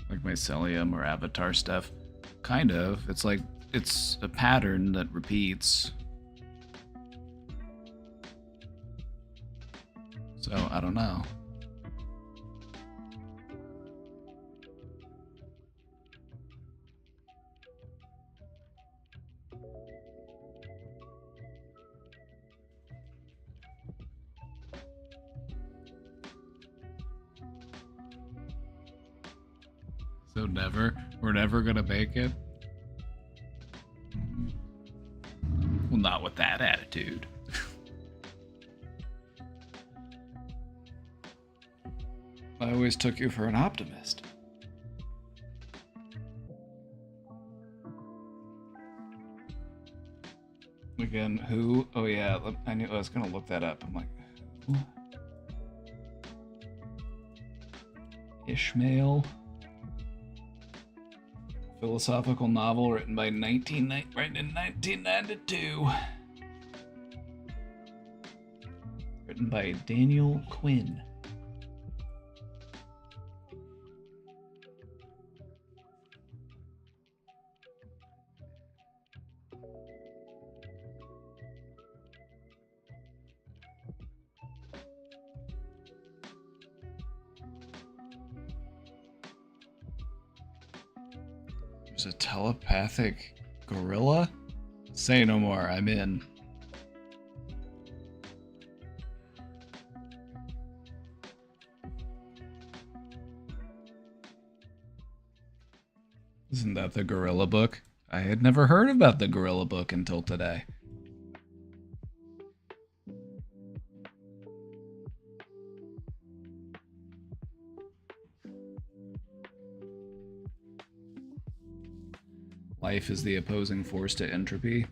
Like mycelium or avatar stuff. Kind of. It's like, it's a pattern that repeats. So, I don't know. So we're never gonna make it? Well, not with that attitude. I always took you for an optimist. Again, who? Oh yeah, I knew I was gonna look that up. I'm like, who? Ishmael? Philosophical novel written in 1992. Written by Daniel Quinn. There's a telepathic gorilla? Say no more, I'm in. Isn't that the gorilla book? I had never heard about the gorilla book until today. Life is the opposing force to entropy.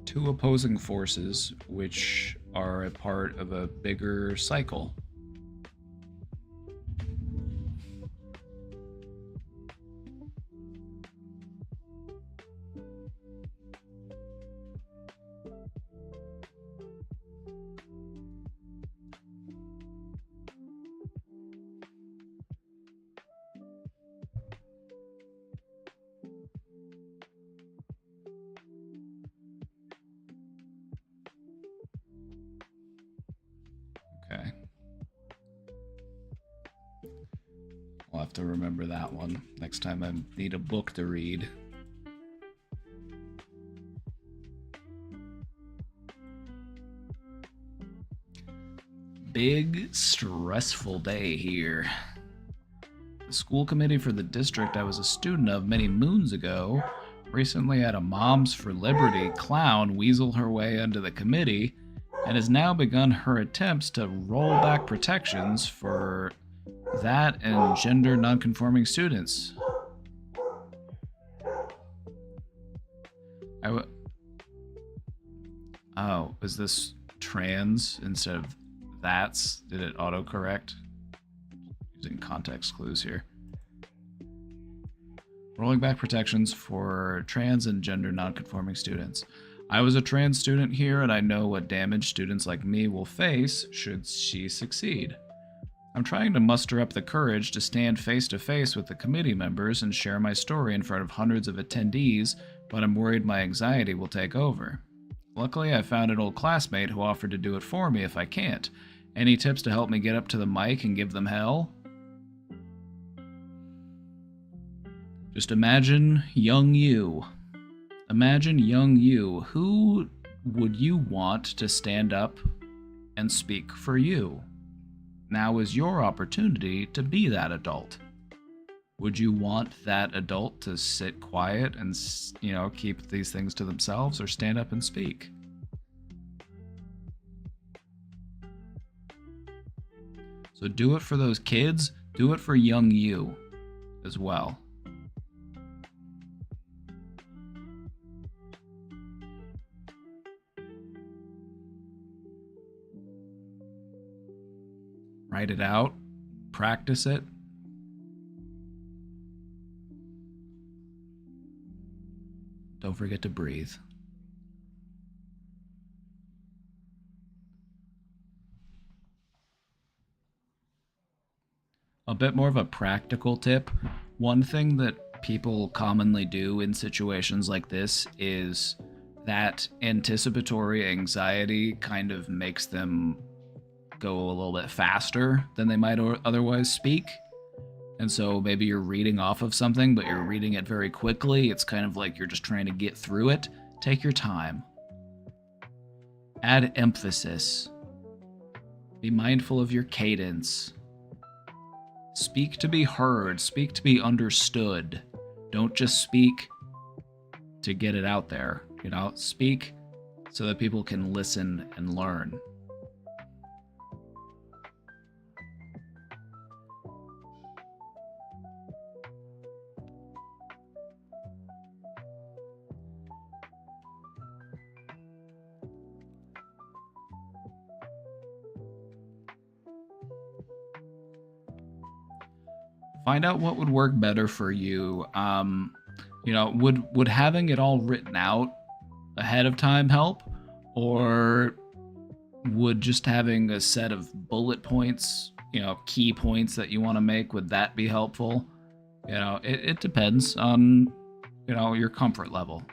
Two opposing forces which are a part of a bigger cycle. Okay. I'll have to remember that one next time I need a book to read. Big, stressful day here. The school committee for the district I was a student of many moons ago recently had a Moms for Liberty clown weasel her way into the committee and has now begun her attempts to roll back protections for that and gender nonconforming students. Oh, is this trans instead of that's? Did it autocorrect? Using context clues here. Rolling back protections for trans and gender nonconforming students. I was a trans student here, and I know what damage students like me will face should she succeed. I'm trying to muster up the courage to stand face to face with the committee members and share my story in front of hundreds of attendees, but I'm worried my anxiety will take over. Luckily, I found an old classmate who offered to do it for me if I can't. Any tips to help me get up to the mic and give them hell? Just imagine young you. Imagine young you. Who would you want to stand up and speak for you? Now is your opportunity to be that adult. Would you want that adult to sit quiet and, keep these things to themselves, or stand up and speak? So do it for those kids. Do it for young you as well. Write it out. Practice it. Don't forget to breathe. A bit more of a practical tip. One thing that people commonly do in situations like this is that anticipatory anxiety kind of makes them go a little bit faster than they might otherwise speak. And so maybe you're reading off of something, but you're reading it very quickly. It's kind of like you're just trying to get through it. Take your time. Add emphasis. Be mindful of your cadence. Speak to be heard. Speak to be understood. Don't just speak to get it out there. Speak so that people can listen and learn. Find out what would work better for you. Would having it all written out ahead of time help? Or would just having a set of bullet points, key points that you want to make, would that be helpful? It depends on, your comfort level.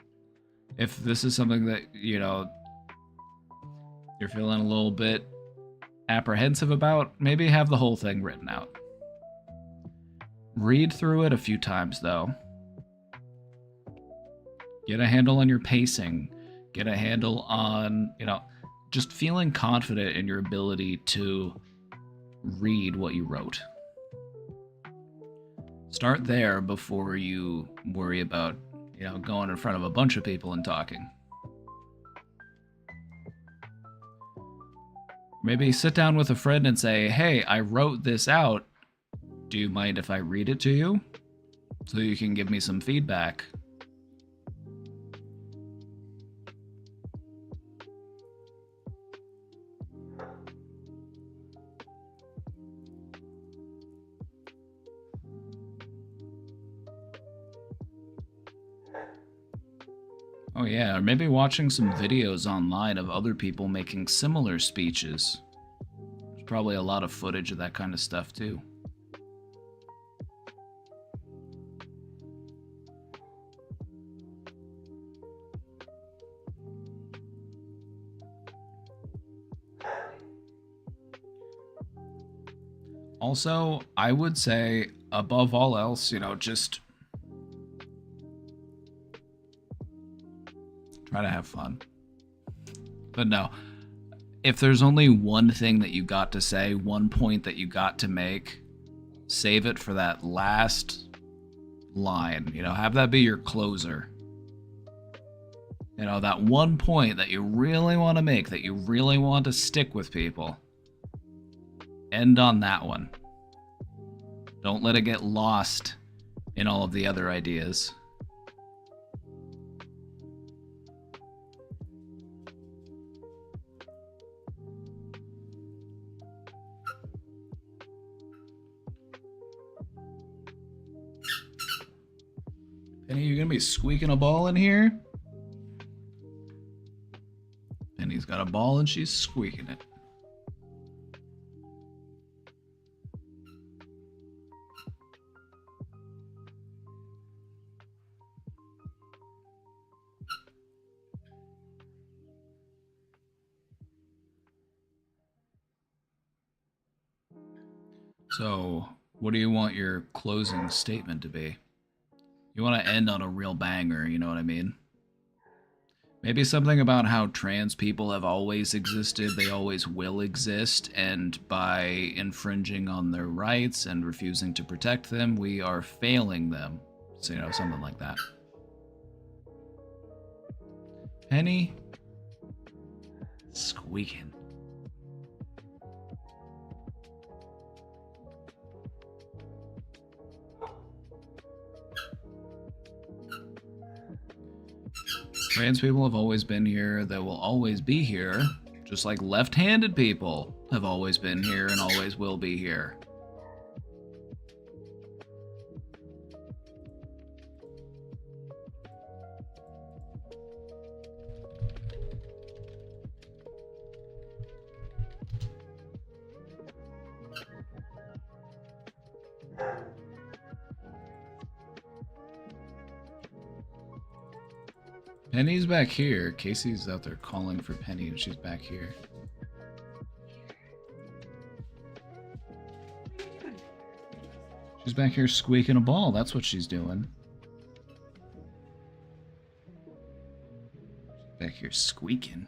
If this is something that, you're feeling a little bit apprehensive about, maybe have the whole thing written out. Read through it a few times, though. Get a handle on your pacing. Get a handle on, just feeling confident in your ability to read what you wrote. Start there before you worry about, going in front of a bunch of people and talking. Maybe sit down with a friend and say, hey, I wrote this out. Do you mind if I read it to you? So you can give me some feedback. Oh yeah, or maybe watching some videos online of other people making similar speeches. There's probably a lot of footage of that kind of stuff too. Also, I would say, above all else, just try to have fun. But no, if there's only one thing that you got to say, one point that you got to make, save it for that last line. Have that be your closer. That one point that you really want to make, that you really want to stick with people. End on that one. Don't let it get lost in all of the other ideas. Penny, you gonna be squeaking a ball in here? Penny's got a ball and she's squeaking it. So, what do you want your closing statement to be? You want to end on a real banger, you know what I mean? Maybe something about how trans people have always existed, they always will exist, and by infringing on their rights and refusing to protect them, we are failing them. So, you know, something like that. Penny? Squeaking. Trans people have always been here, they will always be here, just like left-handed people have always been here and always will be here. Penny's back here. Casey's out there calling for Penny, and she's back here. She's back here squeaking a ball. That's what she's doing. She's back here squeaking.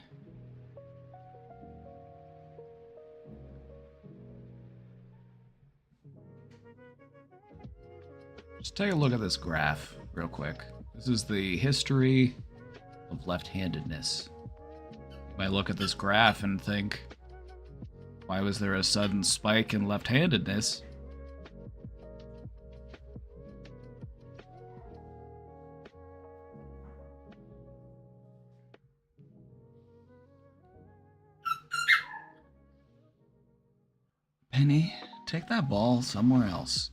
Just take a look at this graph real quick. This is the history of left-handedness. You might look at this graph and think, why was there a sudden spike in left-handedness? Penny, take that ball somewhere else.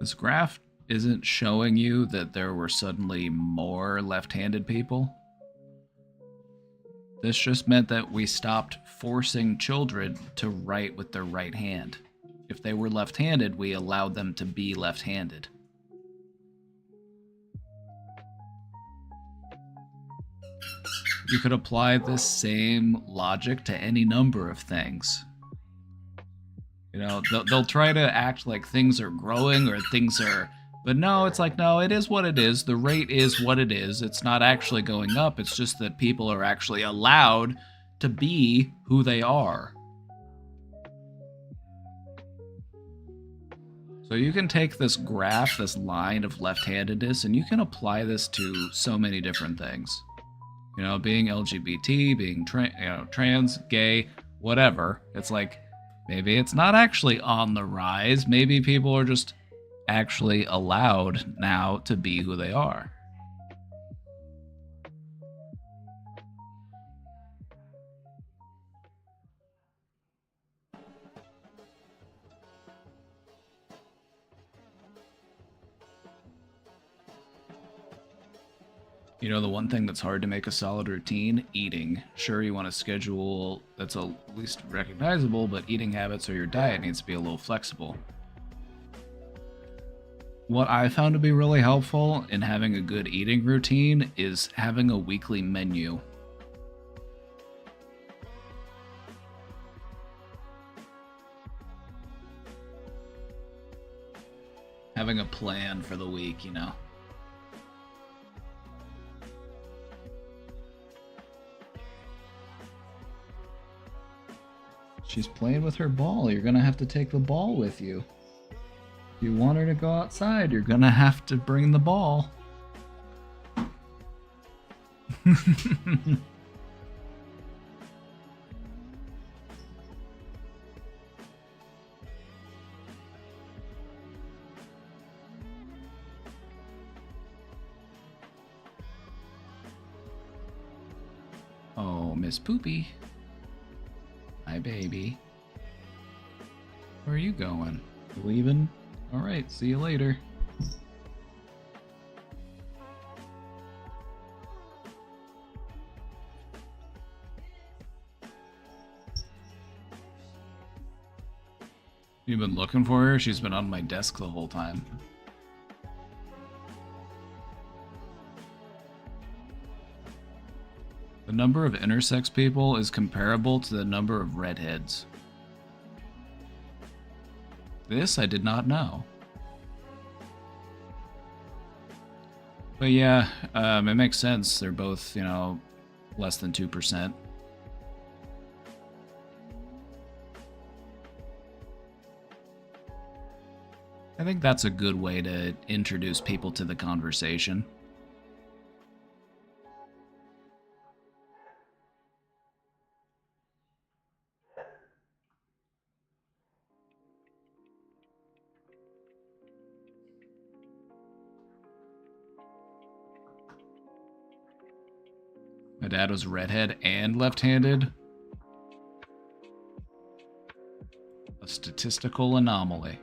This graph isn't showing you that there were suddenly more left-handed people. This just meant that we stopped forcing children to write with their right hand. If they were left-handed, we allowed them to be left-handed. You could apply this same logic to any number of things. You know, they'll try to act like things are growing or things are... But no, it's like, no, it is what it is. The rate is what it is. It's not actually going up. It's just that people are actually allowed to be who they are. So you can take this graph, this line of left-handedness, and you can apply this to so many different things. You know, being LGBT, being trans, gay, whatever. It's like, maybe it's not actually on the rise. Maybe people are just actually allowed now to be who they are. You know, the one thing that's hard to make a solid routine? Eating. Sure, you want a schedule that's at least recognizable, but eating habits or your diet needs to be a little flexible. What I found to be really helpful in having a good eating routine is having a weekly menu. Having a plan for the week, you know. She's playing with her ball. You're gonna have to take the ball with you. If you want her to go outside, you're gonna have to bring the ball. Oh, Miss Poopy. Hi, baby. Where are you going? You leaving? Alright, see you later. You've been looking for her? She's been on my desk the whole time. The number of intersex people is comparable to the number of redheads. This I did not know. But yeah, it makes sense. They're both, less than 2%. I think that's a good way to introduce people to the conversation. My dad was redhead and left-handed. A statistical anomaly.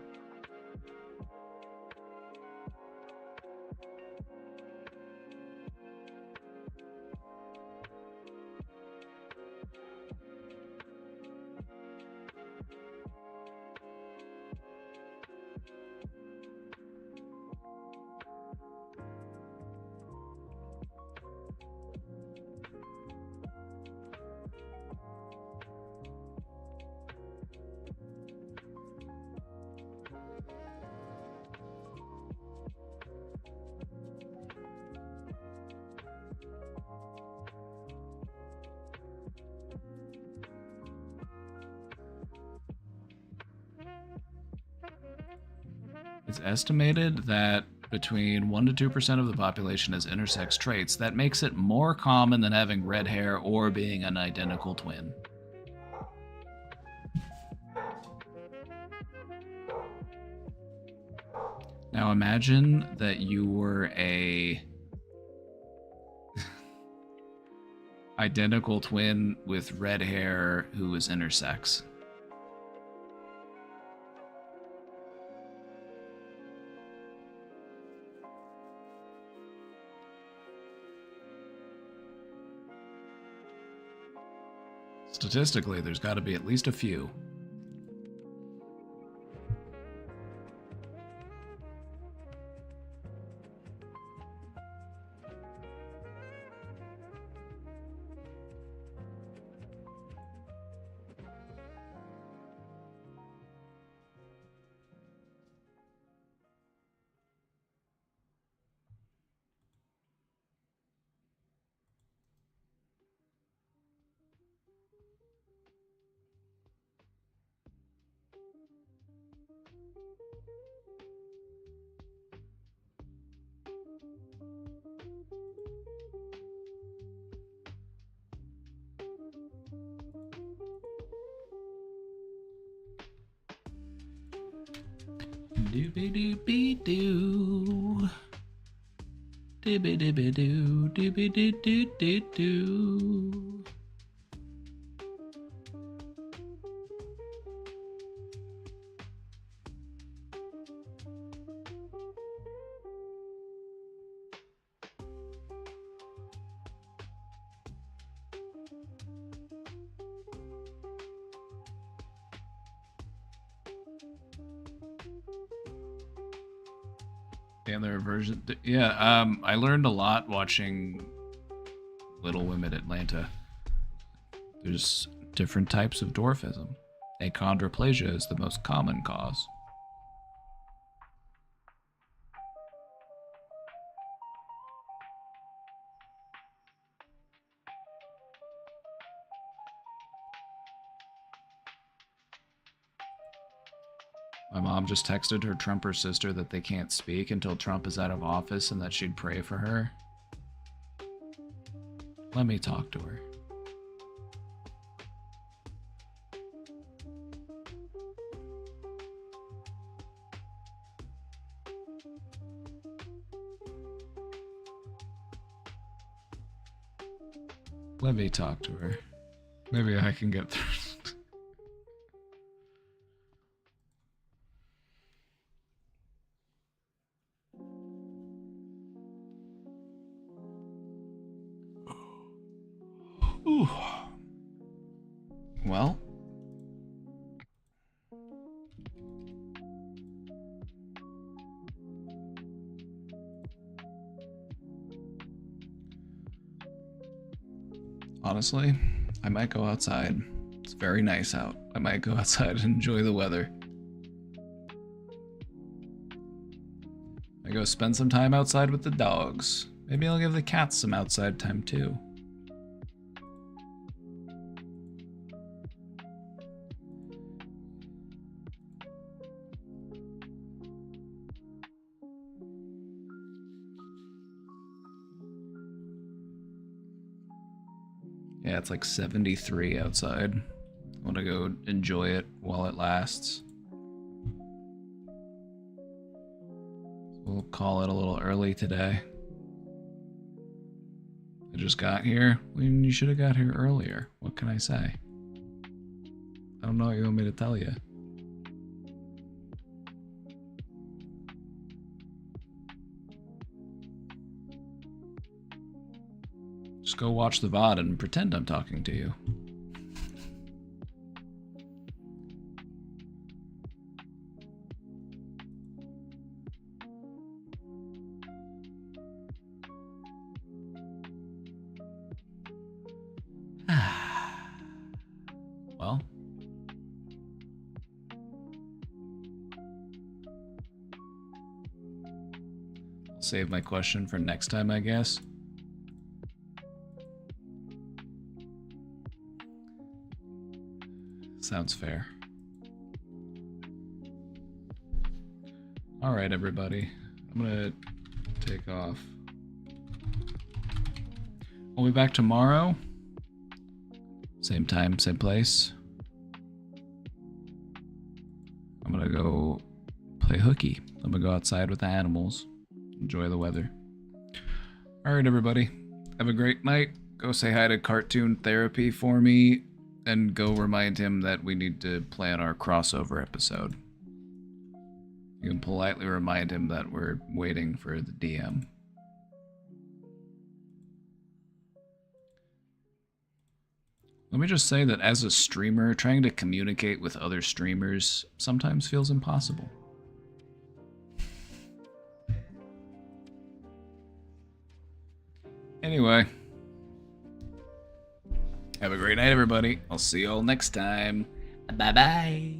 It's estimated that between 1 to 2% of the population has intersex traits. That makes it more common than having red hair or being an identical twin. Now imagine that you were a identical twin with red hair who was intersex. Statistically, there's got to be at least a few. Doobie-doobie-doo. Doobie-doobie-doo. Doobie-doo-doo-doo-doo. And their version, yeah. I learned a lot watching Little Women Atlanta. There's different types of dwarfism. Achondroplasia is the most common cause. My mom just texted her Trumper sister that they can't speak until Trump is out of office and that she'd pray for her. Let me talk to her. Let me talk to her. Maybe I can get through. Ooh. Well. Honestly, I might go outside. It's very nice out. I might go outside and enjoy the weather. I go spend some time outside with the dogs. Maybe I'll give the cats some outside time too. Yeah, it's like 73 outside. I want to go enjoy it while it lasts. We'll call it a little early today. I just got here. Well, you should have got here earlier. What can I say? I don't know what you want me to tell you. Just go watch the VOD and pretend I'm talking to you. Well. I'll save my question for next time, I guess. Sounds fair. Alright, everybody. I'm gonna take off. We'll be back tomorrow. Same time, same place. I'm gonna go play hooky. I'm gonna go outside with the animals. Enjoy the weather. Alright, everybody. Have a great night. Go say hi to Cartoon Therapy for me. And go remind him that we need to plan our crossover episode. You can politely remind him that we're waiting for the DM. Let me just say that as a streamer, trying to communicate with other streamers sometimes feels impossible. Anyway. Have a great night, everybody. I'll see you all next time. Bye-bye.